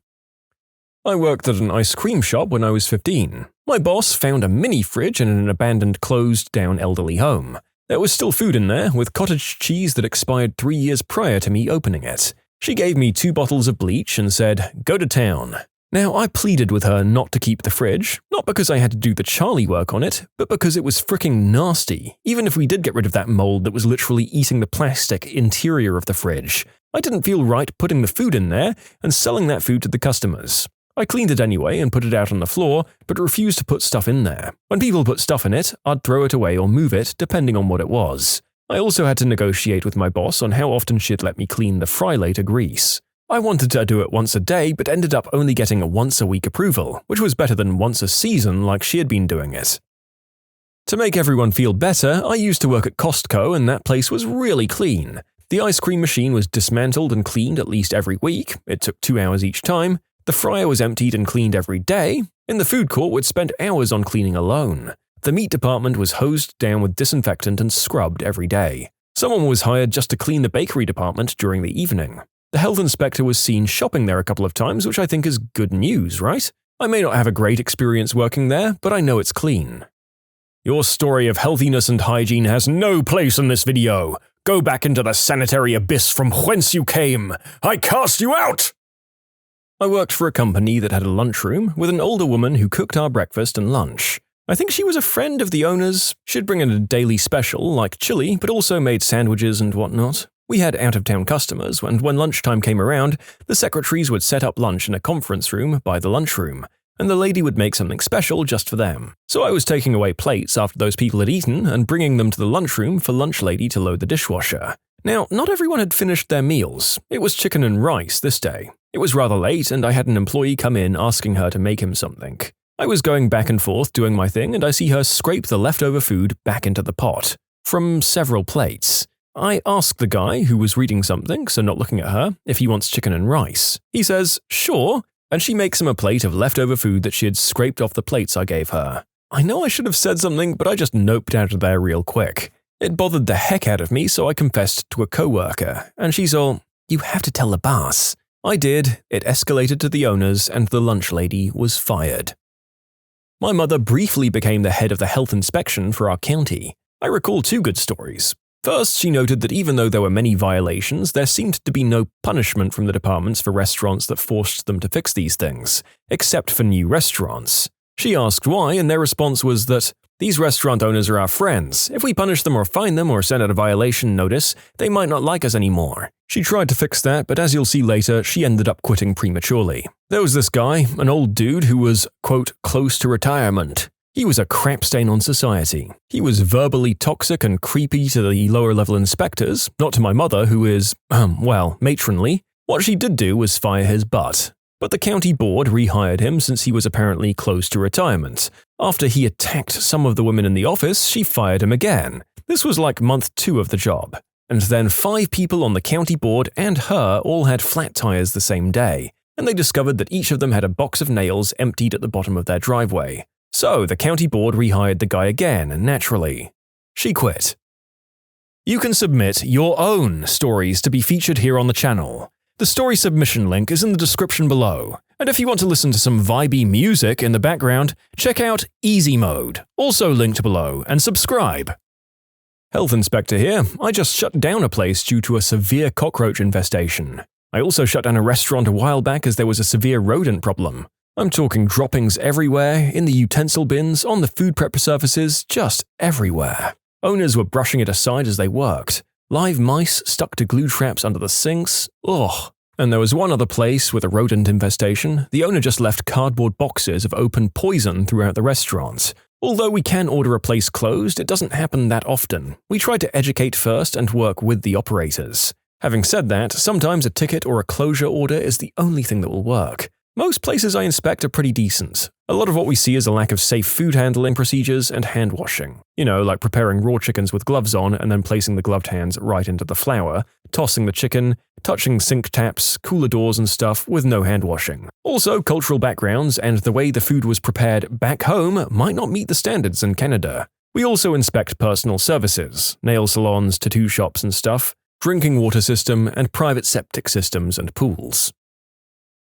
I worked at an ice cream shop when I was 15. My boss found a mini fridge in an abandoned closed-down elderly home. There was still food in there, with cottage cheese that expired 3 years prior to me opening it. She gave me 2 bottles of bleach and said, "Go to town." Now, I pleaded with her not to keep the fridge, not because I had to do the Charlie work on it, but because it was fricking nasty, even if we did get rid of that mold that was literally eating the plastic interior of the fridge. I didn't feel right putting the food in there and selling that food to the customers. I cleaned it anyway and put it out on the floor, but refused to put stuff in there. When people put stuff in it, I'd throw it away or move it, depending on what it was. I also had to negotiate with my boss on how often she'd let me clean the fry later grease. I wanted to do it once a day, but ended up only getting a once-a-week approval, which was better than once a season like she had been doing it. To make everyone feel better, I used to work at Costco and that place was really clean. The ice cream machine was dismantled and cleaned at least every week. It took 2 hours each time. The fryer was emptied and cleaned every day. In the food court, we'd spend hours on cleaning alone. The meat department was hosed down with disinfectant and scrubbed every day. Someone was hired just to clean the bakery department during the evening. The health inspector was seen shopping there a couple of times, which I think is good news, right? I may not have a great experience working there, but I know it's clean. Your story of healthiness and hygiene has no place in this video. Go back into the sanitary abyss from whence you came. I cast you out! I worked for a company that had a lunchroom with an older woman who cooked our breakfast and lunch. I think she was a friend of the owner's. She'd bring in a daily special, like chili, but also made sandwiches and whatnot. We had out-of-town customers, and when lunchtime came around, the secretaries would set up lunch in a conference room by the lunchroom, and the lady would make something special just for them. So I was taking away plates after those people had eaten and bringing them to the lunchroom for lunch lady to load the dishwasher. Now, not everyone had finished their meals. It was chicken and rice this day. It was rather late, and I had an employee come in asking her to make him something. I was going back and forth doing my thing, and I see her scrape the leftover food back into the pot, from several plates. I ask the guy, who was reading something, so not looking at her, if he wants chicken and rice. He says, "Sure," and she makes him a plate of leftover food that she had scraped off the plates I gave her. I know I should have said something, but I just noped out of there real quick. It bothered the heck out of me, so I confessed to a coworker, and she's all, "You have to tell the boss." I did, it escalated to the owners, and the lunch lady was fired. My mother briefly became the head of the health inspection for our county. I recall 2 good stories. First, she noted that even though there were many violations, there seemed to be no punishment from the departments for restaurants that forced them to fix these things, except for new restaurants. She asked why, and their response was that, "These restaurant owners are our friends. If we punish them or fine them or send out a violation notice, they might not like us anymore." She tried to fix that, but as you'll see later, she ended up quitting prematurely. There was this guy, an old dude who was, quote, close to retirement. He was a crap stain on society. He was verbally toxic and creepy to the lower-level inspectors, not to my mother, who is, matronly. What she did do was fire his butt. But the county board rehired him since he was apparently close to retirement. After he attacked some of the women in the office, she fired him again. This was like month 2 of the job. And then 5 people on the county board and her all had flat tires the same day, and they discovered that each of them had a box of nails emptied at the bottom of their driveway. So the county board rehired the guy again, naturally. She quit. You can submit your own stories to be featured here on the channel. The story submission link is in the description below. And if you want to listen to some vibey music in the background, check out easymode, also linked below, and subscribe. Health Inspector here. I just shut down a place due to a severe cockroach infestation. I also shut down a restaurant a while back as there was a severe rodent problem. I'm talking droppings everywhere, in the utensil bins, on the food prep surfaces, just everywhere. Owners were brushing it aside as they worked. Live mice stuck to glue traps under the sinks. Ugh. And there was one other place with a rodent infestation. The owner just left cardboard boxes of open poison throughout the restaurant. Although we can order a place closed, it doesn't happen that often. We try to educate first and work with the operators. Having said that, sometimes a ticket or a closure order is the only thing that will work. Most places I inspect are pretty decent. A lot of what we see is a lack of safe food handling procedures and hand washing. You know, like preparing raw chickens with gloves on and then placing the gloved hands right into the flour, tossing the chicken, touching sink taps, cooler doors and stuff with no hand washing. Also, cultural backgrounds and the way the food was prepared back home might not meet the standards in Canada. We also inspect personal services, nail salons, tattoo shops and stuff, drinking water system, and private septic systems and pools.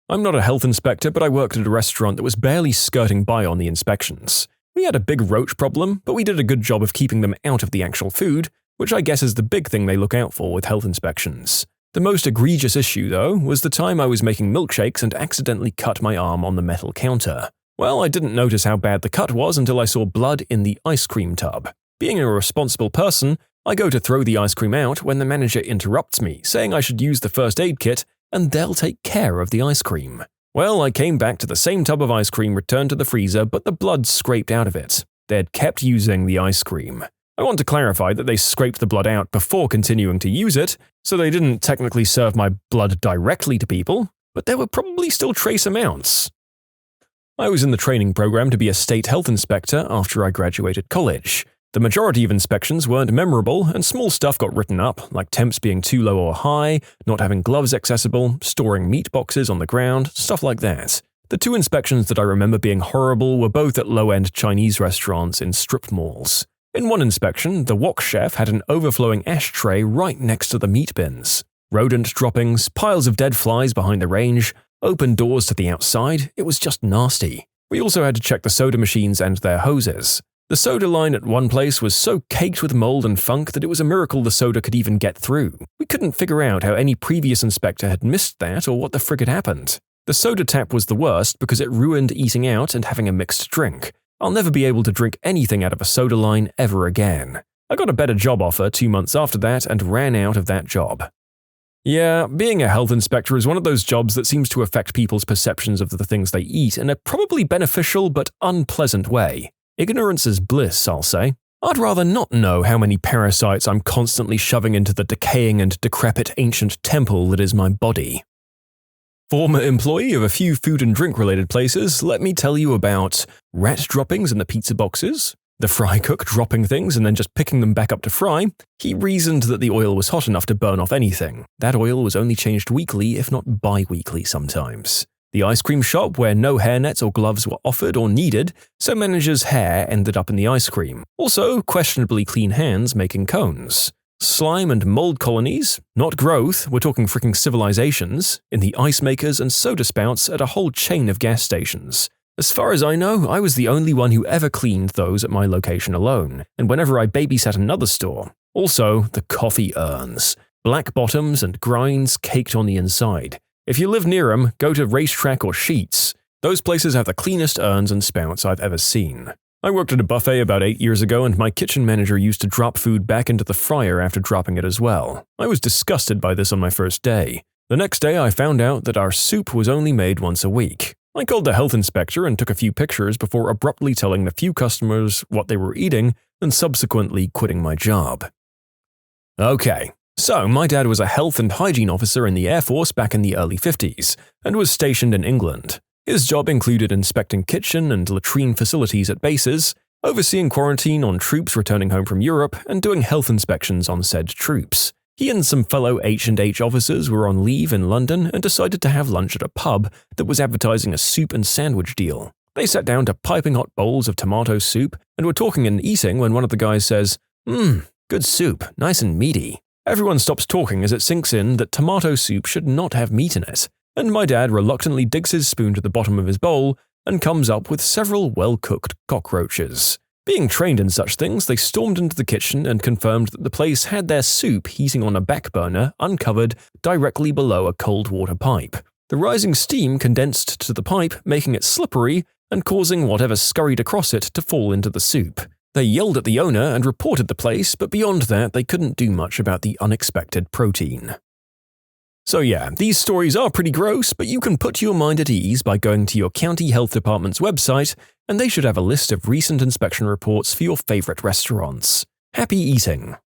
I'm not a health inspector, but I worked at a restaurant that was barely skirting by on the inspections. We had a big roach problem, but we did a good job of keeping them out of the actual food, which I guess is the big thing they look out for with health inspections. The most egregious issue, though, was the time I was making milkshakes and accidentally cut my arm on the metal counter. Well, I didn't notice how bad the cut was until I saw blood in the ice cream tub. Being a responsible person, I go to throw the ice cream out when the manager interrupts me, saying I should use the first aid kit and they'll take care of the ice cream. Well, I came back to the same tub of ice cream returned to the freezer, but the blood scraped out of it. They had kept using the ice cream. I want to clarify that they scraped the blood out before continuing to use it, so they didn't technically serve my blood directly to people, but there were probably still trace amounts. I was in the training program to be a state health inspector after I graduated college. The majority of inspections weren't memorable, and small stuff got written up, like temps being too low or high, not having gloves accessible, storing meat boxes on the ground, stuff like that. The two inspections that I remember being horrible were both at low-end Chinese restaurants in strip malls. In one inspection, the wok chef had an overflowing ashtray right next to the meat bins. Rodent droppings, piles of dead flies behind the range, open doors to the outside, it was just nasty. We also had to check the soda machines and their hoses. The soda line at one place was so caked with mold and funk that it was a miracle the soda could even get through. We couldn't figure out how any previous inspector had missed that or what the frick had happened. The soda tap was the worst because it ruined eating out and having a mixed drink. I'll never be able to drink anything out of a soda line ever again. I got a better job offer 2 months after that and ran out of that job. Yeah, being a health inspector is one of those jobs that seems to affect people's perceptions of the things they eat in a probably beneficial but unpleasant way. Ignorance is bliss, I'll say. I'd rather not know how many parasites I'm constantly shoving into the decaying and decrepit ancient temple that is my body. Former employee of a few food and drink related places, let me tell you about rat droppings in the pizza boxes, the fry cook dropping things and then just picking them back up to fry. He reasoned that the oil was hot enough to burn off anything. That oil was only changed weekly, if not bi-weekly sometimes. The ice cream shop where no hairnets or gloves were offered or needed, so manager's hair ended up in the ice cream. Also, questionably clean hands making cones. Slime and mold colonies, not growth, we're talking freaking civilizations, in the ice makers and soda spouts at a whole chain of gas stations. As far as I know, I was the only one who ever cleaned those at my location alone, and whenever I babysat another store. Also, the coffee urns. Black bottoms and grinds caked on the inside. If you live near them, go to Racetrack or Sheets. Those places have the cleanest urns and spouts I've ever seen. I worked at a buffet about 8 years ago and my kitchen manager used to drop food back into the fryer after dropping it as well. I was disgusted by this on my first day. The next day I found out that our soup was only made once a week. I called the health inspector and took a few pictures before abruptly telling the few customers what they were eating and subsequently quitting my job. Okay. So, my dad was a health and hygiene officer in the Air Force back in the early 50s, and was stationed in England. His job included inspecting kitchen and latrine facilities at bases, overseeing quarantine on troops returning home from Europe, and doing health inspections on said troops. He and some fellow H&H officers were on leave in London and decided to have lunch at a pub that was advertising a soup and sandwich deal. They sat down to piping hot bowls of tomato soup and were talking and eating when one of the guys says, good soup, nice and meaty." Everyone stops talking as it sinks in that tomato soup should not have meat in it, and my dad reluctantly digs his spoon to the bottom of his bowl and comes up with several well-cooked cockroaches. Being trained in such things, they stormed into the kitchen and confirmed that the place had their soup heating on a back burner uncovered directly below a cold water pipe. The rising steam condensed to the pipe, making it slippery and causing whatever scurried across it to fall into the soup. They yelled at the owner and reported the place, but beyond that, they couldn't do much about the unexpected protein. So yeah, these stories are pretty gross, but you can put your mind at ease by going to your county health department's website, and they should have a list of recent inspection reports for your favorite restaurants. Happy eating!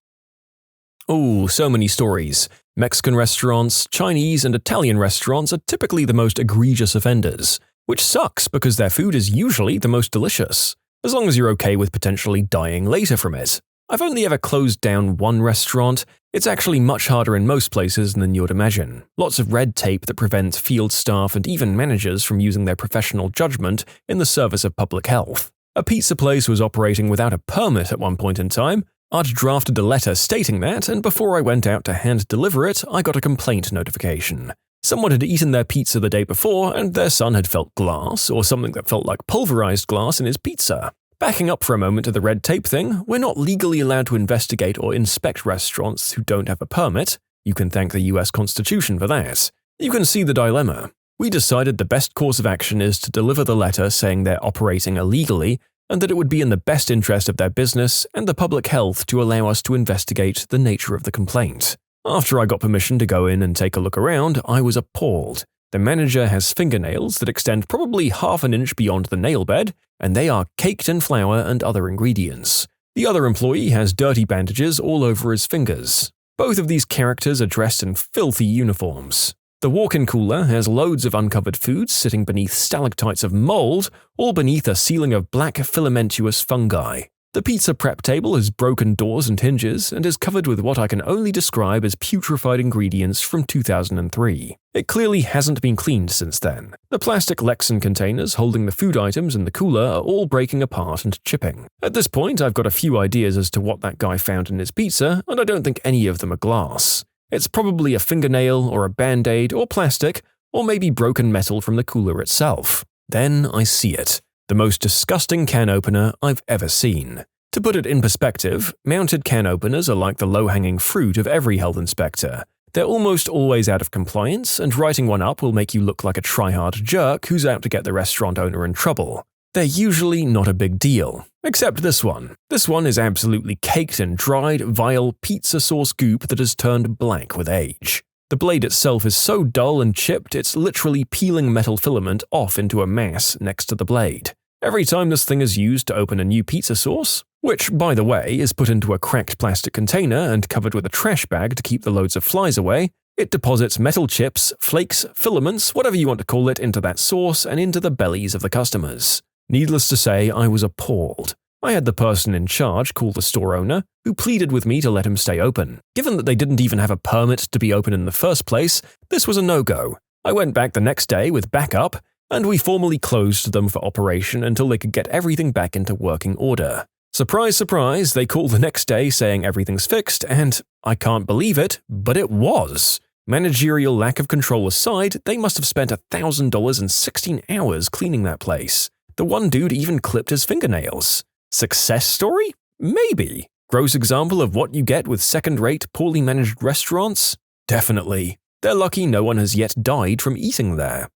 Oh, so many stories. Mexican restaurants, Chinese, and Italian restaurants are typically the most egregious offenders, which sucks because their food is usually the most delicious. As long as you're okay with potentially dying later from it. I've only ever closed down one restaurant. It's actually much harder in most places than you'd imagine. Lots of red tape that prevents field staff and even managers from using their professional judgment in the service of public health. A pizza place was operating without a permit at one point in time. I'd drafted a letter stating that, and before I went out to hand deliver it, I got a complaint notification. Someone had eaten their pizza the day before, and their son had felt glass, or something that felt like pulverized glass, in his pizza. Backing up for a moment to the red tape thing, we're not legally allowed to investigate or inspect restaurants who don't have a permit. You can thank the US Constitution for that. You can see the dilemma. We decided the best course of action is to deliver the letter saying they're operating illegally, and that it would be in the best interest of their business and the public health to allow us to investigate the nature of the complaint. After I got permission to go in and take a look around, I was appalled. The manager has fingernails that extend probably half an inch beyond the nail bed, and they are caked in flour and other ingredients. The other employee has dirty bandages all over his fingers. Both of these characters are dressed in filthy uniforms. The walk-in cooler has loads of uncovered foods sitting beneath stalactites of mold, all beneath a ceiling of black filamentous fungi. The pizza prep table has broken doors and hinges and is covered with what I can only describe as putrefied ingredients from 2003. It clearly hasn't been cleaned since then. The plastic Lexan containers holding the food items in the cooler are all breaking apart and chipping. At this point, I've got a few ideas as to what that guy found in his pizza, and I don't think any of them are glass. It's probably a fingernail or a band-aid or plastic, or maybe broken metal from the cooler itself. Then I see it. The most disgusting can opener I've ever seen. To put it in perspective, mounted can openers are like the low-hanging fruit of every health inspector. They're almost always out of compliance, and writing one up will make you look like a try-hard jerk who's out to get the restaurant owner in trouble. They're usually not a big deal. Except this one. This one is absolutely caked in dried, vile pizza sauce goop that has turned black with age. The blade itself is so dull and chipped it's literally peeling metal filament off into a mass next to the blade. Every time this thing is used to open a new pizza sauce, which, by the way, is put into a cracked plastic container and covered with a trash bag to keep the loads of flies away, it deposits metal chips, flakes, filaments, whatever you want to call it, into that sauce and into the bellies of the customers. Needless to say, I was appalled. I had the person in charge call the store owner, who pleaded with me to let him stay open. Given that they didn't even have a permit to be open in the first place, this was a no-go. I went back the next day with backup, and we formally closed them for operation until they could get everything back into working order. Surprise, surprise, they called the next day saying everything's fixed, and I can't believe it, but it was. Managerial lack of control aside, they must have spent $1,000 and 16 hours cleaning that place. The one dude even clipped his fingernails. Success story? Maybe. Gross example of what you get with second-rate, poorly managed restaurants? Definitely. They're lucky no one has yet died from eating there.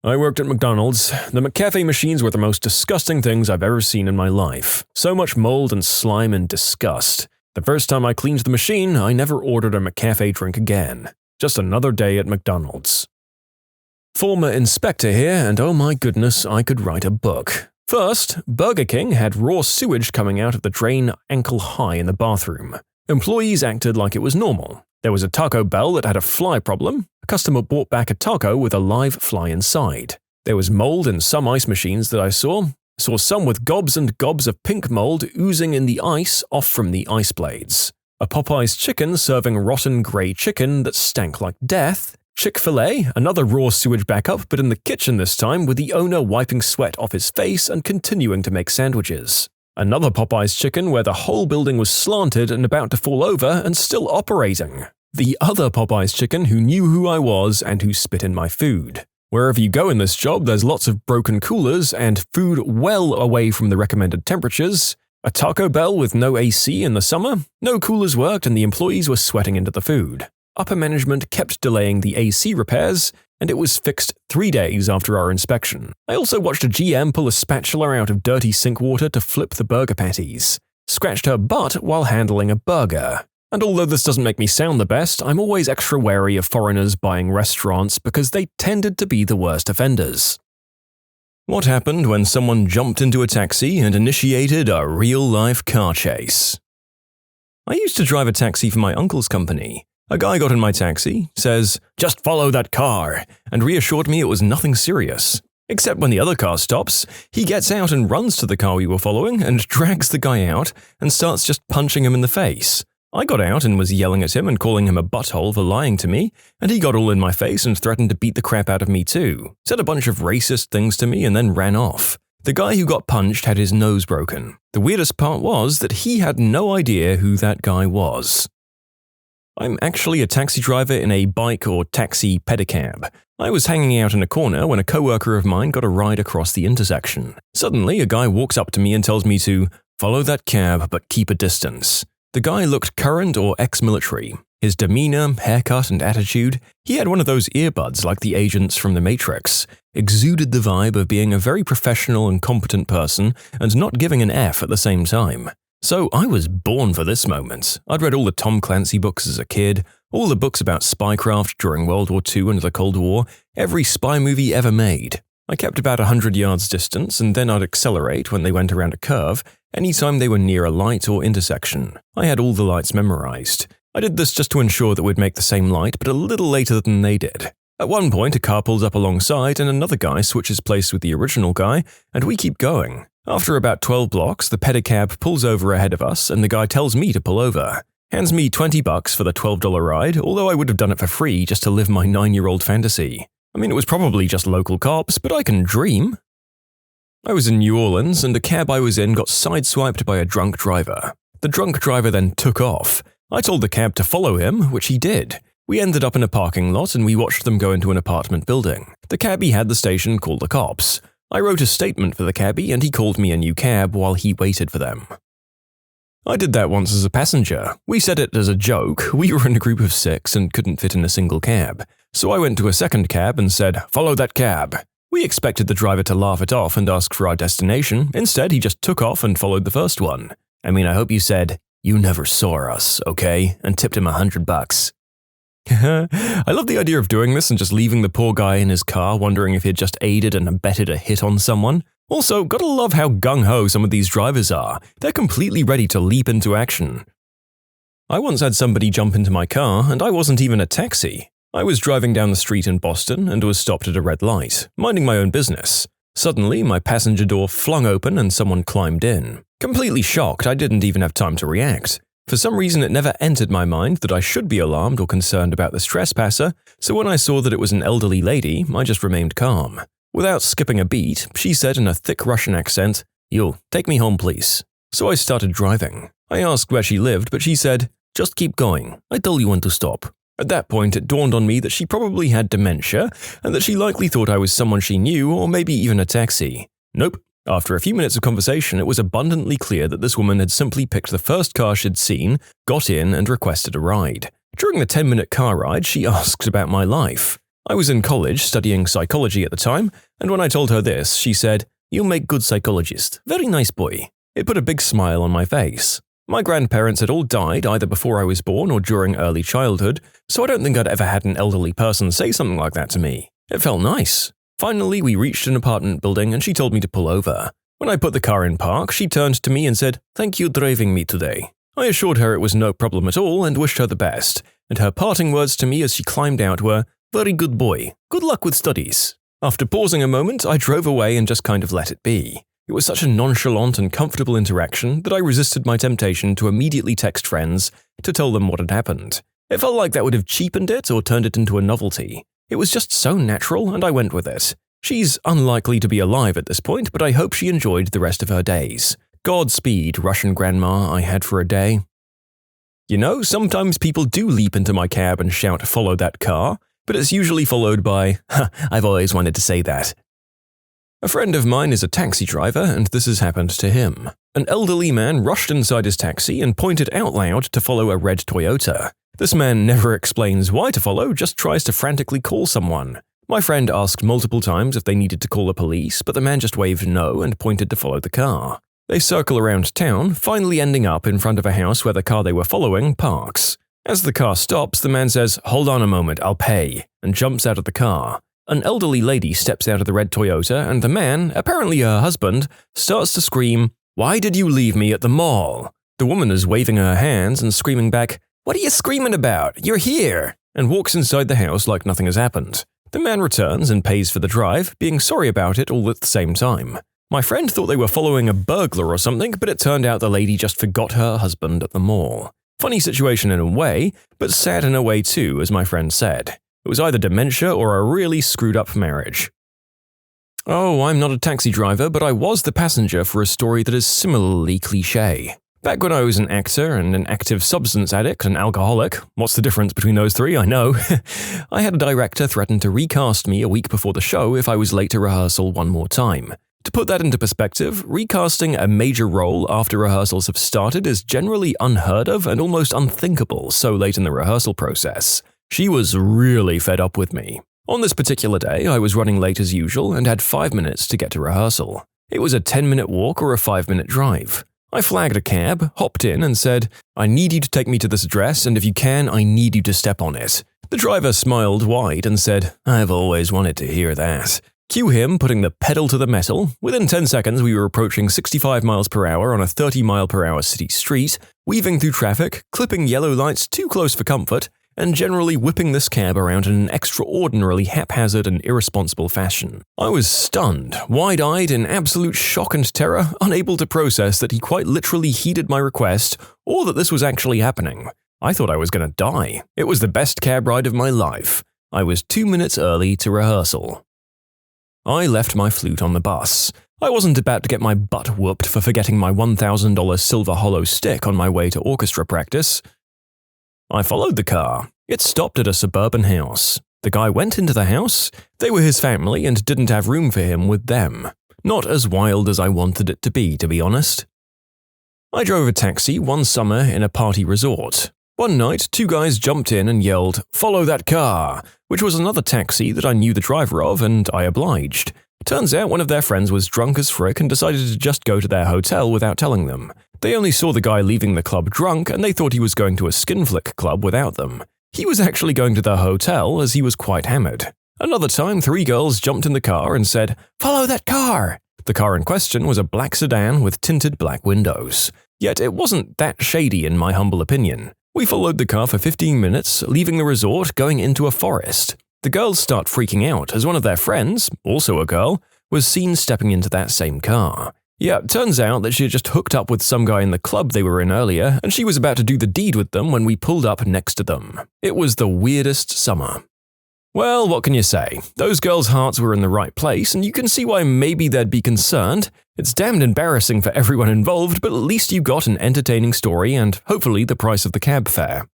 I worked at McDonald's. The McCafe machines were the most disgusting things I've ever seen in my life. So much mold and slime and disgust. The first time I cleaned the machine, I never ordered a McCafe drink again. Just another day at McDonald's. Former inspector here, and oh my goodness, I could write a book. First, Burger King had raw sewage coming out of the drain ankle-high in the bathroom. Employees acted like it was normal. There was a Taco Bell that had a fly problem. A customer brought back a taco with a live fly inside. There was mold in some ice machines that I saw. Some with gobs and gobs of pink mold oozing in the ice off from the ice blades. A Popeye's chicken serving rotten grey chicken that stank like death. Chick-fil-A, another raw sewage backup, but in the kitchen this time, with the owner wiping sweat off his face and continuing to make sandwiches. Another Popeye's chicken where the whole building was slanted and about to fall over and still operating. The other Popeye's chicken who knew who I was and who spit in my food. Wherever you go in this job, there's lots of broken coolers and food well away from the recommended temperatures. A Taco Bell with no AC in the summer, no coolers worked and the employees were sweating into the food. Upper management kept delaying the AC repairs, and it was fixed 3 days after our inspection. I also watched a GM pull a spatula out of dirty sink water to flip the burger patties. Scratched her butt while handling a burger. And although this doesn't make me sound the best, I'm always extra wary of foreigners buying restaurants because they tended to be the worst offenders. What happened when someone jumped into a taxi and initiated a real-life car chase? I used to drive a taxi for my uncle's company. A guy got in my taxi, says, "Just follow that car," and reassured me it was nothing serious. Except when the other car stops, he gets out and runs to the car we were following and drags the guy out and starts just punching him in the face. I got out and was yelling at him and calling him a butthole for lying to me, and he got all in my face and threatened to beat the crap out of me too. Said a bunch of racist things to me and then ran off. The guy who got punched had his nose broken. The weirdest part was that he had no idea who that guy was. I'm actually a taxi driver in a bike or taxi pedicab. I was hanging out in a corner when a coworker of mine got a ride across the intersection. Suddenly, a guy walks up to me and tells me to follow that cab but keep a distance. The guy looked current or ex-military. His demeanor, haircut, and attitude, he had one of those earbuds like the agents from The Matrix, exuded the vibe of being a very professional and competent person and not giving an F at the same time. So I was born for this moment. I'd read all the Tom Clancy books as a kid, all the books about spycraft during World War II and the Cold War, every spy movie ever made. I kept about 100 yards distance and then I'd accelerate when they went around a curve, anytime they were near a light or intersection. I had all the lights memorized. I did this just to ensure that we'd make the same light, but a little later than they did. At one point, a car pulls up alongside and another guy switches place with the original guy, and we keep going. After about 12 blocks, the pedicab pulls over ahead of us and the guy tells me to pull over. Hands me $20 for the $12 ride, although I would have done it for free just to live my 9-year-old fantasy. I mean, it was probably just local cops, but I can dream. I was in New Orleans and the cab I was in got sideswiped by a drunk driver. The drunk driver then took off. I told the cab to follow him, which he did. We ended up in a parking lot and we watched them go into an apartment building. The cabbie had the station call the cops. I wrote a statement for the cabbie and he called me a new cab while he waited for them. I did that once as a passenger. We said it as a joke. We were in a group of 6 and couldn't fit in a single cab. So I went to a second cab and said, "Follow that cab." We expected the driver to laugh it off and ask for our destination. Instead, he just took off and followed the first one. I mean, I hope you said, "You never saw us, okay?" and tipped him $100. I love the idea of doing this and just leaving the poor guy in his car wondering if he'd just aided and abetted a hit on someone. Also, gotta love how gung-ho some of these drivers are. They're completely ready to leap into action. I once had somebody jump into my car and I wasn't even a taxi. I was driving down the street in Boston and was stopped at a red light, minding my own business. Suddenly, my passenger door flung open and someone climbed in. Completely shocked, I didn't even have time to react. For some reason, it never entered my mind that I should be alarmed or concerned about this trespasser, so when I saw that it was an elderly lady, I just remained calm. Without skipping a beat, she said in a thick Russian accent, "Yo, take me home, please." So I started driving. I asked where she lived, but she said, "Just keep going. I tell you when to stop." At that point, it dawned on me that she probably had dementia, and that she likely thought I was someone she knew or maybe even a taxi. Nope. After a few minutes of conversation, it was abundantly clear that this woman had simply picked the first car she'd seen, got in, and requested a ride. During the 10-minute car ride, she asked about my life. I was in college studying psychology at the time, and when I told her this, she said, "You make good psychologist. Very nice boy." It put a big smile on my face. My grandparents had all died either before I was born or during early childhood, so I don't think I'd ever had an elderly person say something like that to me. It felt nice. Finally, we reached an apartment building and she told me to pull over. When I put the car in park, she turned to me and said, "Thank you driving me today." I assured her it was no problem at all and wished her the best, and her parting words to me as she climbed out were, "Very good boy. Good luck with studies." After pausing a moment, I drove away and just kind of let it be. It was such a nonchalant and comfortable interaction that I resisted my temptation to immediately text friends to tell them what had happened. It felt like that would have cheapened it or turned it into a novelty. It was just so natural, and I went with it. She's unlikely to be alive at this point, but I hope she enjoyed the rest of her days. Godspeed, Russian grandma I had for a day. You know, sometimes people do leap into my cab and shout, "Follow that car," but it's usually followed by, "I've always wanted to say that." A friend of mine is a taxi driver, and this has happened to him. An elderly man rushed inside his taxi and pointed out loud to follow a red Toyota. This man never explains why to follow, just tries to frantically call someone. My friend asked multiple times if they needed to call the police, but the man just waved no and pointed to follow the car. They circle around town, finally ending up in front of a house where the car they were following parks. As the car stops, the man says, "Hold on a moment, I'll pay," and jumps out of the car. An elderly lady steps out of the red Toyota, and the man, apparently her husband, starts to scream, "Why did you leave me at the mall?" The woman is waving her hands and screaming back, "What are you screaming about? You're here!" and walks inside the house like nothing has happened. The man returns and pays for the drive, being sorry about it all at the same time. My friend thought they were following a burglar or something, but it turned out the lady just forgot her husband at the mall. Funny situation in a way, but sad in a way too, as my friend said. It was either dementia or a really screwed up marriage. Oh, I'm not a taxi driver, but I was the passenger for a story that is similarly cliché. Back when I was an actor and an active substance addict and alcoholic, what's the difference between those three, I know, I had a director threaten to recast me a week before the show if I was late to rehearsal one more time. To put that into perspective, recasting a major role after rehearsals have started is generally unheard of and almost unthinkable so late in the rehearsal process. She was really fed up with me. On this particular day, I was running late as usual and had 5 minutes to get to rehearsal. It was a 10-minute walk or a 5-minute drive. I flagged a cab, hopped in and said, "I need you to take me to this address, and if you can, I need you to step on it." The driver smiled wide and said, "I've always wanted to hear that." Cue him putting the pedal to the metal. Within 10 seconds, we were approaching 65 miles per hour on a 30-mile-per-hour city street, weaving through traffic, clipping yellow lights too close for comfort, and generally whipping this cab around in an extraordinarily haphazard and irresponsible fashion. I was stunned, wide-eyed, in absolute shock and terror, unable to process that he quite literally heeded my request, or that this was actually happening. I thought I was going to die. It was the best cab ride of my life. I was 2 minutes early to rehearsal. I left my flute on the bus. I wasn't about to get my butt whooped for forgetting my $1,000 silver hollow stick on my way to orchestra practice. I followed the car. It stopped at a suburban house. The guy went into the house. They were his family and didn't have room for him with them. Not as wild as I wanted it to be honest. I drove a taxi one summer in a party resort. One night, 2 guys jumped in and yelled, "Follow that car," which was another taxi that I knew the driver of, and I obliged. Turns out one of their friends was drunk as frick and decided to just go to their hotel without telling them. They only saw the guy leaving the club drunk and they thought he was going to a skin flick club without them. He was actually going to the hotel as he was quite hammered. Another time, 3 girls jumped in the car and said, "Follow that car!" The car in question was a black sedan with tinted black windows. Yet it wasn't that shady in my humble opinion. We followed the car for 15 minutes, leaving the resort going into a forest. The girls start freaking out as one of their friends, also a girl, was seen stepping into that same car. Yeah, it turns out that she had just hooked up with some guy in the club they were in earlier, and she was about to do the deed with them when we pulled up next to them. It was the weirdest summer. Well, what can you say? Those girls' hearts were in the right place, and you can see why maybe they'd be concerned. It's damned embarrassing for everyone involved, but at least you got an entertaining story and hopefully the price of the cab fare.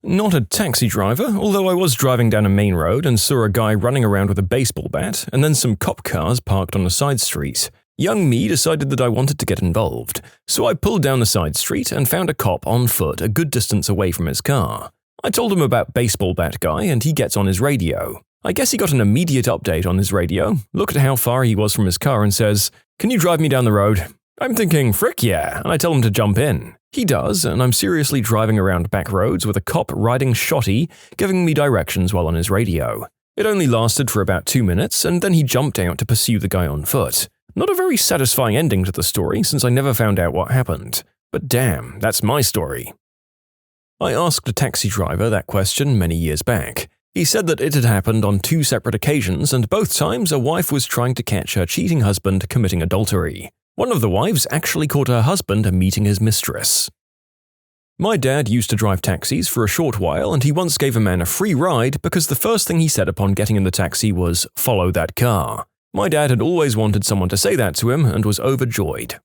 Not a taxi driver, although I was driving down a main road and saw a guy running around with a baseball bat, and then some cop cars parked on a side street. Young me decided that I wanted to get involved, so I pulled down the side street and found a cop on foot a good distance away from his car. I told him about baseball bat guy and he gets on his radio. I guess he got an immediate update on his radio, looked at how far he was from his car and says, "Can you drive me down the road?" I'm thinking, frick yeah, and I tell him to jump in. He does, and I'm seriously driving around back roads with a cop riding shotty, giving me directions while on his radio. It only lasted for about 2 minutes, and then he jumped out to pursue the guy on foot. Not a very satisfying ending to the story since I never found out what happened. But damn, that's my story. I asked a taxi driver that question many years back. He said that it had happened on 2 separate occasions, and both times a wife was trying to catch her cheating husband committing adultery. One of the wives actually caught her husband meeting his mistress. My dad used to drive taxis for a short while, and he once gave a man a free ride because the first thing he said upon getting in the taxi was, "Follow that car." My dad had always wanted someone to say that to him and was overjoyed.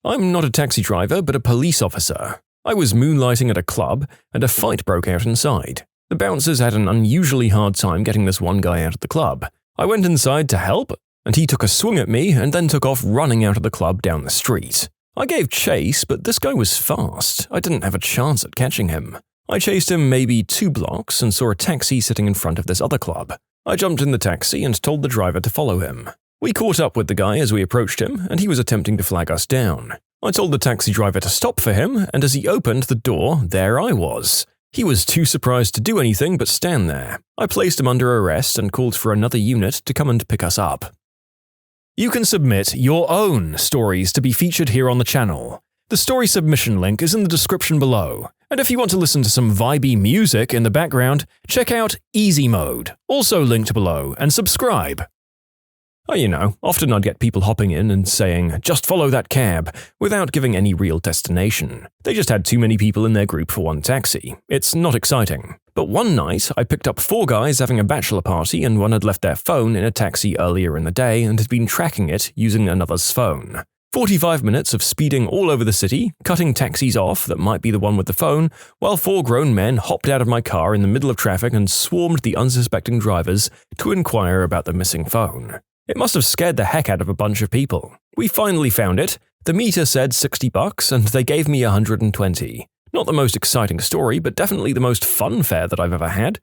I'm not a taxi driver, but a police officer. I was moonlighting at a club, and a fight broke out inside. The bouncers had an unusually hard time getting this one guy out of the club. I went inside to help, and he took a swing at me and then took off running out of the club down the street. I gave chase, but this guy was fast. I didn't have a chance at catching him. I chased him maybe 2 blocks and saw a taxi sitting in front of this other club. I jumped in the taxi and told the driver to follow him. We caught up with the guy as we approached him, and he was attempting to flag us down. I told the taxi driver to stop for him, and as he opened the door, there I was. He was too surprised to do anything but stand there. I placed him under arrest and called for another unit to come and pick us up. You can submit your own stories to be featured here on the channel. The story submission link is in the description below. And if you want to listen to some vibey music in the background, check out easymode, also linked below, and subscribe. Oh, you know, often I'd get people hopping in and saying, "Just follow that cab," without giving any real destination. They just had too many people in their group for one taxi. It's not exciting. But one night, I picked up 4 guys having a bachelor party and one had left their phone in a taxi earlier in the day and had been tracking it using another's phone. 45 minutes of speeding all over the city, cutting taxis off that might be the one with the phone, while 4 grown men hopped out of my car in the middle of traffic and swarmed the unsuspecting drivers to inquire about the missing phone. It must have scared the heck out of a bunch of people. We finally found it. The meter said $60 and they gave me $120. Not the most exciting story, but definitely the most fun fare that I've ever had.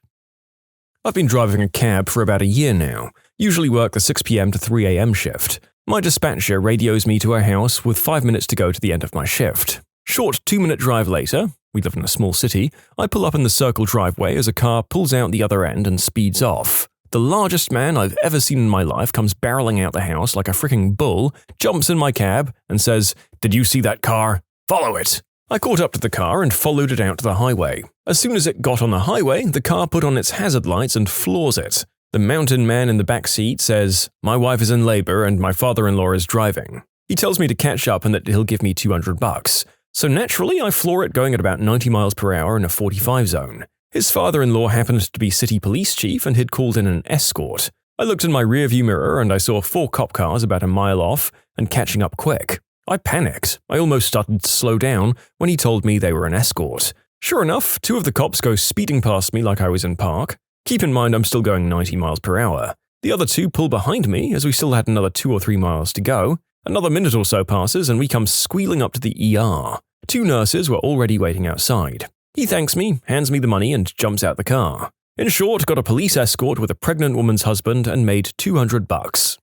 I've been driving a cab for about a year now, usually work the 6 p.m. to 3 a.m. shift. My dispatcher radios me to her house with 5 minutes to go to the end of my shift. Short 2-minute drive later, we live in a small city, I pull up in the circle driveway as a car pulls out the other end and speeds off. The largest man I've ever seen in my life comes barreling out the house like a freaking bull, jumps in my cab, and says, "Did you see that car? Follow it!" I caught up to the car and followed it out to the highway. As soon as it got on the highway, the car put on its hazard lights and floors it. The mountain man in the back seat says, "My wife is in labor and my father-in-law is driving." He tells me to catch up and that he'll give me $200. So naturally, I floor it going at about 90 miles per hour in a 45 zone. His father-in-law happened to be city police chief and he'd called in an escort. I looked in my rearview mirror and I saw 4 cop cars about a mile off and catching up quick. I panicked. I almost started to slow down when he told me they were an escort. Sure enough, 2 of the cops go speeding past me like I was in park. Keep in mind I'm still going 90 miles per hour. The other 2 pull behind me as we still had another 2 or 3 miles to go. Another minute or so passes and we come squealing up to the ER. 2 nurses were already waiting outside. He thanks me, hands me the money and jumps out the car. In short, got a police escort with a pregnant woman's husband and made $200.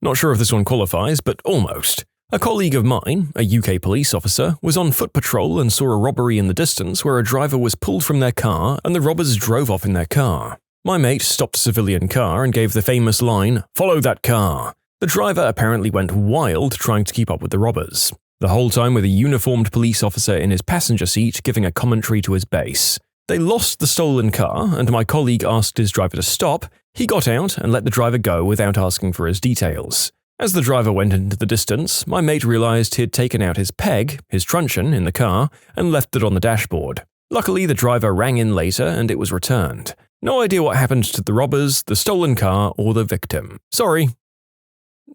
Not sure if this one qualifies, but almost. A colleague of mine, a UK police officer, was on foot patrol and saw a robbery in the distance where a driver was pulled from their car and the robbers drove off in their car. My mate stopped a civilian car and gave the famous line, "Follow that car." The driver apparently went wild trying to keep up with the robbers. The whole time with a uniformed police officer in his passenger seat giving a commentary to his base. They lost the stolen car and my colleague asked his driver to stop. He got out and let the driver go without asking for his details. As the driver went into the distance, my mate realized he had taken out his peg, his truncheon, in the car and left it on the dashboard. Luckily, the driver rang in later and it was returned. No idea what happened to the robbers, the stolen car, or the victim. Sorry.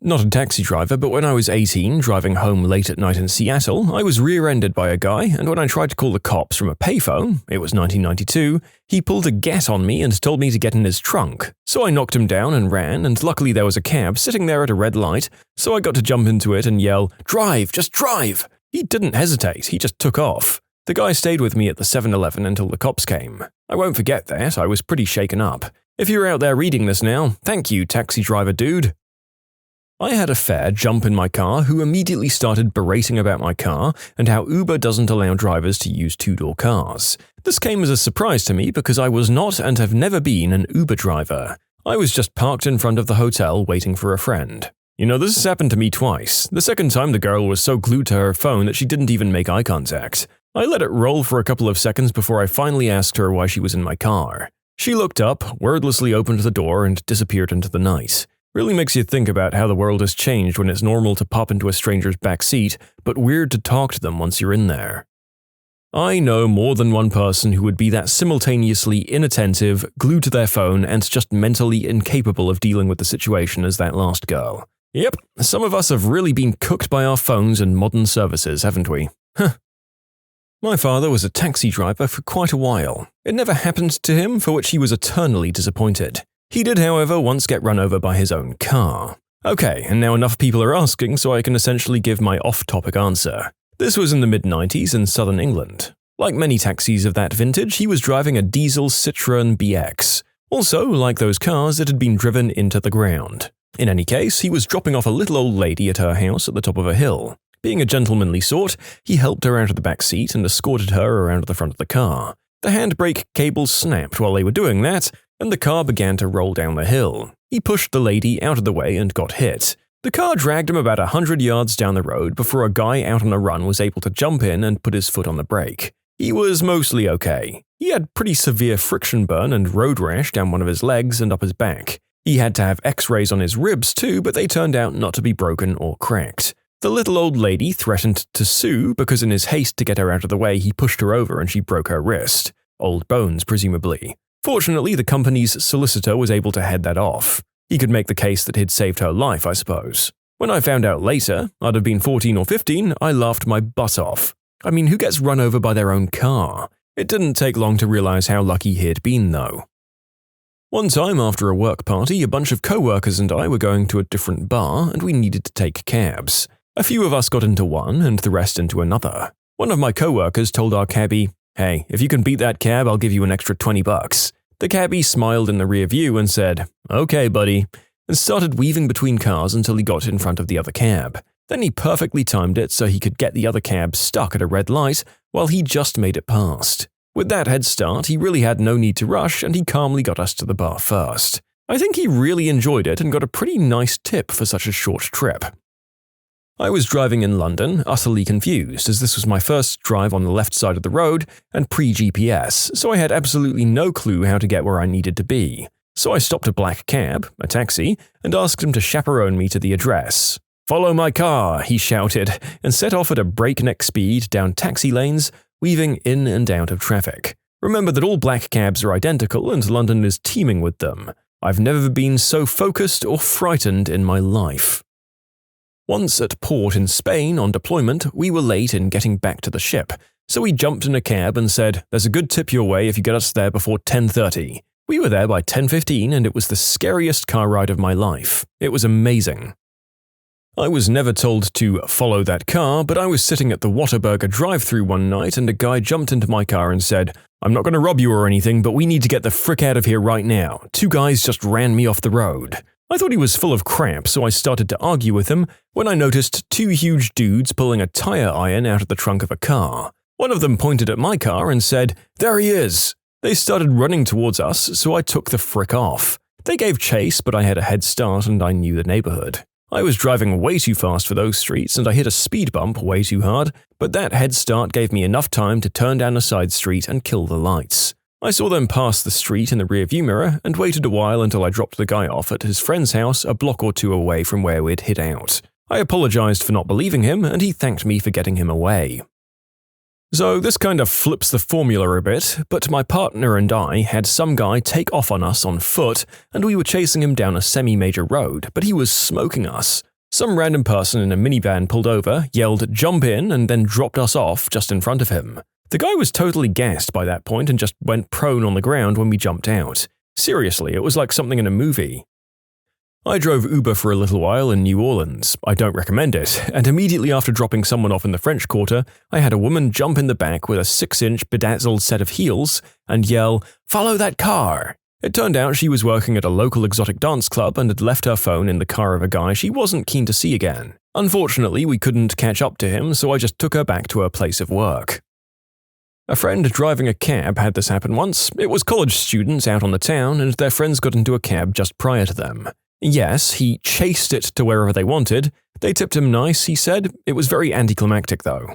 Not a taxi driver, but when I was 18, driving home late at night in Seattle, I was rear-ended by a guy, and when I tried to call the cops from a payphone, it was 1992, he pulled a get on me and told me to get in his trunk. So I knocked him down and ran, and luckily there was a cab sitting there at a red light, so I got to jump into it and yell, "Drive, just drive!" He didn't hesitate, he just took off. The guy stayed with me at the 7-Eleven until the cops came. I won't forget that, I was pretty shaken up. If you're out there reading this now, thank you, taxi driver dude. I had a fare jump in my car who immediately started berating about my car and how Uber doesn't allow drivers to use 2-door cars. This came as a surprise to me because I was not and have never been an Uber driver. I was just parked in front of the hotel waiting for a friend. You know, this has happened to me twice. The second time the girl was so glued to her phone that she didn't even make eye contact. I let it roll for a couple of seconds before I finally asked her why she was in my car. She looked up, wordlessly opened the door and disappeared into the night. Really makes you think about how the world has changed when it's normal to pop into a stranger's back seat, but weird to talk to them once you're in there. I know more than one person who would be that simultaneously inattentive, glued to their phone, and just mentally incapable of dealing with the situation as that last girl. Yep, some of us have really been cooked by our phones and modern services, haven't we? My father was a taxi driver for quite a while. It never happened to him, for which he was eternally disappointed. He did, however, once get run over by his own car. Okay, and now enough people are asking, so I can essentially give my off-topic answer. This was in the mid-90s in southern England. Like many taxis of that vintage, he was driving a diesel Citroën BX. Also, like those cars, it had been driven into the ground. In any case, he was dropping off a little old lady at her house at the top of a hill. Being a gentlemanly sort, he helped her out of the back seat and escorted her around to the front of the car. The handbrake cable snapped while they were doing that, and the car began to roll down the hill. He pushed the lady out of the way and got hit. The car dragged him about 100 yards down the road before a guy out on a run was able to jump in and put his foot on the brake. He was mostly okay. He had pretty severe friction burn and road rash down one of his legs and up his back. He had to have x-rays on his ribs too, but they turned out not to be broken or cracked. The little old lady threatened to sue because in his haste to get her out of the way he pushed her over and she broke her wrist. old bones presumably. Fortunately, the company's solicitor was able to head that off. He could make the case that he'd saved her life, I suppose. When I found out later, I'd have been 14 or 15, I laughed my butt off. I mean, who gets run over by their own car? It didn't take long to realize how lucky he'd been, though. One time after a work party, a bunch of co-workers and I were going to a different bar and we needed to take cabs. A few of us got into one and the rest into another. One of my co-workers told our cabbie, "Hey, if you can beat that cab, I'll give you an extra $20. The cabbie smiled in the rear view and said, "Okay, buddy," and started weaving between cars until he got in front of the other cab. Then he perfectly timed it so he could get the other cab stuck at a red light while he just made it past. With that head start, he really had no need to rush and he calmly got us to the bar first. I think he really enjoyed it and got a pretty nice tip for such a short trip. I was driving in London, utterly confused, as this was my first drive on the left side of the road and pre-GPS, so I had absolutely no clue how to get where I needed to be. So I stopped a black cab, a taxi, and asked him to chaperone me to the address. "Follow my car," he shouted, and set off at a breakneck speed down taxi lanes, weaving in and out of traffic. Remember that all black cabs are identical and London is teeming with them. I've never been so focused or frightened in my life. Once at port in Spain on deployment, we were late in getting back to the ship, so we jumped in a cab and said, "There's a good tip your way if you get us there before 10:30. We were there by 10:15 and it was the scariest car ride of my life. It was amazing. I was never told to follow that car, but I was sitting at the Whataburger drive-thru one night and a guy jumped into my car and said, "I'm not going to rob you or anything, but we need to get the frick out of here right now. 2 guys just ran me off the road." I thought he was full of crap, so I started to argue with him when I noticed 2 huge dudes pulling a tire iron out of the trunk of a car. One of them pointed at my car and said, "There he is." They started running towards us, so I took the frick off. They gave chase, but I had a head start and I knew the neighborhood. I was driving way too fast for those streets and I hit a speed bump way too hard, but that head start gave me enough time to turn down a side street and kill the lights. I saw them pass the street in the rearview mirror and waited a while until I dropped the guy off at his friend's house a block or 2 away from where we'd hid out. I apologized for not believing him and he thanked me for getting him away. So this kind of flips the formula a bit, but my partner and I had some guy take off on us on foot and we were chasing him down a semi-major road, but he was smoking us. Some random person in a minivan pulled over, yelled "jump in" and then dropped us off just in front of him. The guy was totally gassed by that point and just went prone on the ground when we jumped out. Seriously, it was like something in a movie. I drove Uber for a little while in New Orleans. I don't recommend it, and immediately after dropping someone off in the French Quarter, I had a woman jump in the back with a 6-inch bedazzled set of heels and yell, "Follow that car!" It turned out she was working at a local exotic dance club and had left her phone in the car of a guy she wasn't keen to see again. Unfortunately, we couldn't catch up to him, so I just took her back to her place of work. A friend driving a cab had this happen once. It was college students out on the town, and their friends got into a cab just prior to them. Yes, he chased it to wherever they wanted. They tipped him nice, he said. It was very anticlimactic, though.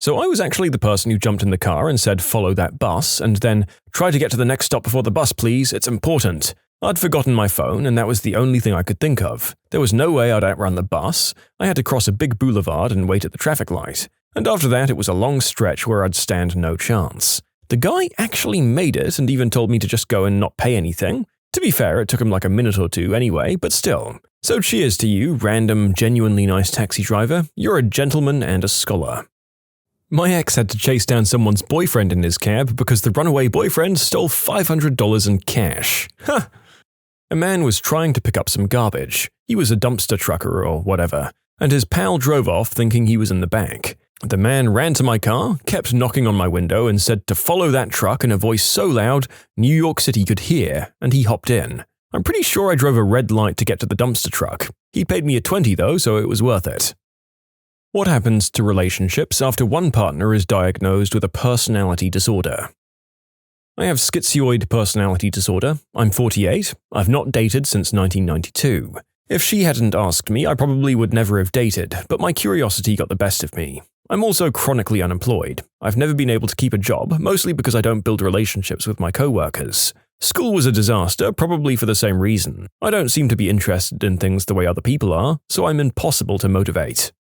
So I was actually the person who jumped in the car and said, "Follow that bus," and then, "Try to get to the next stop before the bus, please. It's important." I'd forgotten my phone, and that was the only thing I could think of. There was no way I'd outrun the bus. I had to cross a big boulevard and wait at the traffic light. And after that, it was a long stretch where I'd stand no chance. The guy actually made it and even told me to just go and not pay anything. To be fair, it took him like a minute or 2 anyway, but still. So cheers to you, random, genuinely nice taxi driver. You're a gentleman and a scholar. My ex had to chase down someone's boyfriend in his cab because the runaway boyfriend stole $500 in cash. Huh. A man was trying to pick up some garbage. He was a dumpster trucker or whatever, and his pal drove off thinking he was in the back. The man ran to my car, kept knocking on my window and said to follow that truck in a voice so loud New York City could hear, and he hopped in. I'm pretty sure I drove a red light to get to the dumpster truck. He paid me a $20 though, so it was worth it. What happens to relationships after one partner is diagnosed with a personality disorder? I have schizoid personality disorder. I'm 48. I've not dated since 1992. If she hadn't asked me, I probably would never have dated, but my curiosity got the best of me. I'm also chronically unemployed. I've never been able to keep a job, mostly because I don't build relationships with my coworkers. School was a disaster, probably for the same reason. I don't seem to be interested in things the way other people are, so I'm impossible to motivate.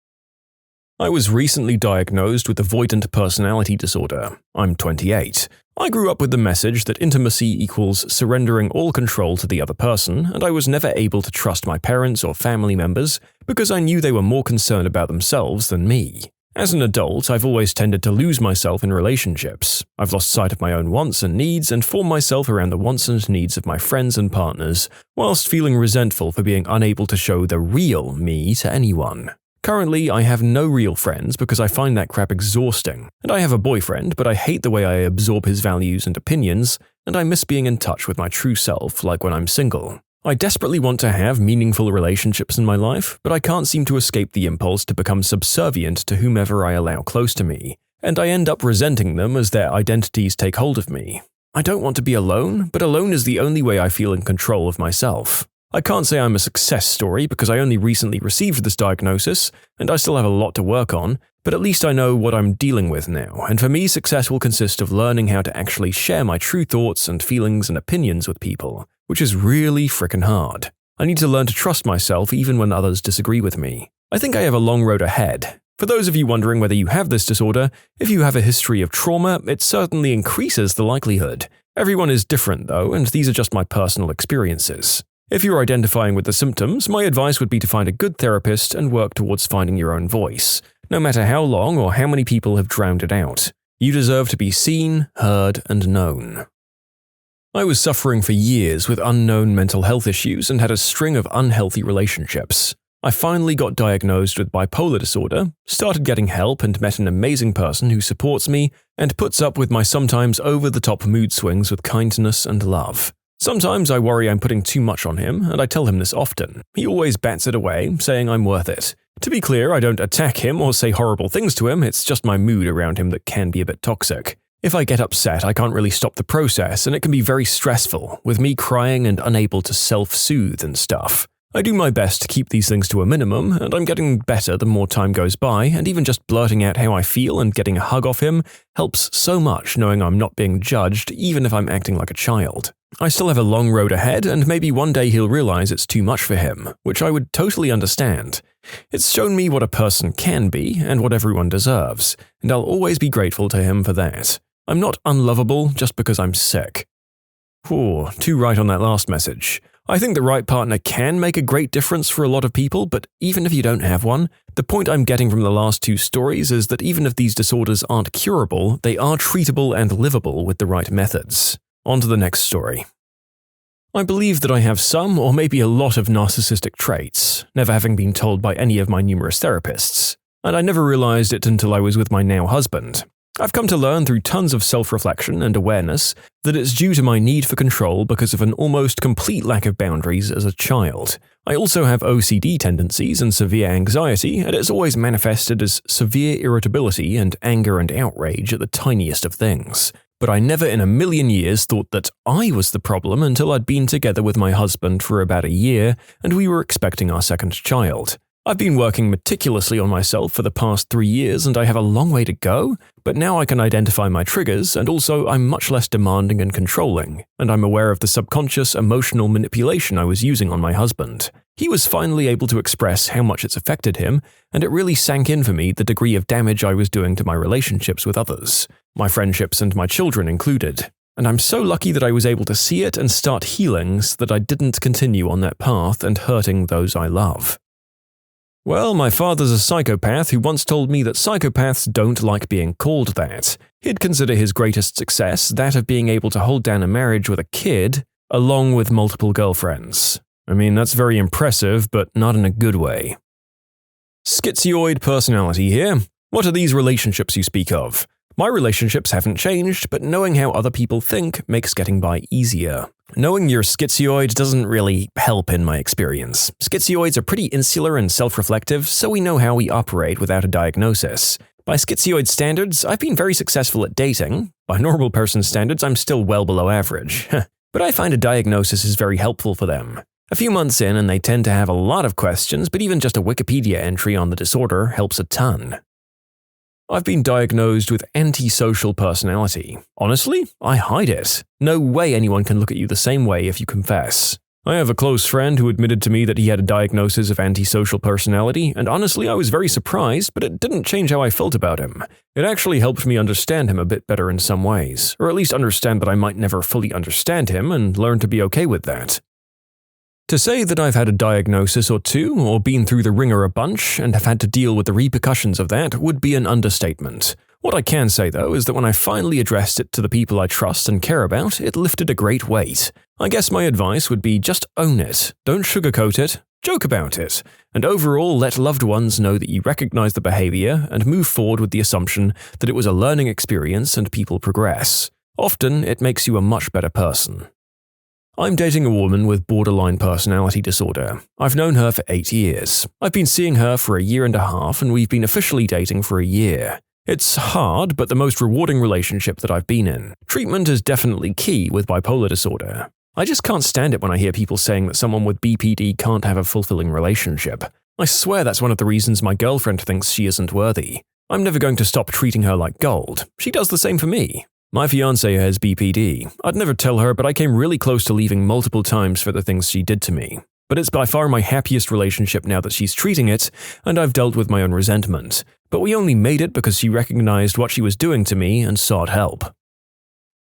I was recently diagnosed with avoidant personality disorder. I'm 28. I grew up with the message that intimacy equals surrendering all control to the other person, and I was never able to trust my parents or family members because I knew they were more concerned about themselves than me. As an adult, I've always tended to lose myself in relationships. I've lost sight of my own wants and needs and formed myself around the wants and needs of my friends and partners, whilst feeling resentful for being unable to show the real me to anyone. Currently, I have no real friends because I find that crap exhausting, and I have a boyfriend, but I hate the way I absorb his values and opinions, and I miss being in touch with my true self like when I'm single. I desperately want to have meaningful relationships in my life, but I can't seem to escape the impulse to become subservient to whomever I allow close to me, and I end up resenting them as their identities take hold of me. I don't want to be alone, but alone is the only way I feel in control of myself. I can't say I'm a success story because I only recently received this diagnosis, and I still have a lot to work on, but at least I know what I'm dealing with now, and for me success will consist of learning how to actually share my true thoughts and feelings and opinions with people, which is really frickin' hard. I need to learn to trust myself even when others disagree with me. I think I have a long road ahead. For those of you wondering whether you have this disorder, if you have a history of trauma, it certainly increases the likelihood. Everyone is different though, and these are just my personal experiences. If you're identifying with the symptoms, my advice would be to find a good therapist and work towards finding your own voice, no matter how long or how many people have drowned it out. You deserve to be seen, heard, and known. I was suffering for years with unknown mental health issues and had a string of unhealthy relationships. I finally got diagnosed with bipolar disorder, started getting help and met an amazing person who supports me and puts up with my sometimes over-the-top mood swings with kindness and love. Sometimes I worry I'm putting too much on him, and I tell him this often. He always bats it away, saying I'm worth it. To be clear, I don't attack him or say horrible things to him, it's just my mood around him that can be a bit toxic. If I get upset, I can't really stop the process, and it can be very stressful, with me crying and unable to self-soothe and stuff. I do my best to keep these things to a minimum, and I'm getting better the more time goes by, and even just blurting out how I feel and getting a hug off him helps so much knowing I'm not being judged, even if I'm acting like a child. I still have a long road ahead, and maybe one day he'll realize it's too much for him, which I would totally understand. It's shown me what a person can be and what everyone deserves, and I'll always be grateful to him for that. I'm not unlovable just because I'm sick. Too right on that last message. I think the right partner can make a great difference for a lot of people, but even if you don't have one, the point I'm getting from the last two stories is that even if these disorders aren't curable, they are treatable and livable with the right methods. On to the next story. I believe that I have some or maybe a lot of narcissistic traits, never having been told by any of my numerous therapists, and I never realized it until I was with my now husband. I've come to learn through tons of self-reflection and awareness that it's due to my need for control because of an almost complete lack of boundaries as a child. I also have OCD tendencies and severe anxiety, and it's always manifested as severe irritability and anger and outrage at the tiniest of things. But I never in a million years thought that I was the problem until I'd been together with my husband for about a year and we were expecting our second child. I've been working meticulously on myself for the past 3 years and I have a long way to go, but now I can identify my triggers and also I'm much less demanding and controlling, and I'm aware of the subconscious emotional manipulation I was using on my husband. He was finally able to express how much it's affected him, and it really sank in for me the degree of damage I was doing to my relationships with others, my friendships and my children included. And I'm so lucky that I was able to see it and start healing so that I didn't continue on that path and hurting those I love. Well, my father's a psychopath who once told me that psychopaths don't like being called that. He'd consider his greatest success that of being able to hold down a marriage with a kid, along with multiple girlfriends. I mean, that's very impressive, but not in a good way. Schizoid personality here. What are these relationships you speak of? My relationships haven't changed, but knowing how other people think makes getting by easier. Knowing you're schizoid doesn't really help in my experience. Schizoids are pretty insular and self-reflective, so we know how we operate without a diagnosis. By schizoid standards, I've been very successful at dating. By normal person standards, I'm still well below average. But I find a diagnosis is very helpful for them. A few months in and they tend to have a lot of questions, but even just a Wikipedia entry on the disorder helps a ton. I've been diagnosed with antisocial personality. Honestly, I hide it. No way anyone can look at you the same way if you confess. I have a close friend who admitted to me that he had a diagnosis of antisocial personality, and honestly I was very surprised, but it didn't change how I felt about him. It actually helped me understand him a bit better in some ways, or at least understand that I might never fully understand him and learn to be okay with that. To say that I've had a diagnosis or two, or been through the ringer a bunch, and have had to deal with the repercussions of that would be an understatement. What I can say though is that when I finally addressed it to the people I trust and care about, it lifted a great weight. I guess my advice would be just own it, don't sugarcoat it, joke about it, and overall let loved ones know that you recognize the behavior and move forward with the assumption that it was a learning experience and people progress. Often, it makes you a much better person. I'm dating a woman with borderline personality disorder. I've known her for 8 years. I've been seeing her for a year and a half, and we've been officially dating for a year. It's hard, but the most rewarding relationship that I've been in. Treatment is definitely key with bipolar disorder. I just can't stand it when I hear people saying that someone with BPD can't have a fulfilling relationship. I swear that's one of the reasons my girlfriend thinks she isn't worthy. I'm never going to stop treating her like gold. She does the same for me. My fiancé has BPD. I'd never tell her, but I came really close to leaving multiple times for the things she did to me. But it's by far my happiest relationship now that she's treating it, and I've dealt with my own resentment. But we only made it because she recognized what she was doing to me and sought help.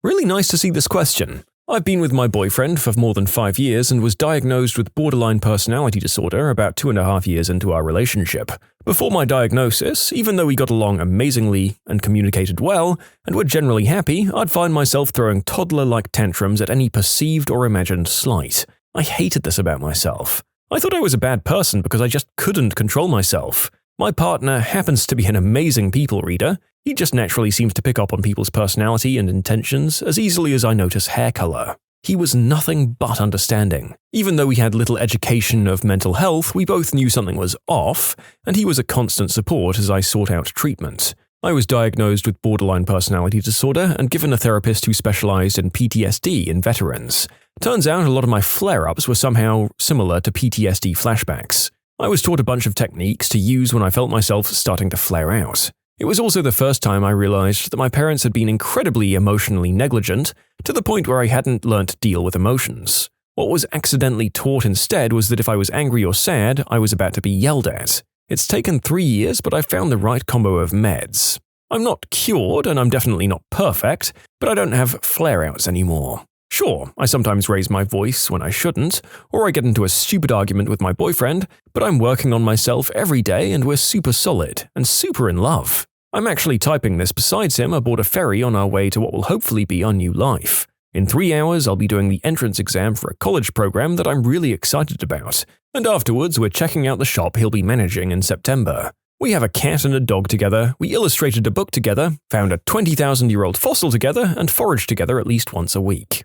Really nice to see this question. I've been with my boyfriend for more than 5 years and was diagnosed with borderline personality disorder about 2.5 years into our relationship. Before my diagnosis, even though we got along amazingly and communicated well, and were generally happy, I'd find myself throwing toddler-like tantrums at any perceived or imagined slight. I hated this about myself. I thought I was a bad person because I just couldn't control myself. My partner happens to be an amazing people reader. He just naturally seems to pick up on people's personality and intentions as easily as I notice hair color. He was nothing but understanding. Even though we had little education of mental health, we both knew something was off, and he was a constant support as I sought out treatment. I was diagnosed with borderline personality disorder and given a therapist who specialized in PTSD in veterans. Turns out a lot of my flare-ups were somehow similar to PTSD flashbacks. I was taught a bunch of techniques to use when I felt myself starting to flare out. It was also the first time I realized that my parents had been incredibly emotionally negligent, to the point where I hadn't learned to deal with emotions. What was accidentally taught instead was that if I was angry or sad, I was about to be yelled at. It's taken 3 years, but I found the right combo of meds. I'm not cured, and I'm definitely not perfect, but I don't have flare-outs anymore. Sure, I sometimes raise my voice when I shouldn't, or I get into a stupid argument with my boyfriend, but I'm working on myself every day and we're super solid and super in love. I'm actually typing this besides him aboard a ferry on our way to what will hopefully be our new life. In 3 hours, I'll be doing the entrance exam for a college program that I'm really excited about, and afterwards we're checking out the shop he'll be managing in September. We have a cat and a dog together, we illustrated a book together, found a 20,000-year-old fossil together, and foraged together at least once a week.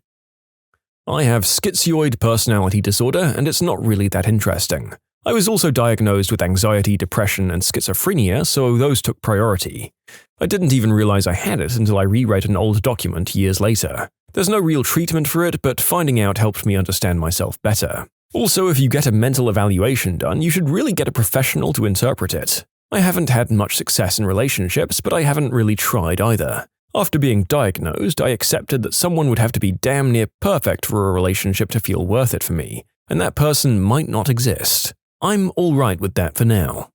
I have schizoid personality disorder, and it's not really that interesting. I was also diagnosed with anxiety, depression, and schizophrenia, so those took priority. I didn't even realize I had it until I reread an old document years later. There's no real treatment for it, but finding out helped me understand myself better. Also, if you get a mental evaluation done, you should really get a professional to interpret it. I haven't had much success in relationships, but I haven't really tried either. After being diagnosed, I accepted that someone would have to be damn near perfect for a relationship to feel worth it for me, and that person might not exist. I'm alright with that for now.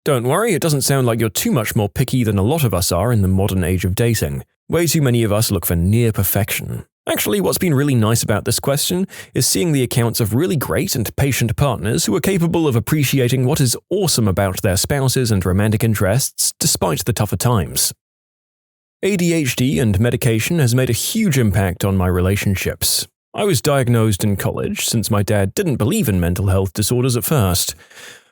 Don't worry, it doesn't sound like you're too much more picky than a lot of us are in the modern age of dating. Way too many of us look for near perfection. Actually, what's been really nice about this question is seeing the accounts of really great and patient partners who are capable of appreciating what is awesome about their spouses and romantic interests despite the tougher times. ADHD and medication has made a huge impact on my relationships. I was diagnosed in college since my dad didn't believe in mental health disorders at first.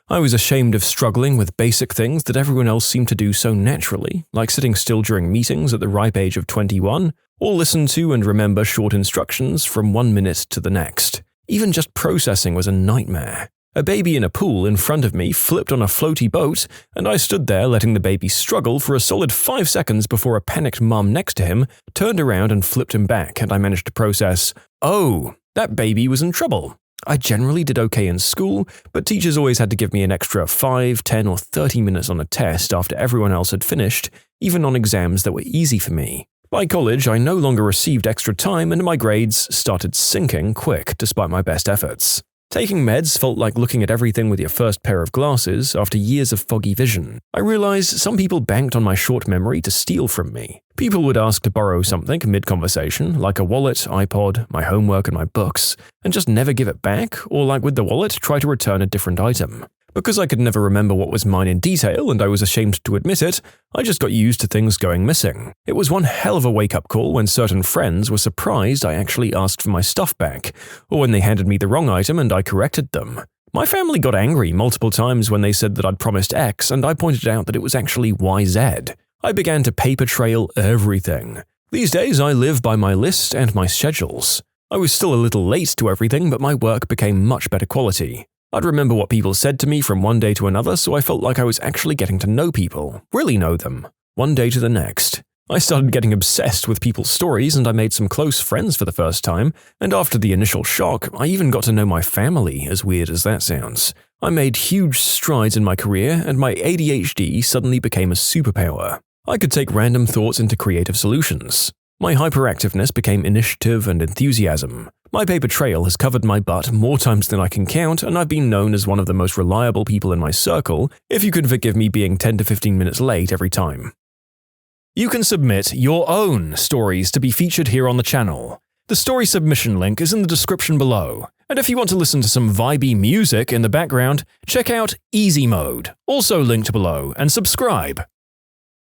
I was ashamed of struggling with basic things that everyone else seemed to do so naturally, like sitting still during meetings at the ripe age of 21, or listen to and remember short instructions from 1 minute to the next. Even just processing was a nightmare. A baby in a pool in front of me flipped on a floaty boat, and I stood there letting the baby struggle for a solid 5 seconds before a panicked mum next to him turned around and flipped him back, and I managed to process, oh, that baby was in trouble. I generally did okay in school, but teachers always had to give me an extra 5, 10, or 30 minutes on a test after everyone else had finished, even on exams that were easy for me. By college, I no longer received extra time and my grades started sinking quick despite my best efforts. Taking meds felt like looking at everything with your first pair of glasses after years of foggy vision. I realized some people banked on my short memory to steal from me. People would ask to borrow something mid-conversation, like a wallet, iPod, my homework and my books, and just never give it back, or like with the wallet, try to return a different item. Because I could never remember what was mine in detail and I was ashamed to admit it, I just got used to things going missing. It was one hell of a wake-up call when certain friends were surprised I actually asked for my stuff back, or when they handed me the wrong item and I corrected them. My family got angry multiple times when they said that I'd promised X and I pointed out that it was actually YZ. I began to paper trail everything. These days I live by my list and my schedules. I was still a little late to everything, but my work became much better quality. I'd remember what people said to me from one day to another, so I felt like I was actually getting to know people, really know them, one day to the next. I started getting obsessed with people's stories and I made some close friends for the first time, and after the initial shock, I even got to know my family, as weird as that sounds. I made huge strides in my career and my ADHD suddenly became a superpower. I could take random thoughts into creative solutions. My hyperactiveness became initiative and enthusiasm. My paper trail has covered my butt more times than I can count, and I've been known as one of the most reliable people in my circle, if you can forgive me being 10 to 15 minutes late every time. You can submit your own stories to be featured here on the channel. The story submission link is in the description below. And if you want to listen to some vibey music in the background, check out easymode, also linked below, and subscribe.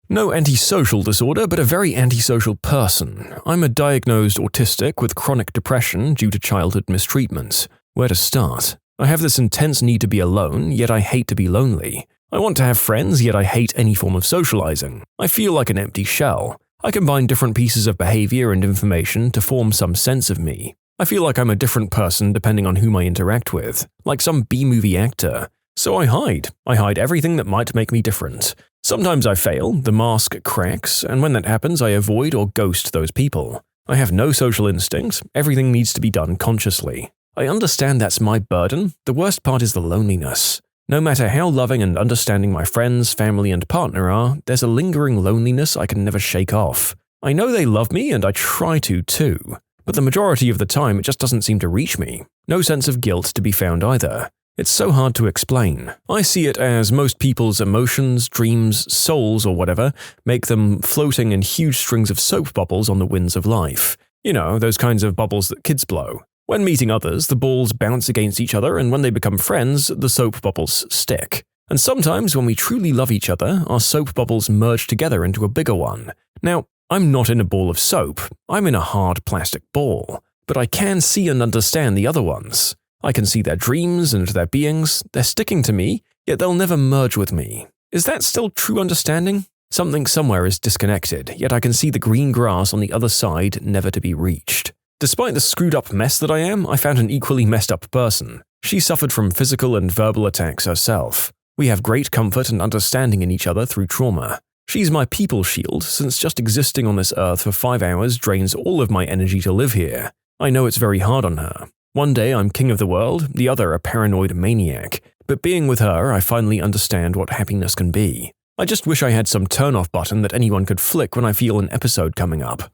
No antisocial disorder, but a very antisocial person. I'm a diagnosed autistic with chronic depression due to childhood mistreatment. Where to start? I have this intense need to be alone, yet I hate to be lonely. I want to have friends, yet I hate any form of socializing. I feel like an empty shell. I combine different pieces of behavior and information to form some sense of me. I feel like I'm a different person depending on whom I interact with, like some B-movie actor. So I hide. I hide everything that might make me different. Sometimes I fail, the mask cracks, and when that happens I avoid or ghost those people. I have no social instincts, everything needs to be done consciously. I understand that's my burden, the worst part is the loneliness. No matter how loving and understanding my friends, family, and partner are, there's a lingering loneliness I can never shake off. I know they love me and I try to too, but the majority of the time it just doesn't seem to reach me. No sense of guilt to be found either. It's so hard to explain. I see it as most people's emotions, dreams, souls, or whatever make them floating in huge strings of soap bubbles on the winds of life. You know, those kinds of bubbles that kids blow. When meeting others, the balls bounce against each other, and when they become friends, the soap bubbles stick. And sometimes when we truly love each other, our soap bubbles merge together into a bigger one. Now, I'm not in a ball of soap, I'm in a hard plastic ball, but I can see and understand the other ones. I can see their dreams and their beings, they're sticking to me, yet they'll never merge with me. Is that still true understanding? Something somewhere is disconnected, yet I can see the green grass on the other side never to be reached. Despite the screwed up mess that I am, I found an equally messed up person. She suffered from physical and verbal attacks herself. We have great comfort and understanding in each other through trauma. She's my people shield, since just existing on this earth for 5 hours drains all of my energy to live here. I know it's very hard on her. One day I'm king of the world, the other a paranoid maniac, but being with her I finally understand what happiness can be. I just wish I had some turn-off button that anyone could flick when I feel an episode coming up.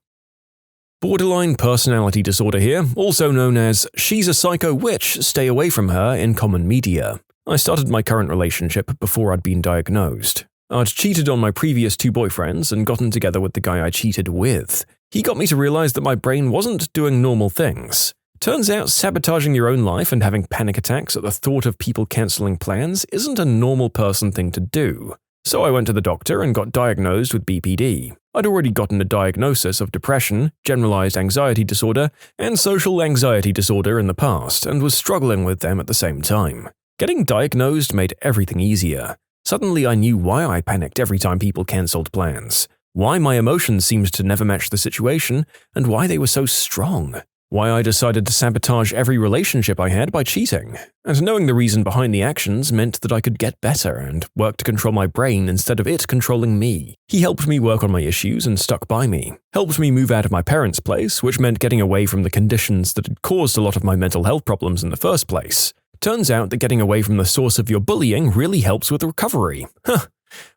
Borderline personality disorder here, also known as she's a psycho witch, stay away from her in common media. I started my current relationship before I'd been diagnosed. I'd cheated on my previous 2 boyfriends and gotten together with the guy I cheated with. He got me to realize that my brain wasn't doing normal things. Turns out sabotaging your own life and having panic attacks at the thought of people cancelling plans isn't a normal person thing to do. So I went to the doctor and got diagnosed with BPD. I'd already gotten a diagnosis of depression, generalized anxiety disorder, and social anxiety disorder in the past and was struggling with them at the same time. Getting diagnosed made everything easier. Suddenly I knew why I panicked every time people cancelled plans, why my emotions seemed to never match the situation, and why they were so strong. Why I decided to sabotage every relationship I had by cheating, and knowing the reason behind the actions meant that I could get better and work to control my brain instead of it controlling me. He helped me work on my issues and stuck by me, helped me move out of my parents' place, which meant getting away from the conditions that had caused a lot of my mental health problems in the first place. Turns out that getting away from the source of your bullying really helps with recovery.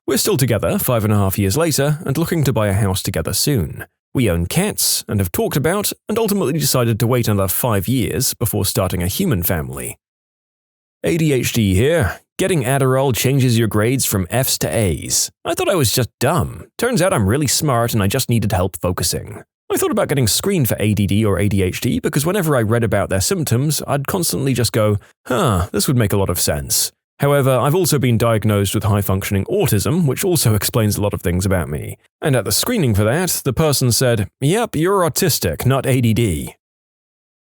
We're still together 5.5 years later and looking to buy a house together soon. We own cats and have talked about and ultimately decided to wait another 5 years before starting a human family. ADHD here. Getting Adderall changes your grades from Fs to As. I thought I was just dumb. Turns out I'm really smart and I just needed help focusing. I thought about getting screened for ADD or ADHD because whenever I read about their symptoms, I'd constantly just go, this would make a lot of sense. However, I've also been diagnosed with high-functioning autism, which also explains a lot of things about me. And at the screening for that, the person said, "Yep, you're autistic, not ADD."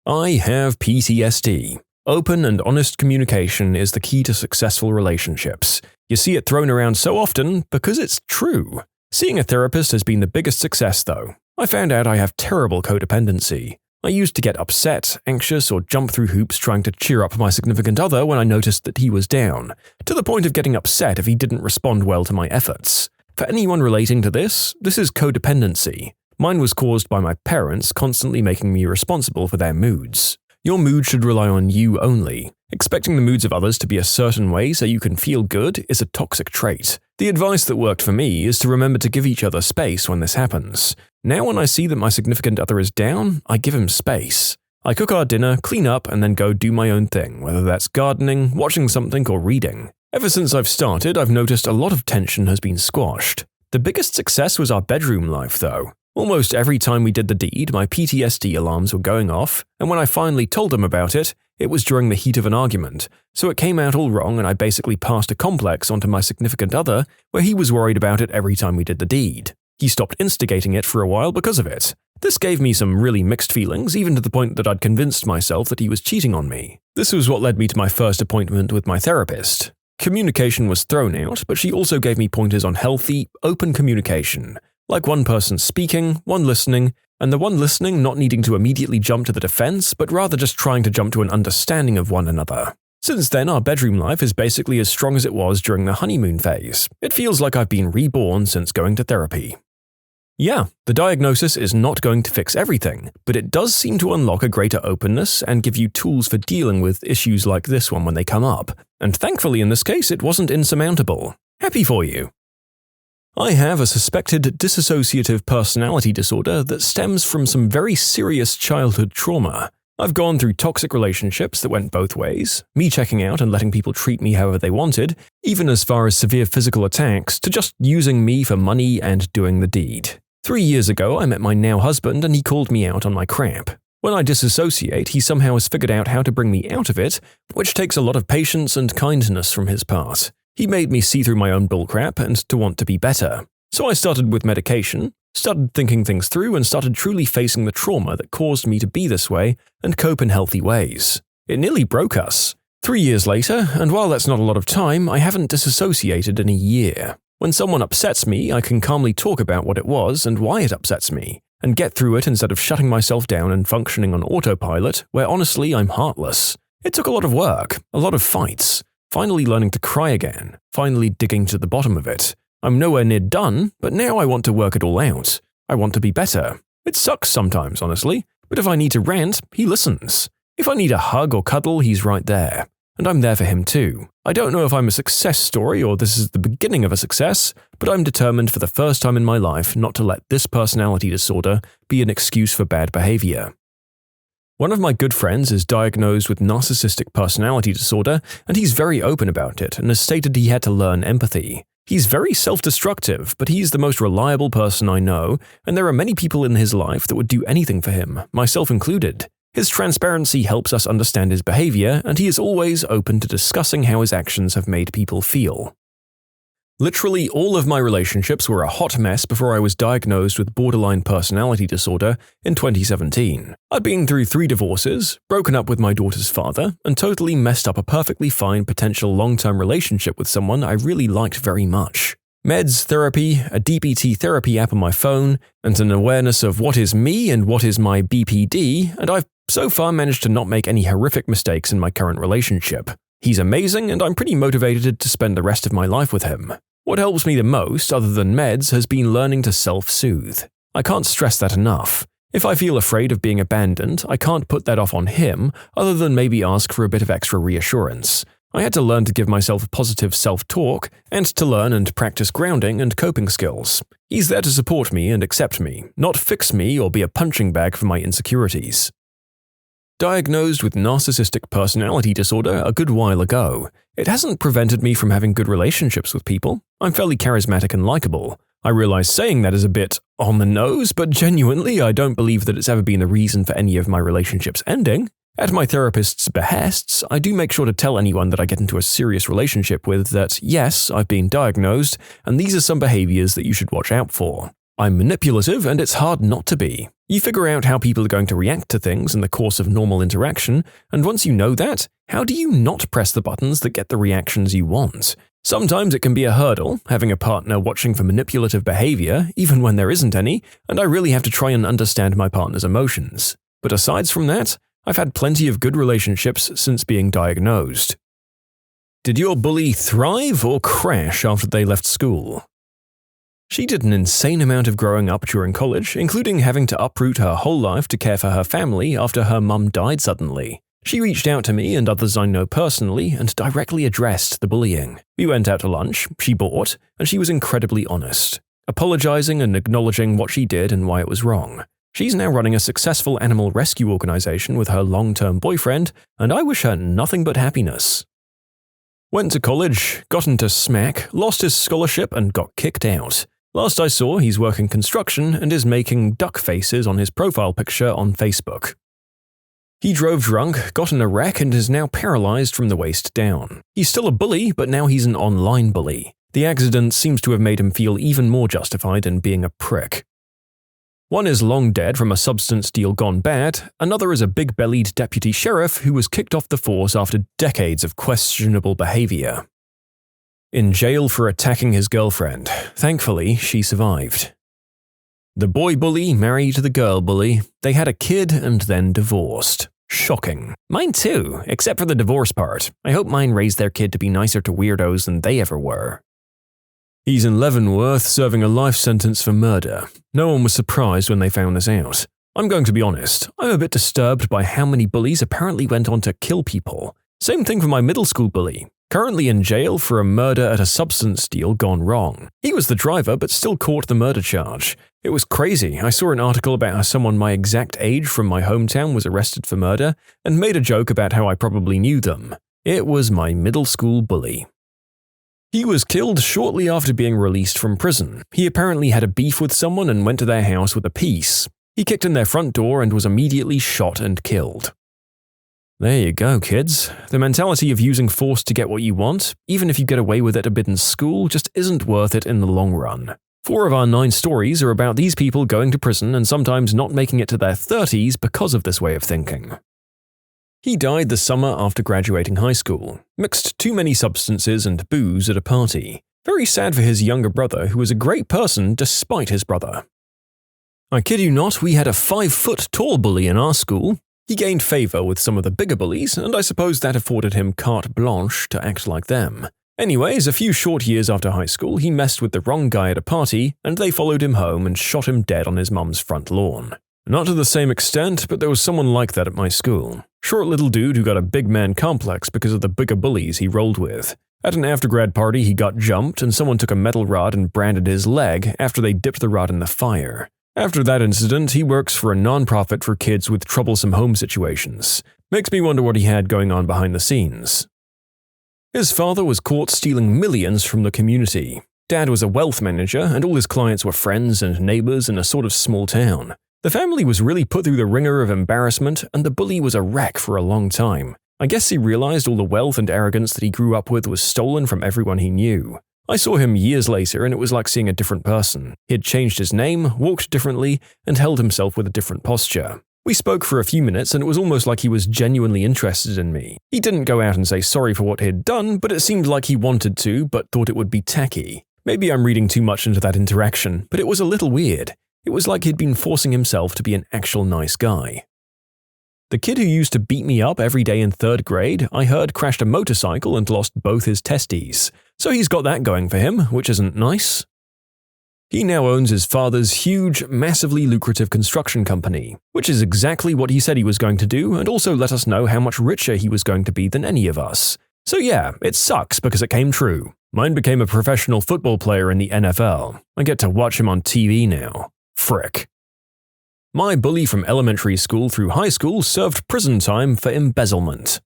I have PTSD. Open and honest communication is the key to successful relationships. You see it thrown around so often because it's true. Seeing a therapist has been the biggest success, though. I found out I have terrible codependency. I used to get upset, anxious, or jump through hoops trying to cheer up my significant other when I noticed that he was down, to the point of getting upset if he didn't respond well to my efforts. For anyone relating to this is codependency. Mine was caused by my parents constantly making me responsible for their moods. Your mood should rely on you only. Expecting the moods of others to be a certain way so you can feel good is a toxic trait. The advice that worked for me is to remember to give each other space when this happens. Now when I see that my significant other is down, I give him space. I cook our dinner, clean up, and then go do my own thing, whether that's gardening, watching something, or reading. Ever since I've started, I've noticed a lot of tension has been squashed. The biggest success was our bedroom life, though. Almost every time we did the deed, my PTSD alarms were going off, and when I finally told him about it, it was during the heat of an argument, so it came out all wrong and I basically passed a complex onto my significant other where he was worried about it every time we did the deed. He stopped instigating it for a while because of it. This gave me some really mixed feelings, even to the point that I'd convinced myself that he was cheating on me. This was what led me to my first appointment with my therapist. Communication was thrown out, but she also gave me pointers on healthy, open communication, like one person speaking, one listening, and the one listening not needing to immediately jump to the defense, but rather just trying to jump to an understanding of one another. Since then, our bedroom life is basically as strong as it was during the honeymoon phase. It feels like I've been reborn since going to therapy. Yeah, the diagnosis is not going to fix everything, but it does seem to unlock a greater openness and give you tools for dealing with issues like this one when they come up. And thankfully in this case, it wasn't insurmountable. Happy for you. I have a suspected dissociative personality disorder that stems from some very serious childhood trauma. I've gone through toxic relationships that went both ways, me checking out and letting people treat me however they wanted, even as far as severe physical attacks to just using me for money and doing the deed. 3 years ago, I met my now husband and he called me out on my crap. When I disassociate, he somehow has figured out how to bring me out of it, which takes a lot of patience and kindness from his part. He made me see through my own bullcrap and to want to be better. So I started with medication, started thinking things through, and started truly facing the trauma that caused me to be this way and cope in healthy ways. It nearly broke us. 3 years later, and while that's not a lot of time, I haven't disassociated in a year. When someone upsets me, I can calmly talk about what it was and why it upsets me, and get through it instead of shutting myself down and functioning on autopilot, where honestly I'm heartless. It took a lot of work, a lot of fights, finally learning to cry again, finally digging to the bottom of it. I'm nowhere near done, but now I want to work it all out. I want to be better. It sucks sometimes, honestly, but if I need to rant, he listens. If I need a hug or cuddle, he's right there. And I'm there for him too. I don't know if I'm a success story or this is the beginning of a success, but I'm determined for the first time in my life not to let this personality disorder be an excuse for bad behavior. One of my good friends is diagnosed with narcissistic personality disorder, and he's very open about it and has stated he had to learn empathy. He's very self-destructive, but he's the most reliable person I know, and there are many people in his life that would do anything for him, myself included. His transparency helps us understand his behavior, and he is always open to discussing how his actions have made people feel. Literally all of my relationships were a hot mess before I was diagnosed with borderline personality disorder in 2017. I'd been through 3 divorces, broken up with my daughter's father, and totally messed up a perfectly fine potential long-term relationship with someone I really liked very much. Meds, therapy, a DBT therapy app on my phone, and an awareness of what is me and what is my BPD, and I've so far managed to not make any horrific mistakes in my current relationship. He's amazing, and I'm pretty motivated to spend the rest of my life with him. What helps me the most, other than meds, has been learning to self-soothe. I can't stress that enough. If I feel afraid of being abandoned, I can't put that off on him, other than maybe ask for a bit of extra reassurance. I had to learn to give myself positive self-talk and to learn and practice grounding and coping skills. He's there to support me and accept me, not fix me or be a punching bag for my insecurities. Diagnosed with narcissistic personality disorder a good while ago, it hasn't prevented me from having good relationships with people. I'm fairly charismatic and likable. I realize saying that is a bit on the nose, but genuinely I don't believe that it's ever been the reason for any of my relationships ending. At my therapist's behests, I do make sure to tell anyone that I get into a serious relationship with that, yes, I've been diagnosed, and these are some behaviors that you should watch out for. I'm manipulative, and it's hard not to be. You figure out how people are going to react to things in the course of normal interaction, and once you know that, how do you not press the buttons that get the reactions you want? Sometimes it can be a hurdle, having a partner watching for manipulative behavior, even when there isn't any, and I really have to try and understand my partner's emotions. But aside from that, I've had plenty of good relationships since being diagnosed. Did your bully thrive or crash after they left school? She did an insane amount of growing up during college, including having to uproot her whole life to care for her family after her mum died suddenly. She reached out to me and others I know personally and directly addressed the bullying. We went out to lunch, she bought, and she was incredibly honest, apologizing and acknowledging what she did and why it was wrong. She's now running a successful animal rescue organization with her long-term boyfriend, and I wish her nothing but happiness. Went to college, got into smack, lost his scholarship, and got kicked out. Last I saw, he's working construction and is making duck faces on his profile picture on Facebook. He drove drunk, got in a wreck, and is now paralyzed from the waist down. He's still a bully, but now he's an online bully. The accident seems to have made him feel even more justified in being a prick. One is long dead from a substance deal gone bad, another is a big-bellied deputy sheriff who was kicked off the force after decades of questionable behavior. In jail for attacking his girlfriend. Thankfully, she survived. The boy bully married the girl bully. They had a kid and then divorced. Shocking. Mine too, except for the divorce part. I hope mine raised their kid to be nicer to weirdos than they ever were. He's in Leavenworth serving a life sentence for murder. No one was surprised when they found this out. I'm going to be honest, I'm a bit disturbed by how many bullies apparently went on to kill people. Same thing for my middle school bully. Currently in jail for a murder at a substance deal gone wrong. He was the driver but still caught the murder charge. It was crazy. I saw an article about how someone my exact age from my hometown was arrested for murder and made a joke about how I probably knew them. It was my middle school bully. He was killed shortly after being released from prison. He apparently had a beef with someone and went to their house with a piece. He kicked in their front door and was immediately shot and killed. There you go, kids. The mentality of using force to get what you want, even if you get away with it a bit in school, just isn't worth it in the long run. 4 of our 9 stories are about these people going to prison and sometimes not making it to their 30s because of this way of thinking. He died the summer after graduating high school, mixed too many substances and booze at a party. Very sad for his younger brother, who was a great person despite his brother. I kid you not, we had a 5-foot-tall bully in our school. He gained favor with some of the bigger bullies, and I suppose that afforded him carte blanche to act like them. Anyways, a few short years after high school, he messed with the wrong guy at a party, and they followed him home and shot him dead on his mum's front lawn. Not to the same extent, but there was someone like that at my school. Short little dude who got a big man complex because of the bigger bullies he rolled with. At an after-grad party, he got jumped, and someone took a metal rod and branded his leg after they dipped the rod in the fire. After that incident, he works for a non-profit for kids with troublesome home situations. Makes me wonder what he had going on behind the scenes. His father was caught stealing millions from the community. Dad was a wealth manager, and all his clients were friends and neighbors in a sort of small town. The family was really put through the ringer of embarrassment, and the bully was a wreck for a long time. I guess he realized all the wealth and arrogance that he grew up with was stolen from everyone he knew. I saw him years later, and it was like seeing a different person. He had changed his name, walked differently, and held himself with a different posture. We spoke for a few minutes, and it was almost like he was genuinely interested in me. He didn't go out and say sorry for what he'd done, but it seemed like he wanted to, but thought it would be tacky. Maybe I'm reading too much into that interaction, but it was a little weird. It was like he'd been forcing himself to be an actual nice guy. The kid who used to beat me up every day in 3rd grade, I heard crashed a motorcycle and lost both his testes. So he's got that going for him, which isn't nice. He now owns his father's huge, massively lucrative construction company, which is exactly what he said he was going to do, and also let us know how much richer he was going to be than any of us. So yeah, it sucks because it came true. Mine became a professional football player in the NFL. I get to watch him on TV now. Frick. My bully from elementary school through high school served prison time for embezzlement.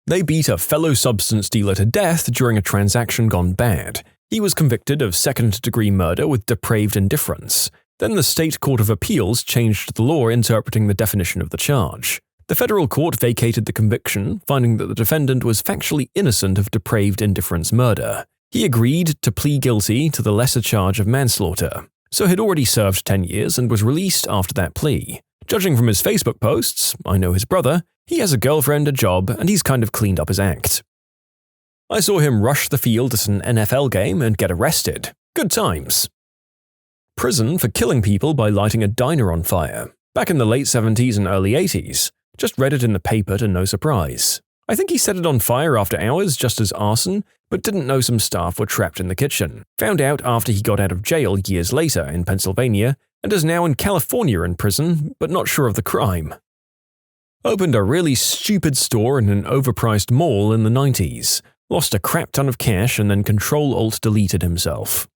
They beat a fellow substance dealer to death during a transaction gone bad. He was convicted of second-degree murder with depraved indifference. Then the State Court of Appeals changed the law interpreting the definition of the charge. The federal court vacated the conviction, finding that the defendant was factually innocent of depraved indifference murder. He agreed to plead guilty to the lesser charge of manslaughter, so he'd already served 10 years and was released after that plea. Judging from his Facebook posts, I know his brother, he has a girlfriend, a job, and he's kind of cleaned up his act. I saw him rush the field at an NFL game and get arrested. Good times. Prison for killing people by lighting a diner on fire. Back in the late 70s and early 80s. Just read it in the paper to no surprise. I think he set it on fire after hours just as arson, but didn't know some staff were trapped in the kitchen. Found out after he got out of jail years later in Pennsylvania, and is now in California in prison, but not sure of the crime. Opened a really stupid store in an overpriced mall in the 90s. Lost a crap ton of cash and then Control-Alt-Deleted himself.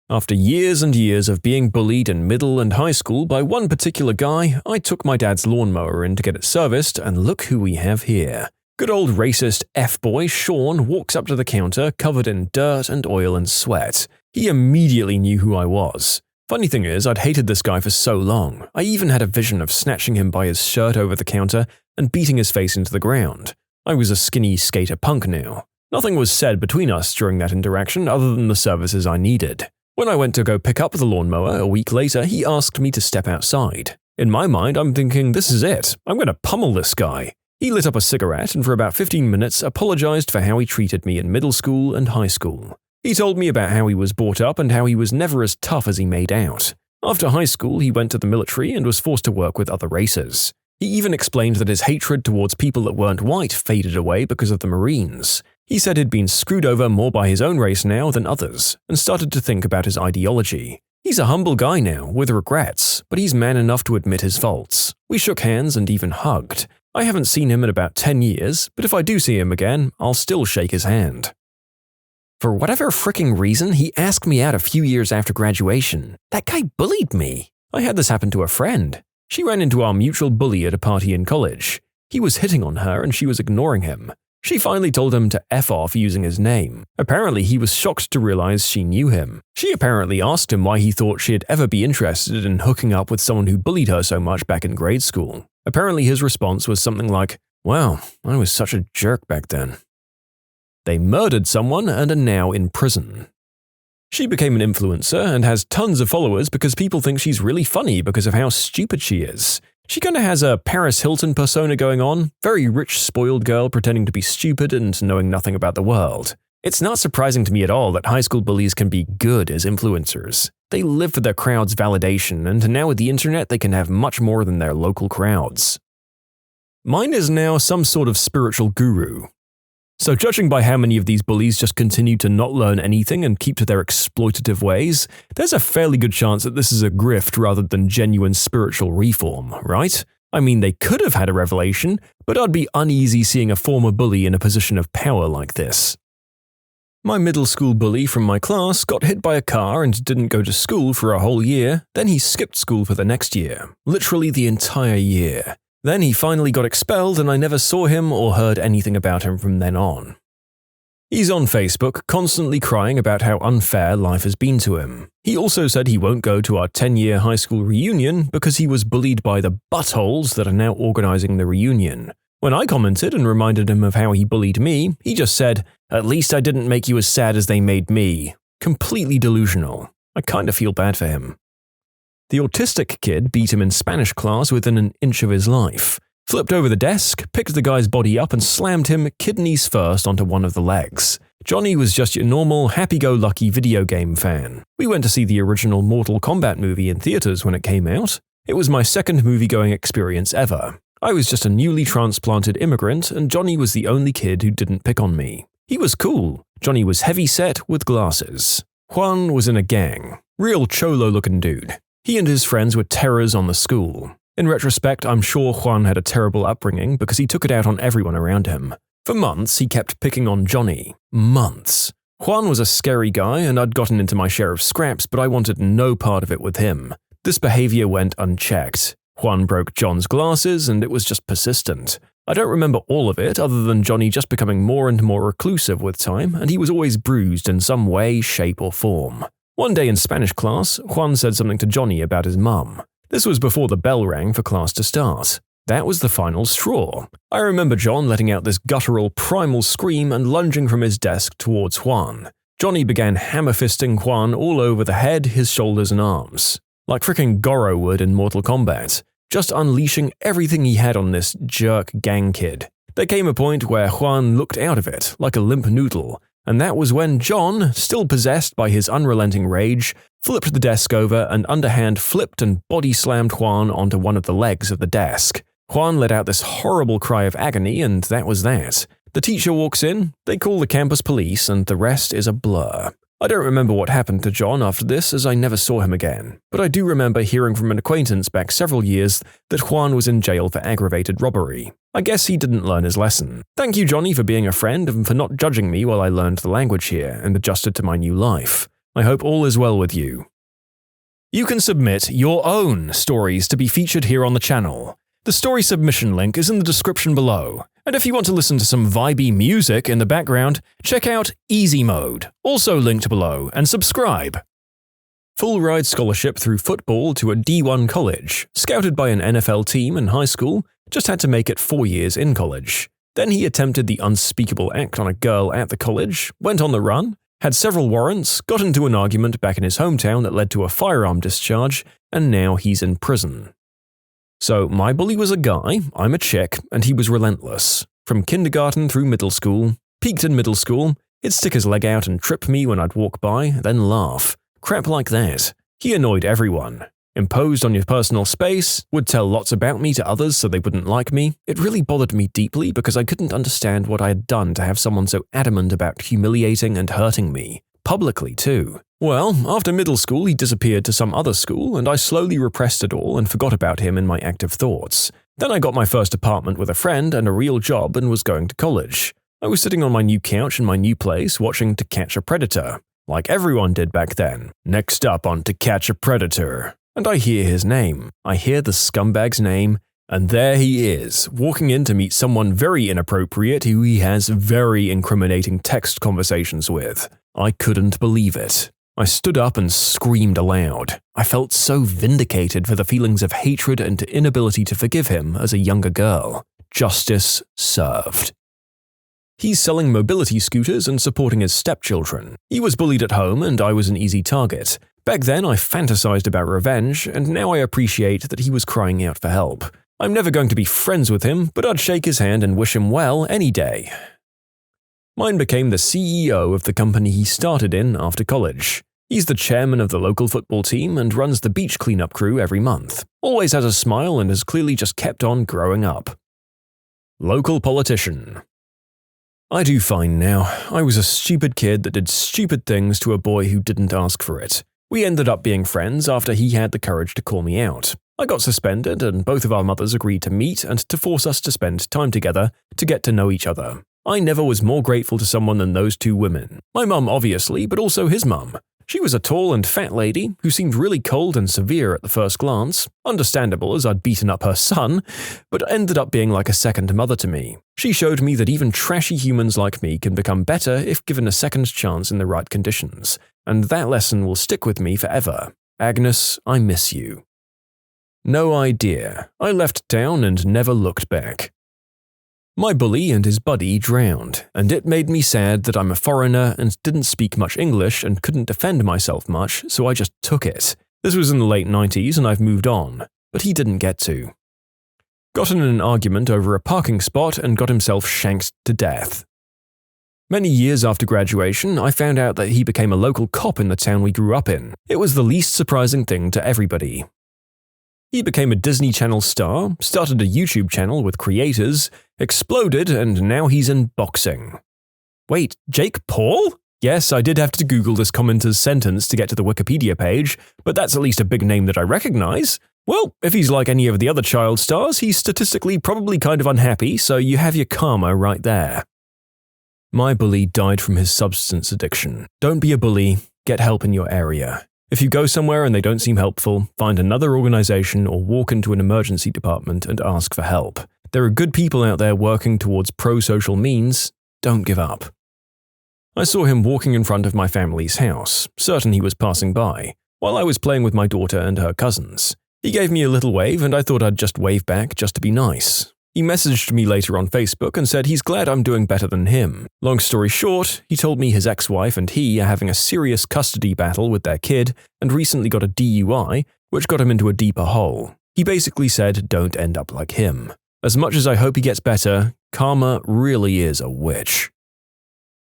After years and years of being bullied in middle and high school by one particular guy, I took my dad's lawnmower in to get it serviced, and look who we have here. Good old racist F-boy Sean walks up to the counter covered in dirt and oil and sweat. He immediately knew who I was. Funny thing is, I'd hated this guy for so long. I even had a vision of snatching him by his shirt over the counter and beating his face into the ground. I was a skinny skater punk now. Nothing was said between us during that interaction other than the services I needed. When I went to go pick up the lawnmower a week later, he asked me to step outside. In my mind, I'm thinking, this is it. I'm going to pummel this guy. He lit up a cigarette and for about 15 minutes apologized for how he treated me in middle school and high school. He told me about how he was brought up and how he was never as tough as he made out. After high school, he went to the military and was forced to work with other races. He even explained that his hatred towards people that weren't white faded away because of the Marines. He said he'd been screwed over more by his own race now than others, and started to think about his ideology. He's a humble guy now, with regrets, but he's man enough to admit his faults. We shook hands and even hugged. I haven't seen him in about 10 years, but if I do see him again, I'll still shake his hand. For whatever fricking reason, he asked me out a few years after graduation. That guy bullied me. I had this happen to a friend. She ran into our mutual bully at a party in college. He was hitting on her and she was ignoring him. She finally told him to F off using his name. Apparently, he was shocked to realize she knew him. She apparently asked him why he thought she'd ever be interested in hooking up with someone who bullied her so much back in grade school. Apparently, his response was something like, "Wow, I was such a jerk back then." They murdered someone and are now in prison. She became an influencer and has tons of followers because people think she's really funny because of how stupid she is. She kinda has a Paris Hilton persona going on, very rich spoiled girl pretending to be stupid and knowing nothing about the world. It's not surprising to me at all that high school bullies can be good as influencers. They live for their crowd's validation, and now with the internet they can have much more than their local crowds. Mine is now some sort of spiritual guru. So judging by how many of these bullies just continue to not learn anything and keep to their exploitative ways, there's a fairly good chance that this is a grift rather than genuine spiritual reform, right? I mean, they could have had a revelation, but I'd be uneasy seeing a former bully in a position of power like this. My middle school bully from my class got hit by a car and didn't go to school for a whole year, then he skipped school for the next year, literally the entire year. Then he finally got expelled and I never saw him or heard anything about him from then on. He's on Facebook constantly crying about how unfair life has been to him. He also said he won't go to our 10-year high school reunion because he was bullied by the buttholes that are now organizing the reunion. When I commented and reminded him of how he bullied me, he just said, "At least I didn't make you as sad as they made me." Completely delusional. I kinda feel bad for him. The autistic kid beat him in Spanish class within an inch of his life, flipped over the desk, picked the guy's body up and slammed him kidneys first onto one of the legs. Johnny was just your normal, happy-go-lucky video game fan. We went to see the original Mortal Kombat movie in theaters when it came out. It was my second movie-going experience ever. I was just a newly transplanted immigrant and Johnny was the only kid who didn't pick on me. He was cool. Johnny was heavy-set with glasses. Juan was in a gang. Real cholo-looking dude. He and his friends were terrors on the school. In retrospect, I'm sure Juan had a terrible upbringing because he took it out on everyone around him. For months, he kept picking on Johnny. Months. Juan was a scary guy, and I'd gotten into my share of scraps, but I wanted no part of it with him. This behavior went unchecked. Juan broke John's glasses, and it was just persistent. I don't remember all of it, other than Johnny just becoming more and more reclusive with time, and he was always bruised in some way, shape, or form. One day in Spanish class, Juan said something to Johnny about his mum. This was before the bell rang for class to start. That was the final straw. I remember John letting out this guttural, primal scream and lunging from his desk towards Juan. Johnny began hammer-fisting Juan all over the head, his shoulders, and arms. Like frickin' Goro would in Mortal Kombat. Just unleashing everything he had on this jerk gang kid. There came a point where Juan looked out of it, like a limp noodle, and that was when John, still possessed by his unrelenting rage, flipped the desk over and underhand flipped and body-slammed Juan onto one of the legs of the desk. Juan let out this horrible cry of agony, and that was that. The teacher walks in, they call the campus police, and the rest is a blur. I don't remember what happened to John after this, as I never saw him again, but I do remember hearing from an acquaintance back several years that Juan was in jail for aggravated robbery. I guess he didn't learn his lesson. Thank you, Johnny, for being a friend and for not judging me while I learned the language here and adjusted to my new life. I hope all is well with you. You can submit your own stories to be featured here on the channel. The story submission link is in the description below. And if you want to listen to some vibey music in the background, check out easymode, also linked below, and subscribe. Full ride scholarship through football to a D1 college, scouted by an NFL team in high school, just had to make it 4 years in college. Then he attempted the unspeakable act on a girl at the college, went on the run, had several warrants, got into an argument back in his hometown that led to a firearm discharge, and now he's in prison. So my bully was a guy, I'm a chick, and he was relentless. From kindergarten through middle school, peaked in middle school, he'd stick his leg out and trip me when I'd walk by, then laugh. Crap like that. He annoyed everyone. Imposed on your personal space, would tell lots about me to others so they wouldn't like me. It really bothered me deeply because I couldn't understand what I had done to have someone so adamant about humiliating and hurting me. Publicly, too. Well, after middle school, he disappeared to some other school, and I slowly repressed it all and forgot about him in my active thoughts. Then I got my first apartment with a friend and a real job and was going to college. I was sitting on my new couch in my new place watching To Catch a Predator, like everyone did back then. Next up on To Catch a Predator. And I hear his name. I hear the scumbag's name, and there he is, walking in to meet someone very inappropriate who he has very incriminating text conversations with. I couldn't believe it. I stood up and screamed aloud. I felt so vindicated for the feelings of hatred and inability to forgive him as a younger girl. Justice served. He's selling mobility scooters and supporting his stepchildren. He was bullied at home and I was an easy target. Back then I fantasized about revenge, and now I appreciate that he was crying out for help. I'm never going to be friends with him, but I'd shake his hand and wish him well any day. Mine became the CEO of the company he started in after college. He's the chairman of the local football team and runs the beach cleanup crew every month. Always has a smile and has clearly just kept on growing up. Local politician. I do fine now. I was a stupid kid that did stupid things to a boy who didn't ask for it. We ended up being friends after he had the courage to call me out. I got suspended and both of our mothers agreed to meet and to force us to spend time together to get to know each other. I never was more grateful to someone than those two women. My mum, obviously, but also his mum. She was a tall and fat lady who seemed really cold and severe at the first glance, understandable as I'd beaten up her son, but ended up being like a second mother to me. She showed me that even trashy humans like me can become better if given a second chance in the right conditions, and that lesson will stick with me forever. Agnes, I miss you. No idea. I left town and never looked back. My bully and his buddy drowned, and it made me sad that I'm a foreigner and didn't speak much English and couldn't defend myself much, so I just took it. This was in the late 90s and I've moved on, but he didn't get to. Got in an argument over a parking spot and got himself shanked to death. Many years after graduation, I found out that he became a local cop in the town we grew up in. It was the least surprising thing to everybody. He became a Disney Channel star, started a YouTube channel with creators, exploded, and now he's in boxing. Wait, Jake Paul? Yes, I did have to Google this commenter's sentence to get to the Wikipedia page, but that's at least a big name that I recognize. Well, if he's like any of the other child stars, he's statistically probably kind of unhappy, so you have your karma right there. My bully died from his substance addiction. Don't be a bully, get help in your area. If you go somewhere and they don't seem helpful, find another organization or walk into an emergency department and ask for help. There are good people out there working towards pro-social means. Don't give up. I saw him walking in front of my family's house, certain he was passing by, while I was playing with my daughter and her cousins. He gave me a little wave and I thought I'd just wave back just to be nice. He messaged me later on Facebook and said he's glad I'm doing better than him. Long story short, he told me his ex-wife and he are having a serious custody battle with their kid and recently got a DUI, which got him into a deeper hole. He basically said don't end up like him. As much as I hope he gets better, karma really is a witch.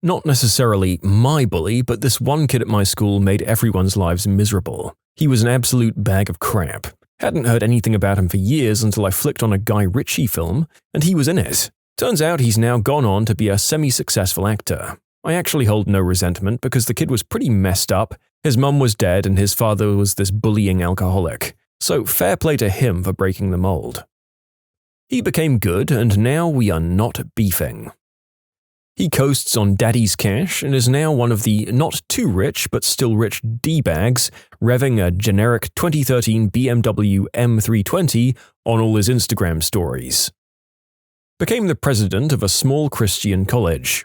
Not necessarily my bully, but this one kid at my school made everyone's lives miserable. He was an absolute bag of crap. Hadn't heard anything about him for years until I flicked on a Guy Ritchie film, and he was in it. Turns out he's now gone on to be a semi-successful actor. I actually hold no resentment because the kid was pretty messed up, his mum was dead and his father was this bullying alcoholic. So fair play to him for breaking the mold. He became good and now we are not beefing. He coasts on daddy's cash and is now one of the not too rich but still rich D-bags, revving a generic 2013 BMW M320 on all his Instagram stories. Became the president of a small Christian college.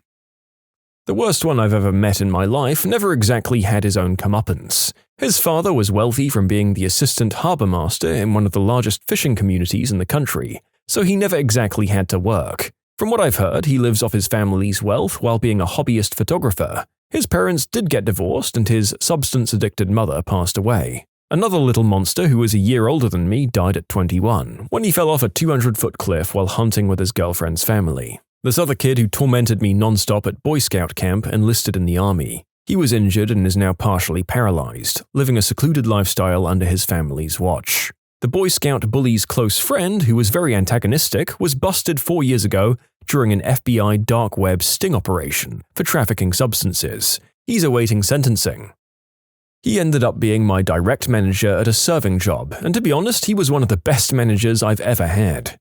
The worst one I've ever met in my life never exactly had his own comeuppance. His father was wealthy from being the assistant harbour master in one of the largest fishing communities in the country, so he never exactly had to work. From what I've heard, he lives off his family's wealth while being a hobbyist photographer. His parents did get divorced and his substance-addicted mother passed away. Another little monster who was a year older than me died at 21, when he fell off a 200-foot cliff while hunting with his girlfriend's family. This other kid who tormented me non-stop at Boy Scout camp enlisted in the army. He was injured and is now partially paralyzed, living a secluded lifestyle under his family's watch. The Boy Scout bully's close friend, who was very antagonistic, was busted 4 years ago during an FBI dark web sting operation for trafficking substances. He's awaiting sentencing. He ended up being my direct manager at a serving job, and to be honest, he was one of the best managers I've ever had.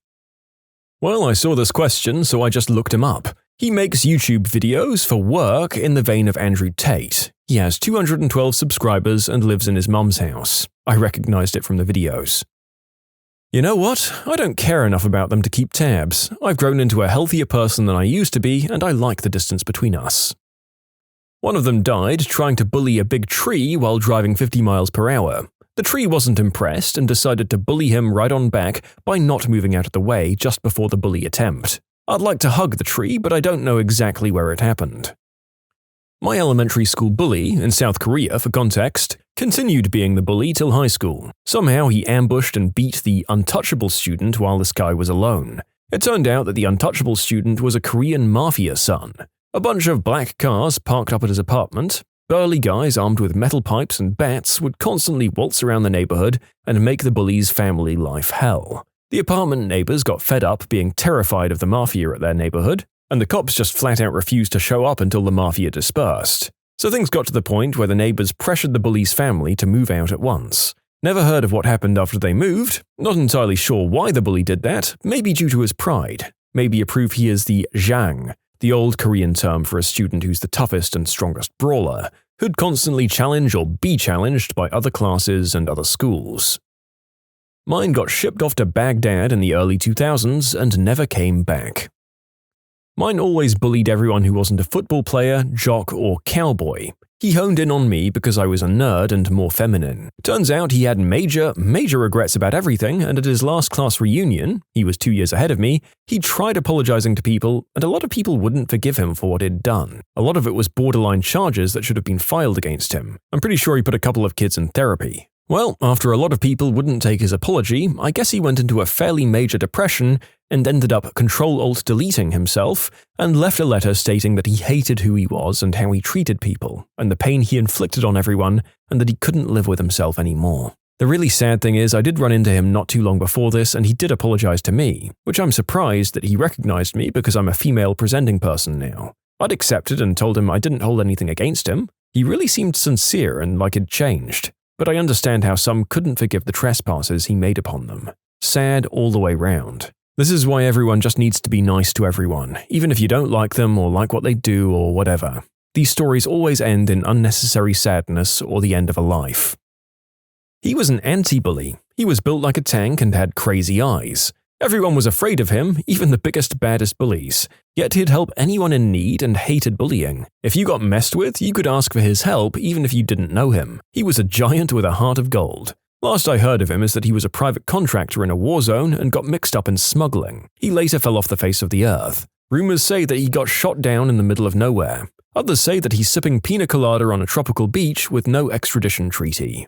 Well, I saw this question, so I just looked him up. He makes YouTube videos for work in the vein of Andrew Tate. He has 212 subscribers and lives in his mum's house. I recognized it from the videos. You know what? I don't care enough about them to keep tabs. I've grown into a healthier person than I used to be, and I like the distance between us. One of them died trying to bully a big tree while driving 50 miles per hour. The tree wasn't impressed and decided to bully him right on back by not moving out of the way just before the bully attempt. I'd like to hug the tree, but I don't know exactly where it happened. My elementary school bully, in South Korea for context, continued being the bully till high school. Somehow he ambushed and beat the untouchable student while this guy was alone. It turned out that the untouchable student was a Korean mafia son. A bunch of black cars parked up at his apartment. Burly guys armed with metal pipes and bats would constantly waltz around the neighborhood and make the bully's family life hell. The apartment neighbors got fed up being terrified of the mafia at their neighborhood, and the cops just flat out refused to show up until the mafia dispersed. So things got to the point where the neighbors pressured the bully's family to move out at once. Never heard of what happened after they moved, not entirely sure why the bully did that, maybe due to his pride, maybe a proof he is the jang, the old Korean term for a student who's the toughest and strongest brawler, who'd constantly challenge or be challenged by other classes and other schools. Mine got shipped off to Baghdad in the early 2000s and never came back. Mine always bullied everyone who wasn't a football player, jock, or cowboy. He honed in on me because I was a nerd and more feminine. Turns out he had major regrets about everything, and at his last class reunion, he was 2 years ahead of me, he tried apologizing to people, and a lot of people wouldn't forgive him for what he'd done. A lot of it was borderline charges that should have been filed against him. I'm pretty sure he put a couple of kids in therapy. Well, after a lot of people wouldn't take his apology, I guess he went into a fairly major depression and ended up Control-Alt-Deleting himself and left a letter stating that he hated who he was and how he treated people, and the pain he inflicted on everyone, and that he couldn't live with himself anymore. The really sad thing is I did run into him not too long before this and he did apologize to me, which I'm surprised that he recognized me because I'm a female presenting person now. I'd accepted and told him I didn't hold anything against him. He really seemed sincere and like he'd changed. But I understand how some couldn't forgive the trespasses he made upon them. Sad all the way round. This is why everyone just needs to be nice to everyone, even if you don't like them or like what they do or whatever. These stories always end in unnecessary sadness or the end of a life. He was an anti-bully. He was built like a tank and had crazy eyes. Everyone was afraid of him, even the biggest, baddest bullies. Yet he'd help anyone in need and hated bullying. If you got messed with, you could ask for his help even if you didn't know him. He was a giant with a heart of gold. Last I heard of him is that he was a private contractor in a war zone and got mixed up in smuggling. He later fell off the face of the earth. Rumors say that he got shot down in the middle of nowhere. Others say that he's sipping pina colada on a tropical beach with no extradition treaty.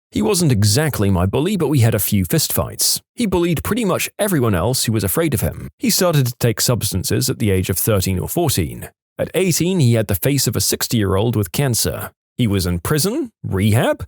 He wasn't exactly my bully, but we had a few fistfights. He bullied pretty much everyone else who was afraid of him. He started to take substances at the age of 13 or 14. At 18, he had the face of a 60-year-old with cancer. He was in prison, rehab,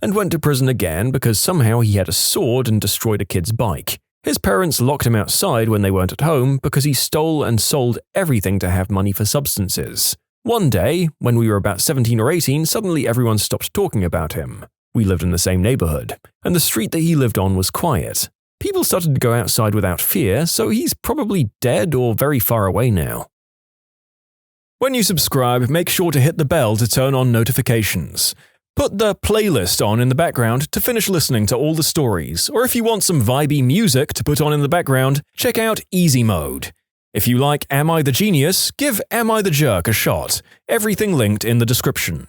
and went to prison again because somehow he had a sword and destroyed a kid's bike. His parents locked him outside when they weren't at home because he stole and sold everything to have money for substances. One day, when we were about 17 or 18, suddenly everyone stopped talking about him. We lived in the same neighborhood, and the street that he lived on was quiet. People started to go outside without fear, so he's probably dead or very far away now. When you subscribe, make sure to hit the bell to turn on notifications. Put the playlist on in the background to finish listening to all the stories, or if you want some vibey music to put on in the background, check out easymode. If you like Am I the Genius, give Am I the Jerk a shot. Everything linked in the description.